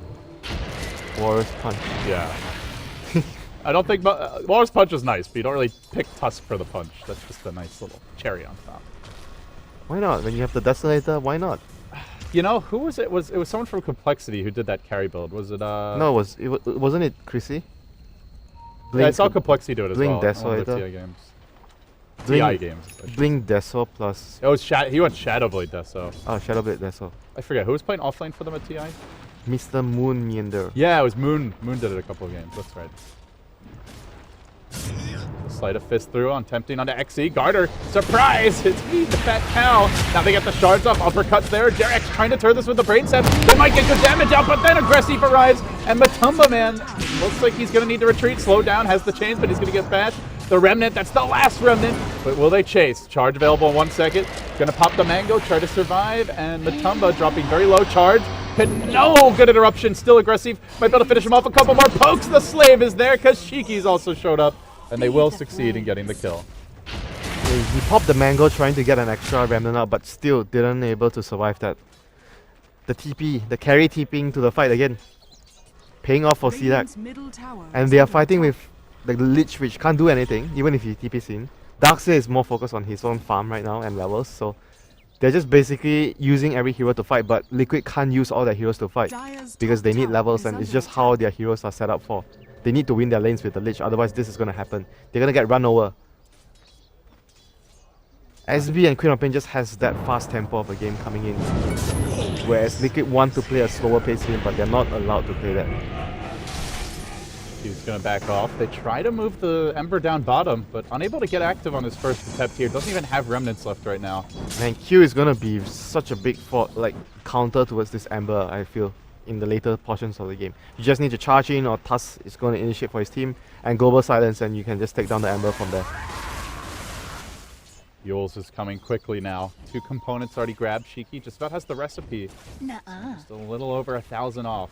Warrior's Punch. Yeah. I don't think Walrus Punch is nice, but you don't really pick Tusk for the punch. That's just a nice little cherry on top. Why not? When you have the Desolator, why not? You know, who was it? It was someone from Complexity who did that carry build. Was it No, wasn't it Chrissy? Yeah, I saw Complexity do it as Blink well. On one of the Desolator. TI games. Blink- TI games. I should Blink Deso plus It was he went Shadowblade Deso. Shadowblade Deso. I forget who was playing offlane for them at TI. Mr. Moon Meander. Yeah, it was Moon. Moon did it a couple of games. That's right. Sleight of fist through on tempting onto XE. Garter, surprise! It's me, the fat cow. Now they get the shards off. Uppercuts there. Derek's trying to turn this with the brain set. They might get good damage out, but then Aggressive arrives. And Matumba, man, looks like he's going to need to retreat. Slow down, has the chains, but he's going to get bashed. The Remnant, that's the last Remnant. But will they chase? Charge available in 1 second. Going to pop the Mango, try to survive. And Matumba dropping very low charge. No good interruption, still aggressive. Might be able to finish him off. A couple more pokes. The Slave is there because Shiki's also showed up. And they will succeed in getting the kill. He popped the Mango trying to get an extra Remnant out, but still didn't able to survive that. The TP, the carry TPing to the fight again. Paying off for CDEC. Radiant's middle tower And is they are under fighting attack. with the Lich, which can't do anything, even if he TP's in. Darkseer is more focused on his own farm right now and levels, so they're just basically using every hero to fight, but Liquid can't use all their heroes to fight Dire's because top they need tower levels, is and it's under just how attack. their heroes are set up for. They need to win their lanes with the Lich, otherwise this is going to happen. They're going to get run over. SB and Queen of Pain just has that fast tempo of a game coming in, whereas Liquid want to play a slower pace game, but they're not allowed to play that. He's going to back off. They try to move the Ember down bottom, but unable to get active on his first attempt here. Doesn't even have Remnants left right now. And Q is going to be such a big counter towards this Ember, I feel, in the later portions of the game. You just need to charge in, or Tusk is going to initiate for his team, and Global Silence, and you can just take down the Ember from there. Yules is coming quickly now. 2 components already grabbed. Shiki just about has the recipe. Nuh-uh. Just a little over 1,000 off.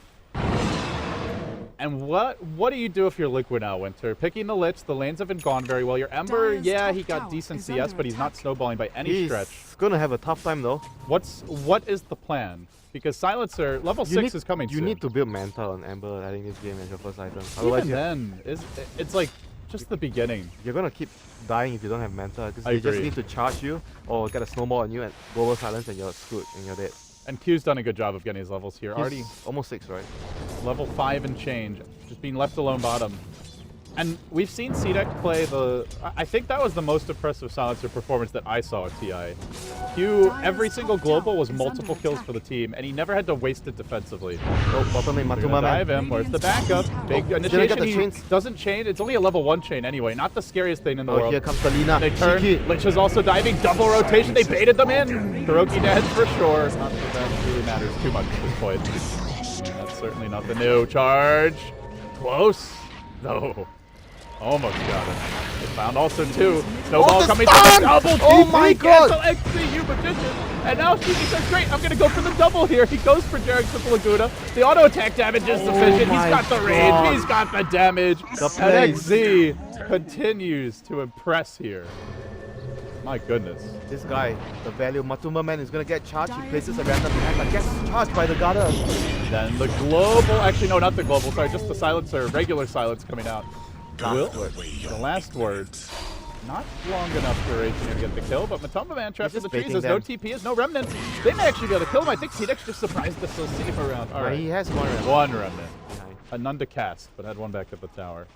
And what do you do if you're Liquid now, Winter? Picking the Lich, the lanes haven't gone very well. Your Ember, Dire's yeah, top he got tower decent is CS, under but he's not attack. snowballing by any He's stretch. going to have a tough time though. What is the plan? Because Silencer, level 6 is coming You soon. need to build Manta on Ember, I think, this game as your first item. Even Otherwise, then, it's like just the beginning. You're gonna keep dying if you don't have Manta, because I they just agree. need to charge you or get a snowball on you and global silence and you're screwed and you're dead. And Q's done a good job of getting his levels here. Already He's almost 6, right? level 5 and change, just being left alone bottom. And we've seen CDEC play the... I think that was the most impressive silencer performance that I saw at TI. Q, every single global was multiple kills for the team, and he never had to waste it defensively. Oh, bottom lane, We're Matuma gonna man. dive him. Where's the backup? Big get initiation. the He chains. doesn't chain. It's only a level 1 chain anyway. Not the scariest thing in the Oh, world. here comes the Lina. They turn. Cheeky. Lich is also diving. Double rotation. They baited them in. Kuroki dead for sure. Not that that really matters too much at this point. That's certainly not the new charge. Close. No. Almost got it. They found also 2. Snowball the coming stun! through. Double Oh TP, my God! cancel XCU magician. And now Shiki says, great, I'm going to go for the double here. He goes for Jarek's with Laguna. The auto attack damage is sufficient. He's my got the God. range. He's got the damage. The And plays. XZ continues to impress here. My goodness. This guy, the value, Matuma man is gonna get charged. He places a random behind, but gets charged by the Garda. Then the global, actually no, not the global, sorry, just the silencer, regular silence coming out. Last word. The last word. Not long enough duration to get the kill, but Matamba Man trapped in just the trees. baiting There's no them. TP, has no remnants. They may actually be able to kill him. I think CDEC's just surprised to still see him around. All He right. has one random. One remnant. behind. A none to cast, but had one back at the tower.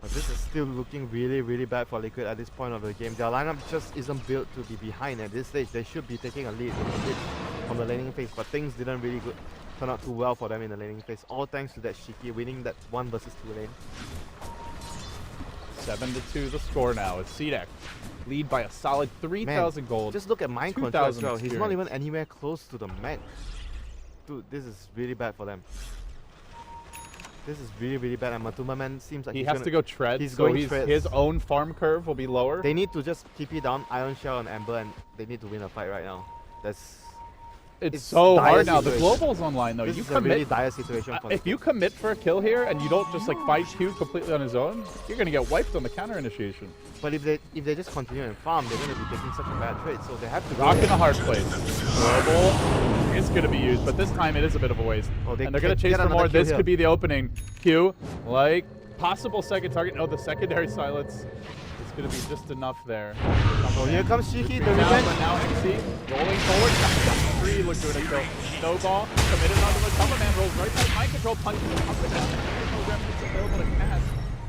But this is still looking really, really bad for Liquid at this point of the game. Their lineup just isn't built to be behind at this stage. They should be taking a lead from the laning phase, but things didn't really turn out too well for them in the laning phase. All thanks to that Shiki winning that 1 versus 2 lane. 7-2 the score now. It's CDEC lead by a solid 3,000 gold. Just look at mind control as 2,000 well. He's not experience. even anywhere close to the max. Dude, this is really bad for them. This is really, really bad. And Matuma man seems like He he's has gonna, to go tread, he's so going treads. his own farm curve will be lower. They need to just TP down Iron Shell and Ember, and they need to win a fight right now. It's it's so dire hard now. The situation. global's online though. This You is a really commit. dire situation for If you commit for a kill here and you don't just like fight Q completely on his own, you're gonna get wiped on the counter initiation. But if they just continue and farm, they're gonna be taking such a bad trade. So they have to go Rock in in. a hard place. Global is gonna be used, but this time it is a bit of a waste. Oh, they And they're gonna get chase for another more. kill This here. could be the opening. Q, like possible second target. No, the secondary silence is gonna be just enough there. Oh, here comes Shiki, the Now, revenge. but now XC rolling forward. Three Laguna kill. Snowball committed onto the Matamba Man, rolls right side. Mind control punches him up and down. There's no remnants available to cast.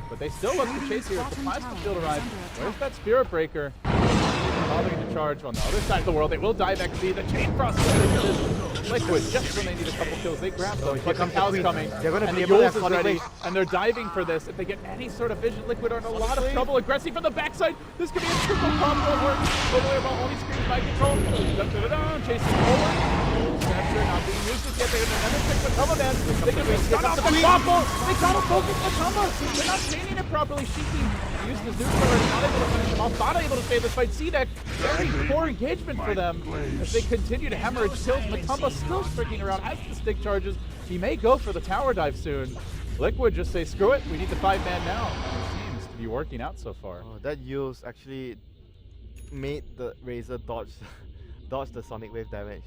But they still look to chase here as the plasma field arrives. Where's that Spirit Breaker? Bothering to charge on the other side of the world. They will dive XC. The Chain Frost is Liquid. Just when they need a couple kills, they grab them. But the comes the cow's Queen. coming. They're gonna And be the able to Yules have is Sonic ready. Wave. And they're diving for this. If they get any sort of vision, Liquid are in a lot of trouble. Aggressive from the backside. This could be a triple combo or totally about only screaming by control. Chasing forward. Capture not being used just yet. They're going to never pick the cover man. They can be stun off the combo. They gotta focus the combo. They're not chaining it properly. Shiki used his neutral already. Not able to finish him off. Not able to save this fight. CDEC, very poor engagement for them as they continue to hemorrhage kills. Matamba still streaking around, has the stick charges. He may go for the tower dive soon. Liquid just say, screw it, we need the 5-man now. And it seems to be working out so far. Oh, that use actually made the Razor dodge the Sonic Wave damage.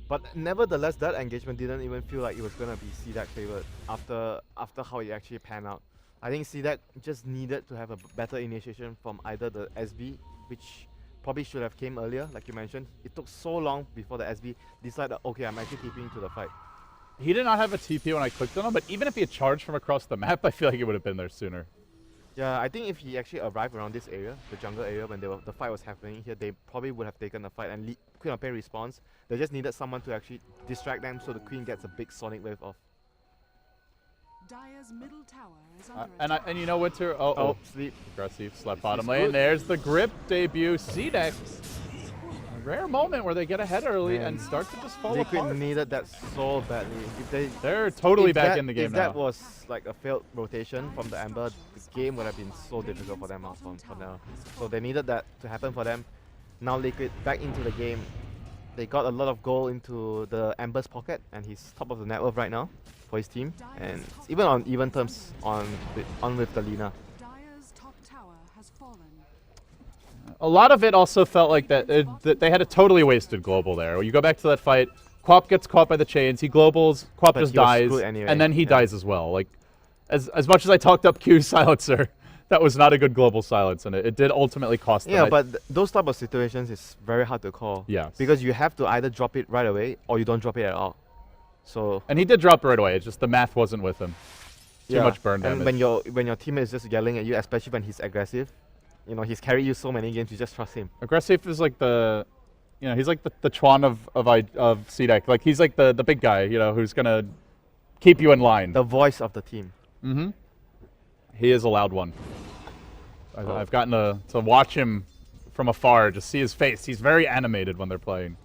But nevertheless, that engagement didn't even feel like it was gonna be CDEC favored after how it actually panned out. I think CDEC just needed to have a better initiation from either the SB, which probably should have came earlier, like you mentioned. It took so long before the SB decided, okay, I'm actually keeping to the fight. He did not have a TP when I clicked on him, but even if he had charged from across the map, I feel like he would have been there sooner. Yeah, I think if he actually arrived around this area, the jungle area, when the fight was happening here, they probably would have taken the fight and Queen of Pain response. They just needed someone to actually distract them so the Queen gets a big Sonic Wave off. Dire's middle tower is under attack. And you know, Winter, Oh, sleep. aggressive, slept This bottom is lane. good. There's the grip debut. CDEC. A rare moment where they get ahead early Man. and start to just fall Liquid apart. needed that so badly. If they They're totally if back that, in the game if now. that was like a failed rotation from the Ember, the game would have been so difficult for them for now. So they needed that to happen for them. Now Liquid back into the game. They got a lot of gold into the Ember's pocket, and he's top of the net worth right now for his team, and even on even terms on with the Lina. Dire's top tower has fallen. A lot of it also felt like that they had a totally wasted global there. You go back to that fight, Quap gets caught by the chains, he globals, Quap But just he was dies, screwed anyway, and then he yeah. dies as well. Like, as much as I talked up Q's silencer, that was not a good global silence, and it did ultimately cost them. Yeah, but those type of situations is very hard to call. Yes. Because you have to either drop it right away or you don't drop it at all. So And he did drop it right away. It's just the math wasn't with him. Too yeah, much burn damage. and when your teammate is just yelling at you, especially when he's aggressive, you know, he's carried you so many games, you just trust him. Aggressive is like he's like the Chuan of CDEC. Like he's like the big guy, you know, who's gonna keep you in line. The voice of the team. Mm-hmm. He is a loud one. I've gotten to watch him from afar, just see his face. He's very animated when they're playing.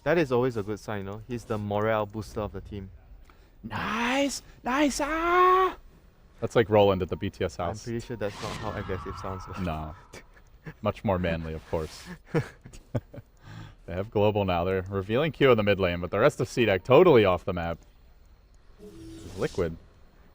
That is always a good sign, you know. He's the morale booster of the team. Nice, nice, ah! That's like Roland at the BTS I'm house. pretty sure that's not how aggressive sounds. No, much more manly, of course. They have global now. They're revealing Q in the mid lane, but the rest of CDEC totally off the map. Liquid.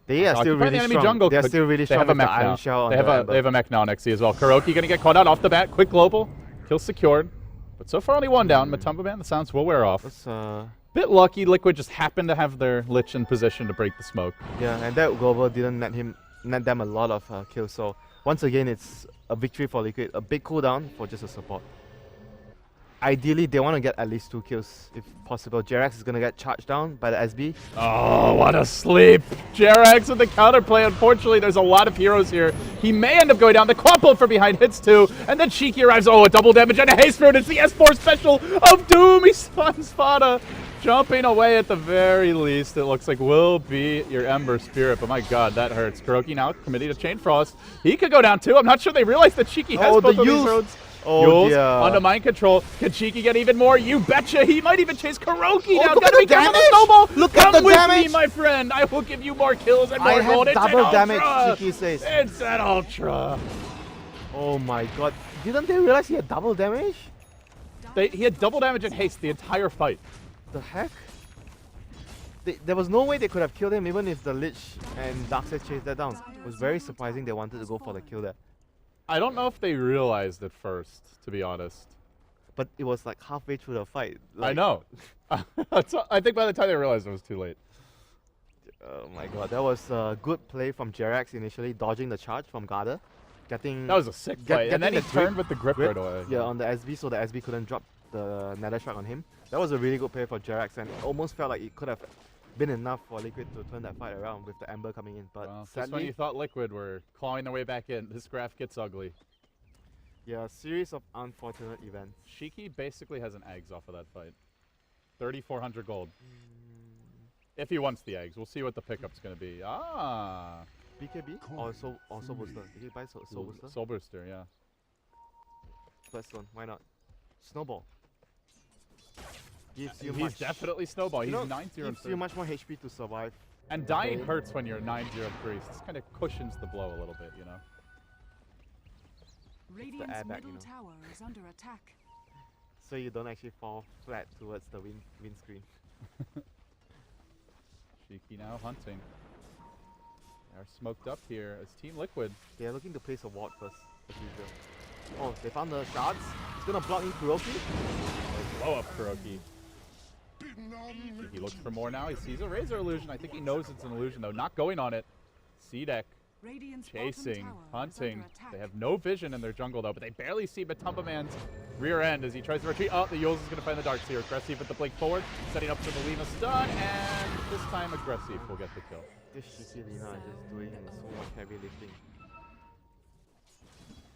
They are still Occupying really the enemy strong. jungle. They're But still really they strong have a with the mech now. Iron Shell on They have the a Ember. they have a mech now on XC as well. Kuroki gonna get caught out off the bat. Quick global, kill secured. But so far only one down. Matumba Man, the sounds will wear off. That's, Bit lucky. Liquid just happened to have their Lich in position to break the smoke. yeah, and that global didn't net them a lot of kills. So once again, it's a victory for Liquid. A big cooldown for just a support. Ideally, they want to get at least 2 kills if possible. Jerax is gonna get charged down by the SB. Oh, what a sleep. Jerax with the counterplay. Unfortunately, there's a lot of heroes here. He may end up going down. The quad from behind hits 2. And then Cheeky arrives. Oh, a double damage and a haste fruit. It's the S4 special of Doom. He stuns Fada. Jumping away at the very least. It looks like will be your Ember Spirit. But my god, that hurts. Kuroki now committing to Chain Frost. He could go down too. I'm not sure they realize that Cheeky has Oh, both the of these use. roads. Oh, Yules dear. onto mind control. Can Cheeky get even more? You betcha. He might even chase Kuroki down. look Gotta at be the careful of the damage. snowball. Look at Come the with me, damage. my friend. I will give you more kills and more I gold. have It's an double damage, ultra. Cheeky says. It's an ultra. Oh my god. Didn't they realize he had double damage? He had double damage and haste the entire fight. The heck? There was no way they could have killed him even if the Lich and Darkseid chased that down. It was very surprising they wanted to go for the kill there. I don't know if they realized it first, to be honest. But it was like halfway through the fight. I Like, know. I think by the time they realized it was too late. Oh my god, that was a good play from Jerax initially, dodging the charge from Garda. Getting That was a sick play. And then he getting the turned with the grip right away. Yeah, on the SB, so the SB couldn't drop the Nether Shark on him. That was a really good play for Jerax, and it almost felt like it could have been enough for Liquid to turn that fight around with the Ember coming in. But Well, just when sadly, you thought Liquid were clawing their way back in, this graph gets ugly. yeah, a series of unfortunate events. Shiki basically has an eggs off of that fight. 3,400 gold. If he wants the eggs. We'll see what the pickup's going to be. Ah. BKB or Soul Booster? Did he buy Soul Booster? Soul Booster, yeah. Bloodstone, why not? Snowball. Gives you He's much. definitely Snowball. He's You know, 9-0 and gives you 3. much more HP to survive. And the dying day. hurts when you're 9-0 priest. This kind of cushions the blow a little bit, you know? Radiant's airbag, middle you know. tower is under attack. So you don't actually fall flat towards the windscreen. Shiki now hunting. They're smoked up here as Team Liquid. They are looking to place a ward first, as usual. Oh, they found the shards. He's gonna block in Kuroki. Blow up Kuroki. He looks for more now. He sees a Razor illusion. I think he knows it's an illusion, though. Not going on it. CDEC Radiant's bottom chasing, tower is hunting. under attack. They have no vision in their jungle, though, but they barely see Matumba Man's rear end as he tries to retreat. Oh, the Yules is going to find the darks here. Aggressive with the blink forward, setting up for the Lina stun, and this time Aggressive will get the kill. This Shiki Lina is just doing so much heavy lifting.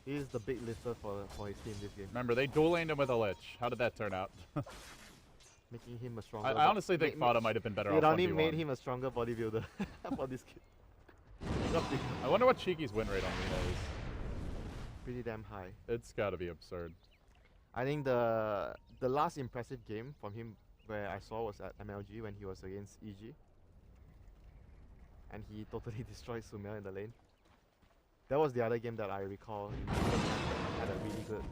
He is the big lifter for his team this game, Remember, they dual laned him with a Lich. How did that turn out? making him a stronger. I honestly think Fada might have been better off Irani 1v1. made him a stronger bodybuilder for this game. I wonder what Cheeky's win rate on Lina is. Pretty damn high. It's got to be absurd. I think the last impressive game from him where I saw was at MLG when he was against EG. And he totally destroyed Sumer in the lane. That was the other game that I recall had a really good,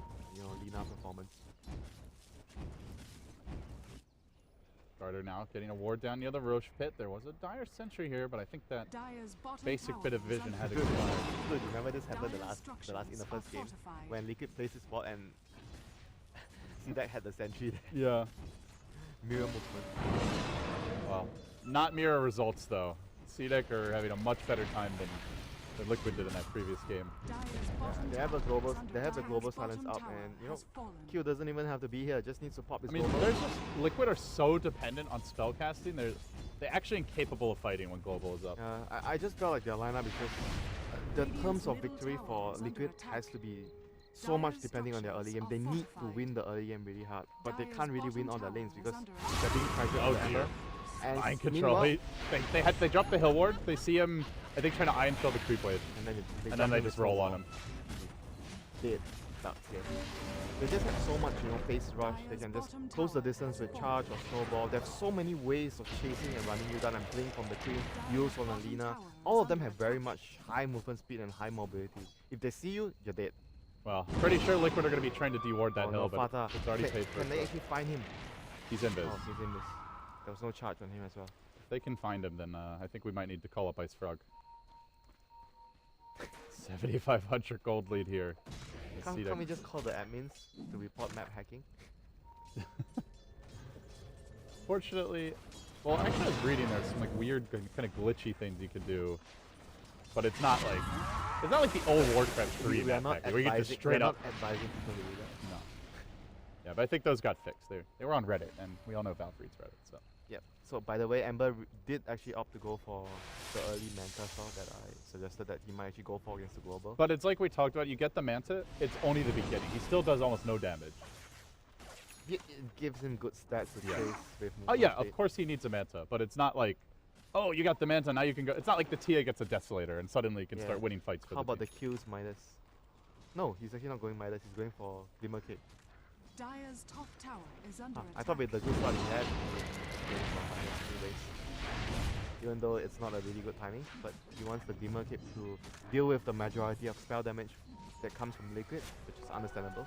Lina performance. Carter now getting a ward down near the Roche pit. There was a dire sentry here, but I think that Dire's bottom basic tower bit of is vision under had Good. expired. Good, remember this happened in the Dire last in the first game fortified. when Liquid placed his bot and CDEC had the sentry there. Yeah. Mirror movement. Well, not mirror results though. CDEC are having a much better time than that Liquid did in that previous game. They have the global silence up, and you know, Q doesn't even have to be here. Just needs to pop his I mean, global. there's just Liquid are so dependent on spellcasting. They're actually incapable of fighting when global is up. I just felt like their lineup is just the terms of victory for Liquid has to be so much depending on their early game. They need to win the early game really hard, but they can't really win all their lanes because they're being pressured on the Ember. And Mind control. They drop the hill ward. They see him, I think, trying to iron kill the creep wave, and then they just roll on him. Dead. That's it. They just have so much, you know, face rush. They can just close the distance with charge or snowball. They have so many ways of chasing and running you down and playing from the queen, use on Alina. All of them have very much high movement speed and high mobility. If they see you, you're dead. Well, pretty sure Liquid are going to be trying to deward that hill, no, but Fata. it's already paid for. Can they actually find him? He's in biz. Oh, he's in this. There was no charge on him as well. If they can find him, then I think we might need to call up Ice Frog. 7,500 gold lead here. Can't we just call the admins to report map hacking? Fortunately, well, actually I was reading there's some like weird kind of glitchy things you could do, but it's not like the old Warcraft 3 we are map not hacking. We get just straight up. advising people to do that. No. Yeah, but I think those got fixed. They were on Reddit, and we all know Valve reads Reddit, so. Yep. So by the way, Ember did actually opt to go for the early Manta saw that I suggested that he might actually go for against the global. But it's like we talked about, you get the Manta, it's only the beginning. He still does almost no damage. It gives him good stats to chase with Oh yeah, movement of course he needs a Manta, but it's not like, oh, you got the Manta, now you can go. It's not like the TA gets a Desolator and suddenly you can start winning fights for How about team. the Q's Midas? No, he's actually not going Midas, he's going for Glimmer Cape. Dire's top tower is under attack. I thought with the good start he had, he was going for Midas anyways. Even though it's not a really good timing, but he wants the Glimmer Cape to deal with the majority of spell damage that comes from Liquid, which is understandable.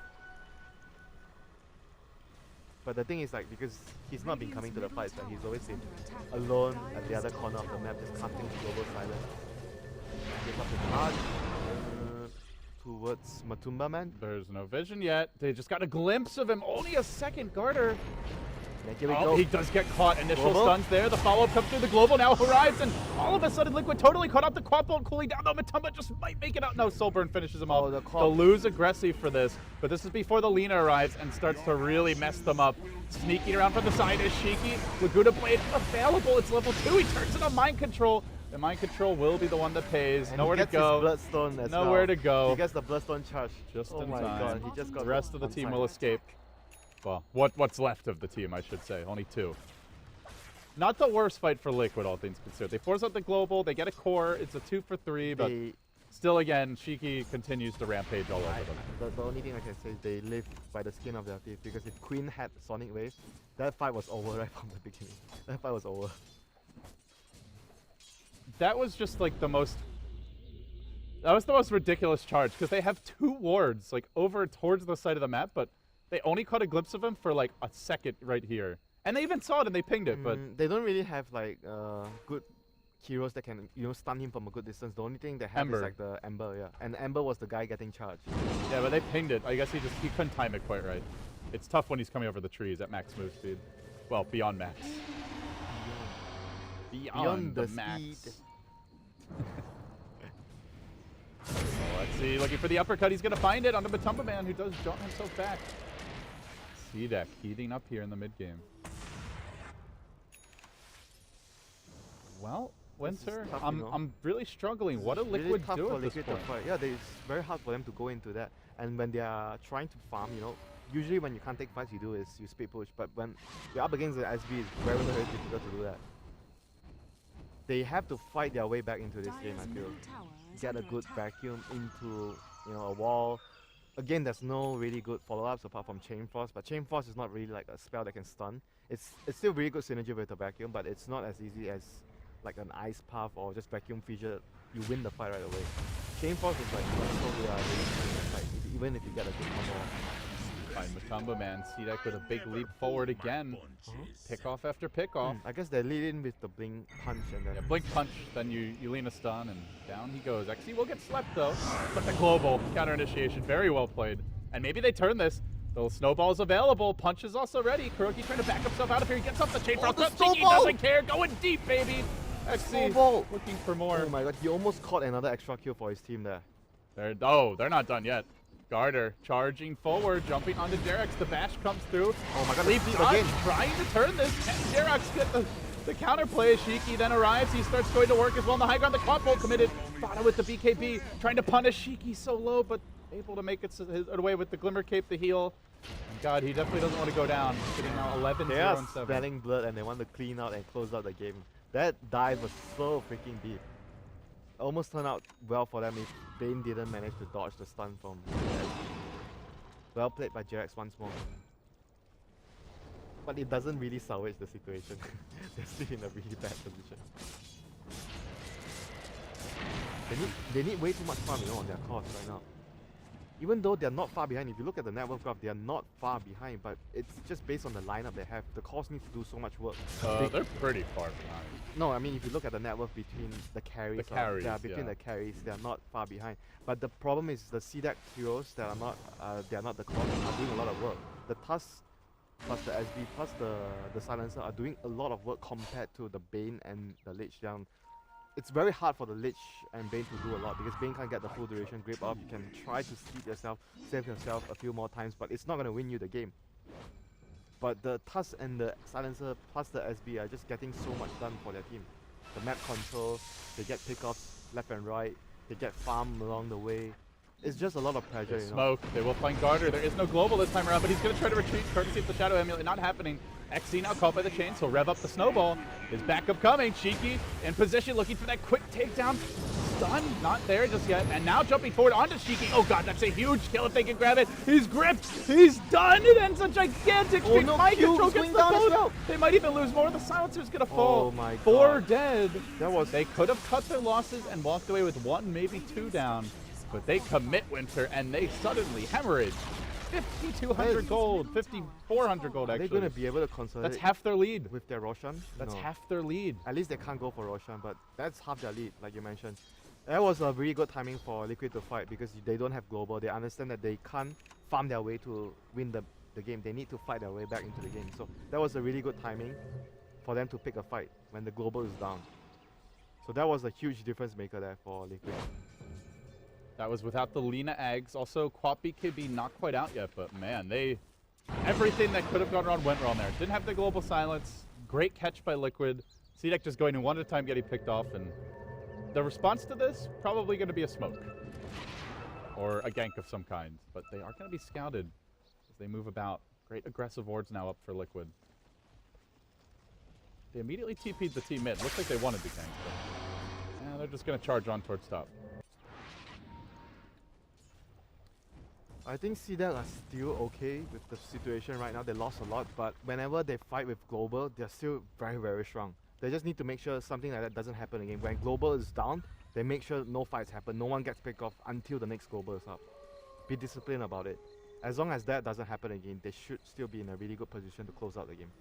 But the thing is, like, because he's not been coming to the fights, but he's always been alone at the other corner of the map, just casting global silence. Gives up the charge towards Matumba Man. There's no vision yet. They just got a glimpse of him. Only a second Garter. And here we Oh, go. he does get caught. Initial Global. stuns there. The follow-up comes through. The global now arrives, and all of a sudden, Liquid totally caught out the quad bolt cooling down. Though Matumba just might make it out. No, Soulburn finishes him off. They'll lose aggressive for this, but this is before the Lina arrives and starts to really mess them up. Sneaking around from the side is Shiki. Laguna Blade available. It's level 2. He turns it on Mind Control. The Mind Control will be the one that pays. And Nowhere he to gets go. his Bloodstone as Nowhere well. to go. He gets the Bloodstone charge. Just oh in my time. god, he just got The rest of the on team time. will escape. Well, what's left of the team, I should say. Only 2. Not the worst fight for Liquid, all things considered. They force out the global, they get a core, it's a 2 for 3, but still, again, Shiki continues to rampage all over them. The only thing I can say is they live by the skin of their teeth, because if Queen had Sonic Wave, that fight was over right from the beginning. That fight was over. That was just like the most... That was the most ridiculous charge, because they have 2 wards, like, over towards the side of the map, but they only caught a glimpse of him for, like, a second right here. And they even saw it and they pinged it, but... They don't really have, like, good heroes that can, you know, stun him from a good distance. The only thing they have Ember. is, like, the Ember, yeah. And Ember was the guy getting charged. Yeah, but they pinged it. I guess he couldn't time it quite right. It's tough when he's coming over the trees at max move speed. Well, beyond max. Beyond the max. speed. So let's see, looking for the uppercut. He's going to find it on the Matumba Man, who does jaunt himself back. CDEC heating up here in the mid game. Well, Winter, tough, you know. I'm really struggling. What do Really Liquid tough do for at this Liquid to point? fight. Yeah, it's very hard for them to go into that. And when they are trying to farm, you know, usually when you can't take fights, you do is you speed push. But when you're up against the SB, it's very, very difficult to do that. They have to fight their way back into this game, I feel. Get a good vacuum into, you know, a wall. Again, there's no really good follow-ups apart from Chain Frost, but Chain Frost is not really like a spell that can stun. It's still really good synergy with the vacuum, but it's not as easy as like an Ice Path or just Vacuum Fissure. You win the fight right away. Chain Frost is like so like, even if you get a good combo. Fine, Matumba Man, CDEC with a big leap forward again. Pick off after pick off. I guess they lead in with the Blink Punch and then... Yeah, blink punch, then you lean a stun, and down he goes. XC will get slept though, but the global counter initiation, very well played. And maybe they turn this. The snowball is available. Punch is also ready. Kuroki trying to back himself out of here. He gets up the chain frost. the Shiki snowball! doesn't care. Going deep, baby. XC Snowball. looking for more. Oh my god, he almost caught another extra kill for his team there. They're not done yet. Garter charging forward, jumping onto Jerax. The bash comes through. Oh my god, Leap speed dodge, again. trying to turn this. Can Jerax get the counterplay? Shiki then arrives. He starts going to work as well on the high ground. The quad bolt committed. Fada with the BKB, trying to punish Shiki so low, but able to make it his way with the Glimmer Cape, the heal. And God, he definitely doesn't want to go down. Sitting now 11-0 They are and 7. smelling blood and they want to clean out and close out the game. That dive was so freaking deep. Almost turned out well for them if Bane didn't manage to dodge the stun from SB. Well played by Jerax once more. But it doesn't really salvage the situation. They're still in a really bad position. They need way too much farm, on their course right now. Even though they're not far behind, if you look at the net worth graph, they are not far behind, but it's just based on the lineup they have. The cores need to do so much work. They're pretty far behind. No, I mean if you look at the net worth between the carries, between the carries, they are not far behind. But the problem is the CDEC heroes that are not, they are not the cores, are doing a lot of work. The Tusk plus the SB plus the Silencer are doing a lot of work compared to the Bane and the Lich down. It's very hard for the Lich and Bane to do a lot because Bane can't get the full duration grip off. You can try to save yourself a few more times, but it's not going to win you the game. But the Tusk and the Silencer plus the SB are just getting so much done for their team. The map control, they get pickoffs left and right, they get farm along the way. It's just a lot of pressure, you know. Smoke. They will find Garter. There is no global this time around, but he's going to try to retreat courtesy of the Shadow Amulet. Not happening. XC now caught by the chain, so rev up the snowball. His backup coming. Shiki in position, looking for that quick takedown. Stun, not there just yet. And now jumping forward onto Shiki. Oh god, that's a huge kill if they can grab it. He's gripped. He's done. It ends a gigantic streak. No, Mind Q control is gets going the down as boat. well. They might even lose more. The Silencer's going to fall. Oh my god. 4 dead. They They could have cut their losses and walked away with 1, maybe 2 down. But they commit Winter and they suddenly hemorrhage. 5,200 gold, 5,400 gold Are actually. they going to be able to consolidate That's half their lead. with their Roshan? That's No. half their lead. At least they can't go for Roshan, but that's half their lead, like you mentioned. That was a really good timing for Liquid to fight because they don't have global. They understand that they can't farm their way to win the game. They need to fight their way back into the game. So that was a really good timing for them to pick a fight when the global is down. So that was a huge difference maker there for Liquid. That was without the Lina eggs. Also, Quap BKB not quite out yet, but man, everything that could have gone wrong went wrong there. Didn't have the global silence. Great catch by Liquid. CDEC just going in one at a time, getting picked off, and the response to this probably going to be a smoke or a gank of some kind. But they are going to be scouted as they move about. Great aggressive wards now up for Liquid. They immediately TP'd the team mid. Looks like they wanted the gank, but they're just going to charge on towards top. I think CDEC are still okay with the situation right now. They lost a lot, but whenever they fight with global, they're still very, very strong. They just need to make sure something like that doesn't happen again. When global is down, they make sure no fights happen. No one gets picked off until the next global is up. Be disciplined about it. As long as that doesn't happen again, they should still be in a really good position to close out the game.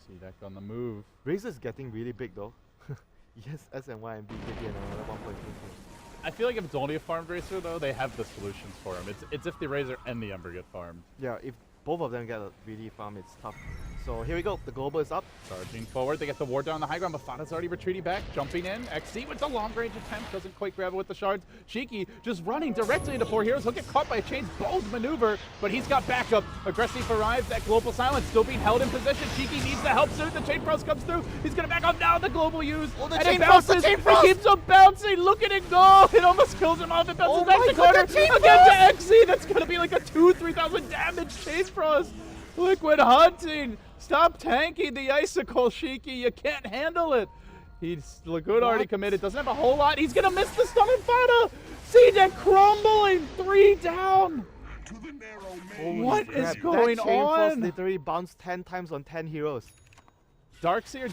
CDEC on the move. Razor's getting really big though. Yes, SNY and BKB and another 1.2. I feel like if it's only a farmed Racer though, they have the solutions for him. It's if the Razor and the Ember get farmed. Yeah, if both of them get a really farm, it's tough. So here we go. The global is up. Charging forward, they get the ward down the high ground, but Fada's already retreating back, jumping in. XC with the long range attempt, doesn't quite grab it with the shards. Shiki just running directly into 4 heroes. He'll get caught by a chain's bold maneuver, but he's got backup. Aggressive arrives, that global silence still being held in position. Shiki needs the help soon. The chain frost comes through. He's gonna back up now. The global use. Oh, the and chain it frost, bounces. the chain frost! He keeps on bouncing. Look at it go. It almost kills him off. It bounces Oh back my to God, corner. the chain Again frost! to XC. That's gonna be like a 2,000-3,000 damage chain frost. Liquid hunting. Stop tanking the icicle, Shiki. You can't handle it. Liquid already committed. Doesn't have a whole lot. He's gonna miss the stun and Fada. CDEC crumbling. 3 down. What is going that chain frost on? literally bounced 10 times on 10 heroes. Darkseer.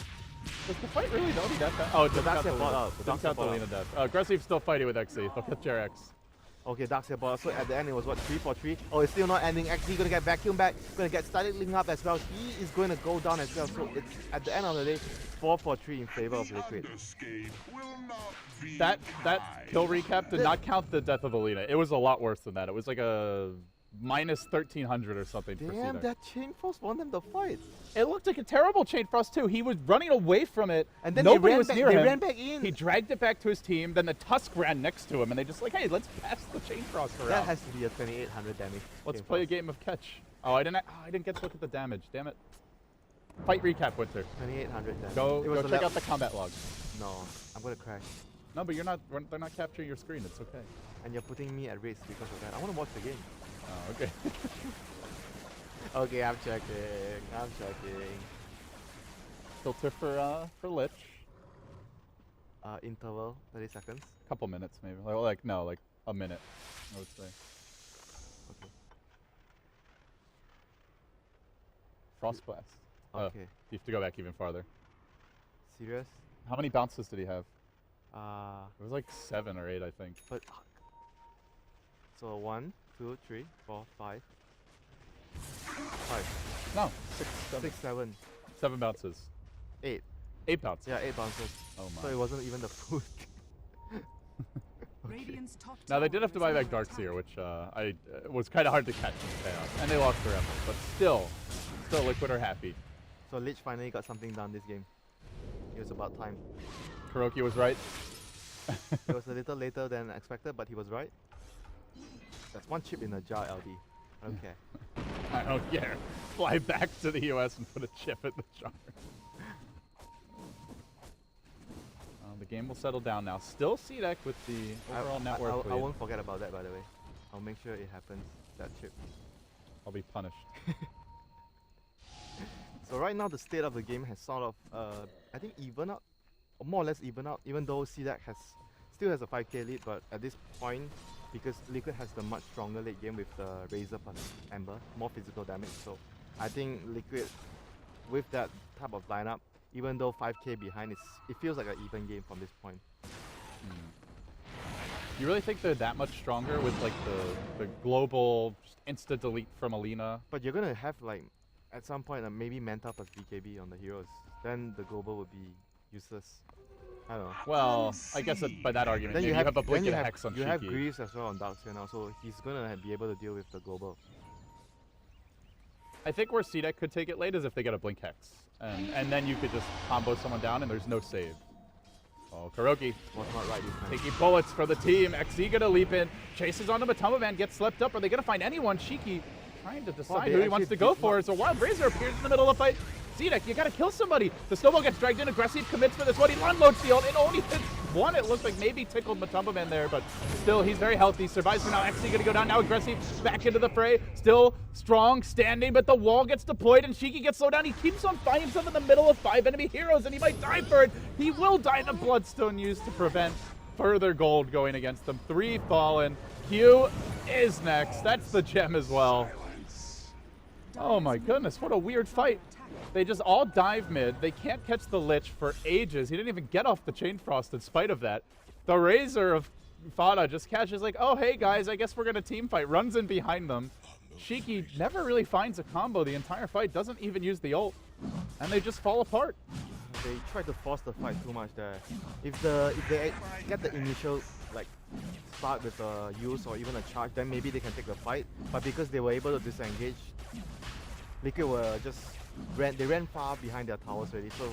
Does the fight really know the death? Oh, it doesn't count the Darkseer bought Lina. out. Doesn't Darkseer count the bought Lina death. Aggressive still fighting with XC. They'll get Jerax. Okay, Darkseer bought out. So at the end it was what, 3 for 3? Oh, it's still not ending. XD gonna get vacuum back. Gonna get started linking up as well. He is going to go down as well. So it's at the end of the day, 4 for 3 in favor of Liquid. That kill recap did not count the death of Alina. It was a lot worse than that. It was like a minus 1300 or something for Damn, CDEC. that Chain Frost won them the fight. It looked like a terrible Chain Frost too. He was running away from it, And then nobody they was ran near back, him. They ran back in. He dragged it back to his team, then the Tusk ran next to him, and they just like, hey, let's pass the Chain Frost around. That has to be a 2800 damage. Let's Chain play a Frost. game of catch. Oh, I didn't get to look at the damage. Damn it. Fight recap, Winter. 2800 damage. Go check out the combat log. No, I'm gonna crash. No, but they're not capturing your screen. It's okay. And you're putting me at risk because of that. I want to watch the game. Oh, okay. Okay, I'm checking. Filter for Lich. Interval, 30 seconds. Couple minutes maybe. Like a minute, I would say. Okay. Frost Blast. Okay. You have to go back even farther. Serious? How many bounces did he have? But It was like 7 or 8, I think. so 1, 2, 3, 4, 5. 5, No, 6, 7. 6, 7, 7 bounces. 8. 8 bounces. Yeah, 8 bounces. Oh my. So it wasn't even the food. Radiant's top Now they tower did have to is buy back under attack. Darkseer, which was kind of hard to catch in chaos, and they lost their Emerald, but still Liquid are happy. So Lich finally got something done this game. It was about time. Kuroki was right. It was a little later than expected, but he was right. That's one chip in a jar, LD. I don't care. I don't care. Fly back to the US and put a chip in the jar. The game will settle down now. Still CDEC with the overall network I lead. won't forget about that, by the way. I'll make sure it happens, that chip. I'll be punished. So right now the state of the game has sort of, I think even out, or more or less even out, even though CDEC still has a 5k lead, but at this point, because Liquid has the much stronger late game with the Razor plus Ember, more physical damage, so I think Liquid, with that type of lineup, even though 5k behind, it feels like an even game from this point. You really think they're that much stronger with like the global just insta delete from Alina? But you're gonna have like, at some point, maybe Manta plus BKB on the heroes, then the global would be useless. I don't know. Well, I guess by that argument, Then maybe you have a blink then you and a have, hex on you have Shiki. Greaves as well on Darkseer now, so he's gonna be able to deal with the global. I think where CDEC could take it late is if they get a blink hex, and then you could just combo someone down and there's no save. Oh, Kuroki Was not right this time. taking bullets for the team. XZ gonna leap in, chases onto Matoma Man, gets swept up. Are they gonna find anyone? Shiki trying to decide they who he wants actually to go did for. not- As a Wild Razor appears in the middle of the fight. CDEC, you gotta kill somebody. The snowball gets dragged in. Aggressive commits for this one. He unloads the ult. It only hits one. It looks like maybe tickled Matamba Man there, but still, he's very healthy. Survives for now. XZ gonna go down. Now Aggressive back into the fray. Still strong, standing, but the wall gets deployed and Shiki gets slowed down. He keeps on finding himself in the middle of 5 enemy heroes, and he might die for it. He will die. The Bloodstone used to prevent further gold going against them. 3 fallen. Q is next. That's the gem as well. Oh my goodness, what a weird fight. They just all dive mid. They can't catch the Lich for ages. He didn't even get off the Chain Frost in spite of that. The Razor of Fada just catches like, oh hey guys, I guess we're gonna team fight. Runs in behind them. Shiki never really finds a combo the entire fight, doesn't even use the ult. And they just fall apart. They tried to force the fight too much there. If they get the initial like start with a use or even a charge, then maybe they can take the fight. But because they were able to disengage, Liquid were just they ran far behind their towers already. So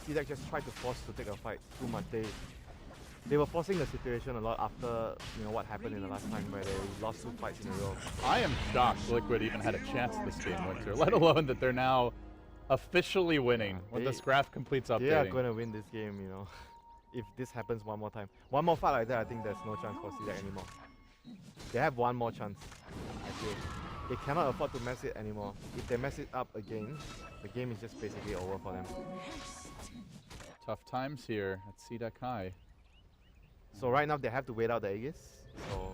CDEC just tried to force to take a fight too much. They were forcing the situation a lot after what happened in the last time where they lost 2 fights in a row. I am shocked Liquid even had a chance this game, Winter, let alone that they're now officially winning when this graph completes updating. They are going to win this game, if this happens one more time. One more fight like that, I think there's no chance for CDEC anymore. They have one more chance, I feel. They cannot afford to mess it anymore. If they mess it up again, the game is just basically over for them. Tough times here at CDEC High. So right now they have to wait out the Aegis. So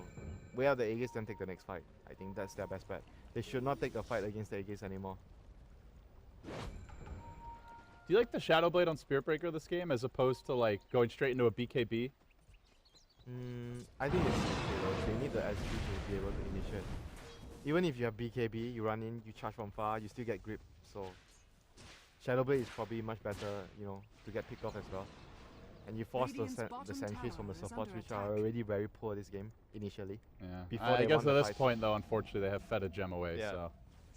wait out the Aegis, then take the next fight. I think that's their best bet. They should not take a fight against the Aegis anymore. Do you like the Shadow Blade on Spirit Breaker this game as opposed to like going straight into a BKB? I think it's okay though. They need the SG to be able to initiate. Even if you have BKB, you run in, you charge from far, you still get grip. So Shadow Blade is probably much better, to get picked off as well. And you force Radiant's the bottom sentries from the tower is supports, under which are attack. already very poor this game initially. Yeah. Before I they guess won at the this fight. point, though, unfortunately, they have fed a gem away. Yeah. So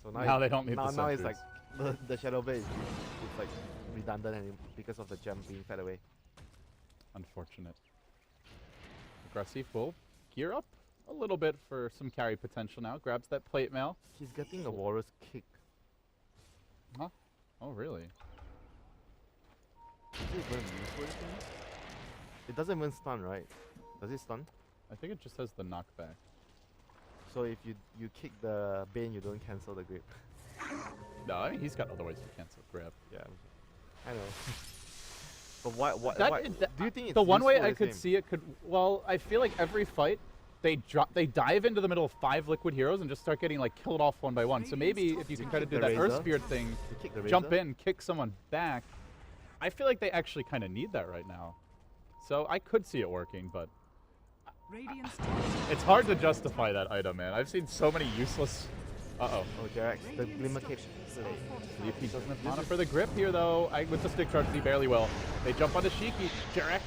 So now they don't need now, the now it's like sentries. the Shadow Blade it's like redundant and because of the gem being fed away. Unfortunate. Aggressive will gear up a little bit for some carry potential now. Grabs that plate mail. He's getting a Warrior's kick. Huh? Oh, really? Is it even useful? this thing? It doesn't even stun, right? Does it stun? I think it just has the knockback. So if you kick the Bane, you don't cancel the grip. No, I mean, he's got other ways to cancel grab. Yeah, I know. But why? Do you think it's the one way useful I this could game? see it could? Well, I feel like every fight they dive into the middle of 5 liquid heroes and just start getting like killed off one by one. So maybe if you can try to do the that Earth Razor? Spirit thing, You kick the jump Razor? in, kick someone back. I feel like they actually kind of need that right now. So I could see it working, but Radiant's top tower it's hard to justify that item, man. I've seen so many useless. Uh-oh. Oh, Jerax, the Glimmer Cape. structures are fortified. If he doesn't have mana for the grip here, though, with the stick charge, he barely will. They jump onto Shiki. Jerax,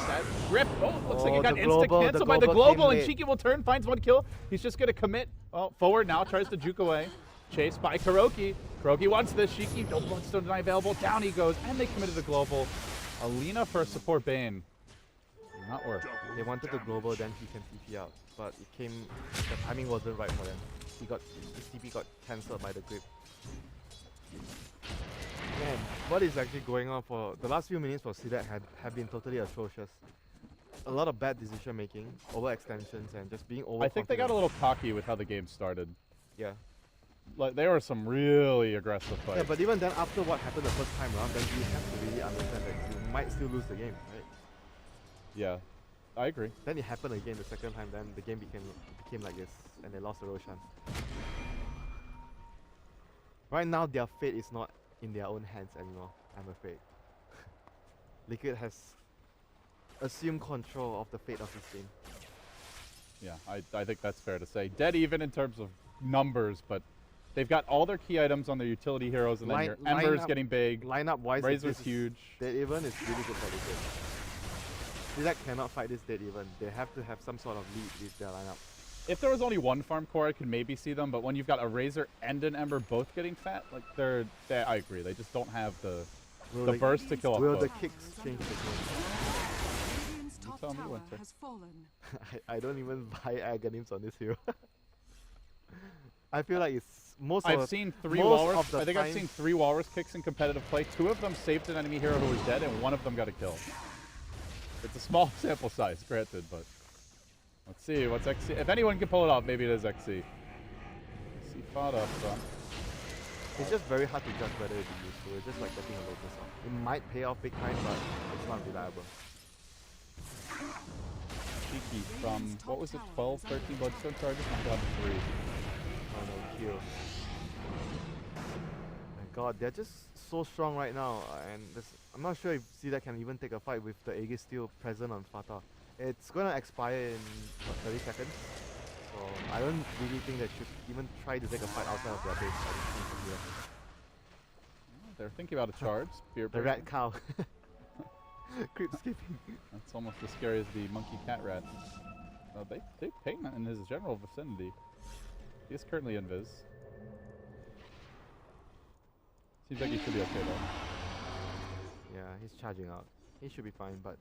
that grip. Oh, looks like Oh, it got the global- insta-canceled the by the global came global, and late. Shiki will turn, finds one kill. He's just going to commit. Well, forward now, tries to juke away. Chased by Kuroki. Kuroki wants this. Shiki, no Bloodstone Deny available. Down he goes, and they committed the global. Alina for a support Bane. Not work. They wanted the global, then he can TP out. But it came, the timing wasn't right for them. His TP got cancelled by the grip. Man, what is actually going on for the last few minutes for CDEC have been totally atrocious. A lot of bad decision making, overextensions, and just being overconfident. I think they got a little cocky with how the game started. Yeah. Like, there were some really aggressive fights. Yeah, but even then, after what happened the first time around, then you have to really understand that you might still lose the game, right? Yeah, I agree. Then it happened again the second time, then the game became like this, and they lost to Roshan. Right now, their fate is not in their own hands anymore, I'm afraid. Liquid has assumed control of the fate of this game. Yeah, I think that's fair to say. Dead even in terms of numbers, but they've got all their key items on their utility heroes, and then your Ember's getting big. Lineup-wise, Razor's huge. Dead Even is really good for Liquid. CDEC cannot fight this Dead Even. They have to have some sort of lead with their lineup. If there was only one farm core, I could maybe see them, but when you've got a Razor and an Ember both getting fat, like I agree, they just don't have the burst to kill off Will the both. kicks change the game? Radiant's top tell me, tower Winter. has fallen. I don't even buy Aghanims on this hero. I feel like it's I've seen 3 most walrus. of the I think I've time- seen 3 walrus kicks in competitive play. 2 of them saved an enemy hero who was dead, and 1 of them got a kill. It's a small sample size, granted, but let's see what's XC. If anyone can pull it off, maybe it is XC. See Fada up front. It's just very hard to judge whether it will be useful. It's just like getting a Lotus off. It might pay off big time, but it's not reliable. Cheeky from what was it? 12, 13 bloodstone charges, now down to 3. Oh no, kill. My god, they're just so strong right now, and I'm not sure if CDEC can even take a fight with the Aegis still present on Fata. It's gonna expire in what, 30 seconds, so I don't really think they should even try to take a fight outside of their base. I don't think from here. They're thinking about a charge. Spear The rat cow. Creep skipping. That's almost as scary as the monkey cat rat. They ping in his general vicinity. He is currently invis. Seems like he should be okay though. Yeah, he's charging out. He should be fine, but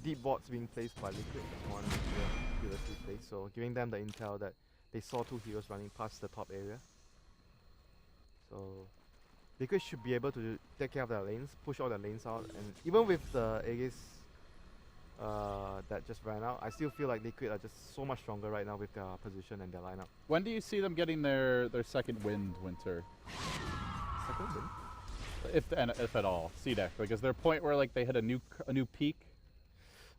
deep bots being placed by Liquid, one here previously placed, so giving them the intel that they saw 2 heroes running past the top area. So Liquid should be able to take care of their lanes, push all their lanes out, and even with the Aegis that just ran out, I still feel like Liquid are just so much stronger right now with their position and their lineup. When do you see them getting their second wind, Winter? Second win? If at all, CDEC. Like, is there a point where like they hit a new peak,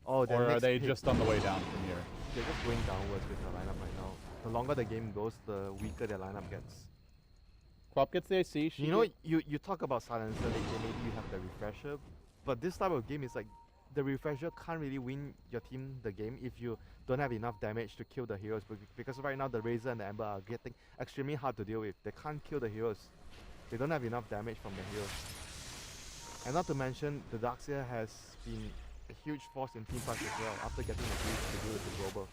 Oh, their or are next they pick- just on the way down from here? They're just going downwards with their lineup right now. The longer the game goes, the weaker their lineup gets. Quap gets the AC. You know, you talk about silencer lately, maybe you have the refresher, but this type of game is like the refresher can't really win your team the game if you don't have enough damage to kill the heroes, because right now the Razor and the Ember are getting extremely hard to deal with. They can't kill the heroes. They don't have enough damage from the heroes. And not to mention, the Darkseer has been a huge force in team fight as well after getting the boost to do with the global.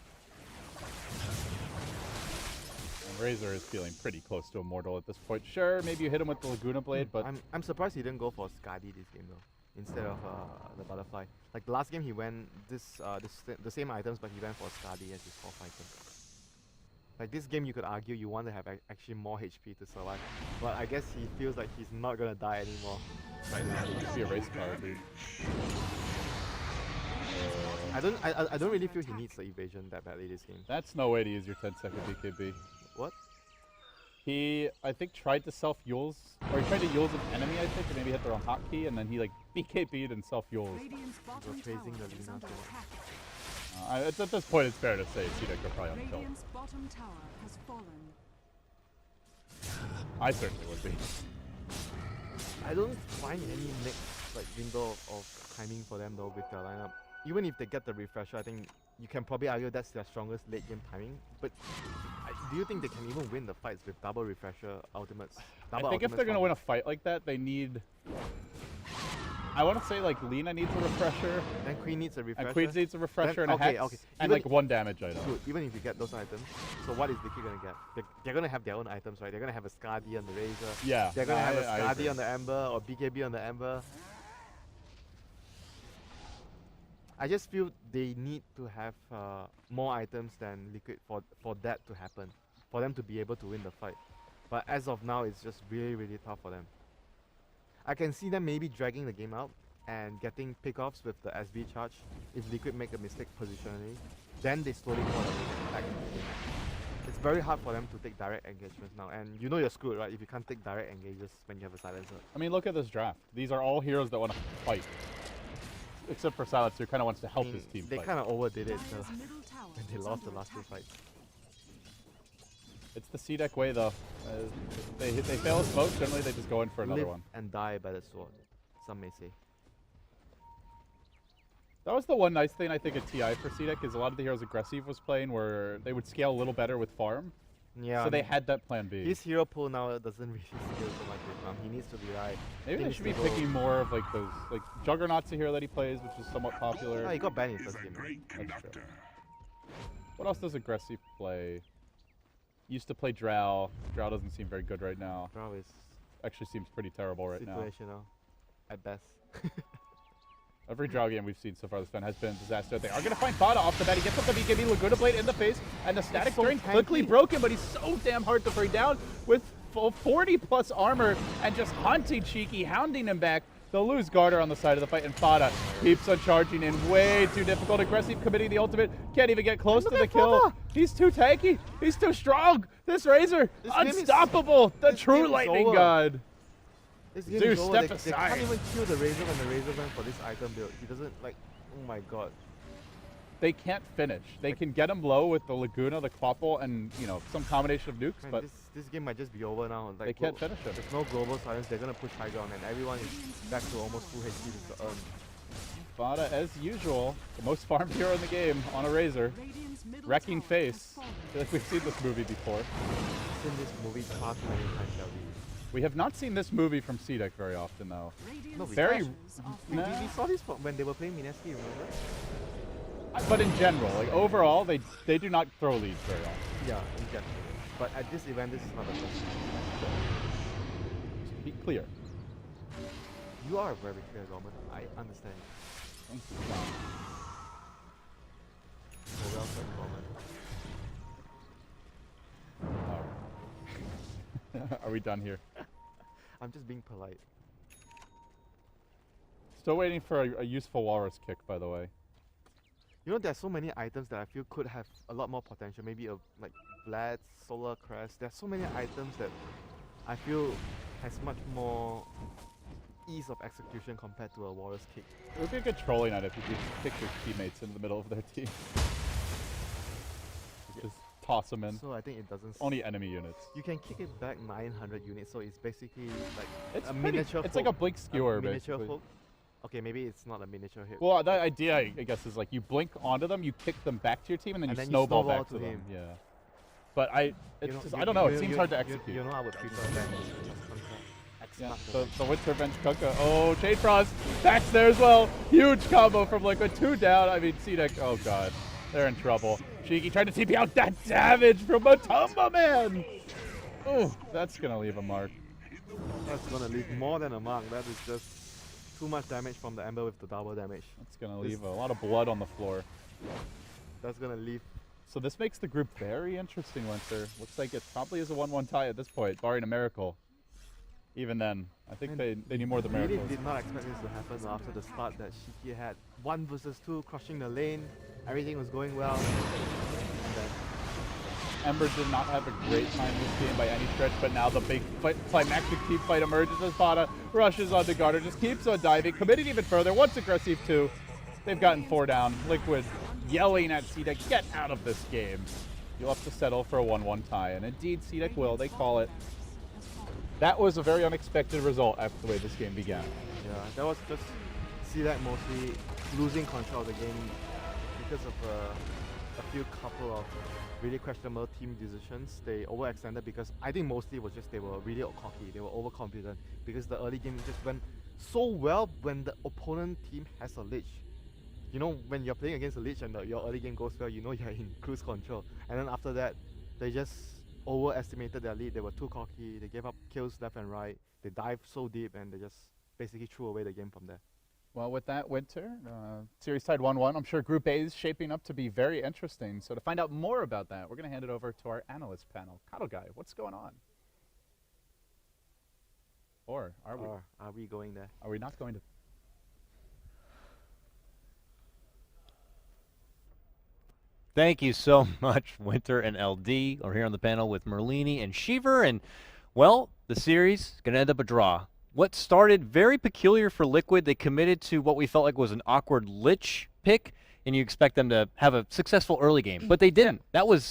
And Razor is feeling pretty close to Immortal at this point. Sure, maybe you hit him with the Laguna Blade, but I'm surprised he didn't go for Skadi this game though, instead of the Butterfly. Like the last game he went the same items, but he went for Skadi as his fourth item. Like this game you could argue you want to have actually more HP to survive, but I guess he feels like he's not gonna die anymore right now. you see a race car, dude. I don't really feel he needs the evasion that badly this game. That's no way to use your 10-second BKB. What? He, I think, tried to self-Yules, or he tried to Yules an enemy, I think, and maybe hit the wrong hotkey, and then he like BKB'd and self-Yules. Radiant's bottom praising tower the is Lina under too. attack. At this point, it's fair to say CDEC are probably on tilt. Radiant's bottom tower has fallen. I certainly would be. I don't find any next like window of timing for them though with their lineup. Even if they get the refresher, I think you can probably argue that's their strongest late game timing. But do you think they can even win the fights with double refresher ultimates? I think if they're going to win a fight like that, they need... I want to say like Lina needs a refresher, and Queen needs a refresher. and Queen needs a refresher Then- and a okay, hex, okay. and Even like one damage item. Dude, even if you get those items, so what is Vicky gonna get? They're gonna have their own items, right? They're gonna have a Skadi on the Razor. Yeah, They're gonna have a I agree. Skadi on the Ember or BKB on the Ember. I just feel they need to have more items than Liquid for that to happen, for them to be able to win the fight. But as of now, it's just really, really tough for them. I can see them maybe dragging the game out and getting pickoffs with the SB charge if Liquid make a mistake positionally. Then they slowly fall back into the game. It's very hard for them to take direct engagements now, and you know you're screwed, right? If you can't take direct engages when you have a silencer. I mean, look at this draft. These are all heroes that want to fight. Except for Silencer, who kind of wants to help his team They fight. kind of overdid it Dire's middle tower when they is lost the under last two attack. fights. It's the CDEC way, though. They fail a smoke, generally they just go in for another Live one. and die by the sword, some may say. That was the one nice thing I think at TI for CDEC is a lot of the heroes Aggressive was playing where they would scale a little better with farm. Yeah. So they had that plan B. His hero pool now doesn't really scale so much with farm. He needs to rely. Maybe they things should be to go- picking more of like those, like Juggernaut's a hero that he plays, which is somewhat popular. Oh, he got banned in first game. That's true. What else does Aggressive play? Used to play Drow. Drow doesn't seem very good right now. Bro is Actually seems pretty terrible right now. situational at best. Every Drow game we've seen so far this time has been a disaster. They are going to find Fada off the bat. He gets up the BKB, Laguna Blade in the face, and the static so strength quickly tanky. broken, but he's so damn hard to bring down with full 40 plus armor and just hunting Cheeky, hounding him back. They'll lose Garter on the side of the fight, and Fada keeps on charging in. Way too difficult. Aggressive committing the ultimate. Can't even get close to the kill. Fada. He's too tanky. He's too strong. This Razor, This game is- unstoppable. The this true game is lightning over. god. This game Zeus, is over. step They aside. can't even kill the Razor when the Razor went for this item build. He doesn't like. Oh my god. They can't finish. They can get him low with the Laguna, the Quapple, and you know some combination of nukes, Man, but this game might just be over now. Like, they can't finish him. There's no global silence. They're gonna push high ground, and everyone is back to almost full HP to earn. Fada, as usual, the most farmed hero in the game on a Razor. Radiant's middle Wrecking tower has face. fallen. I feel like we've seen this movie before. I've seen this movie far too many times, shall we? We have not seen this movie from CDEC very often, though. Radiant's No, we Very- structures are We falling. Nah. saw this when they were playing Mineski, remember? But in general, like overall, they do not throw leads very often. Yeah, in general. But at this event, this is not the first time. Just be clear. You are very clear, Roman. I understand. Thank you, John. So well said, Roman. Are we done here? I'm just being polite. Still waiting for a useful walrus kick, by the way. You know, there's so many items that I feel could have a lot more potential. Maybe a like Vlad's Solar Crest. There's so many items that I feel has much more ease of execution compared to a Warrior's Kick. It would be a good trolling night if you could kick your teammates in the middle of their team. Just toss them in. So I think it doesn't. Only enemy units. You can kick it back 900 units, so it's basically like It's a pretty- miniature. it's like a hook. blink skewer, miniature basically. hook. Okay, maybe it's not a miniature hit. Well, the idea, I guess, is like you blink onto them, you kick them back to your team, and then And you then you snowball snowball back to to them. him. Yeah. But I don't know. It seems hard to execute. You know, I would prefer that. Yeah, Smack the Winter bench Kunkka. Oh, Chain Frost. That's there as well. Huge combo from Liquid. 2 down. I mean, CDEC. Oh, God. They're in trouble. Shiki trying to TP out. That damage from Matumba, man. Oh, that's going to leave a mark. That's gonna leave more than a mark. That is just too much damage from the Ember with the double damage. That's going to leave a lot of blood on the floor. That's gonna leave. So this makes the group very interesting, Winter. Looks like it probably is a 1-1 tie at this point, barring a miracle. Even then, I think they need more than Really miracles. did not expect this to happen after the start that Shiki had 1 versus 2, crushing the lane. Everything was going well. And then Ember did not have a great time in this game by any stretch, but now the big climactic team fight emerges as Fada rushes onto Garter, just keeps on diving, committed even further, once aggressive too. They've gotten 4 down. Liquid yelling at CDEC, get out of this game. You'll have to settle for a 1-1 tie, and indeed CDEC will, they call it. That was a very unexpected result after the way this game began. yeah, that was just CDEC mostly losing control of the game because of a few couple of really questionable team decisions. They overextended because I think mostly it was just they were really cocky, they were overconfident because the early game just went so well when the opponent team has a leech. You know, when you're playing against a leech and your early game goes well, you know you're in cruise control. And then after that, they just overestimated their lead. They were too cocky, they gave up kills left and right, they dived so deep and they just basically threw away the game from there. Well, with that, Winter, series tied 1-1. I'm sure Group A is shaping up to be very interesting. So to find out more about that, we're going to hand it over to our analyst panel. Kato Guy, what's going on? Or are we? Or are we going there? Are we not going to? Thank you so much, Winter and LD. We're here on the panel with Merlini and Shiver, and, well, the series is going to end up a draw. What started very peculiar for Liquid, they committed to what we felt like was an awkward Lich pick, and you expect them to have a successful early game, but they didn't. That was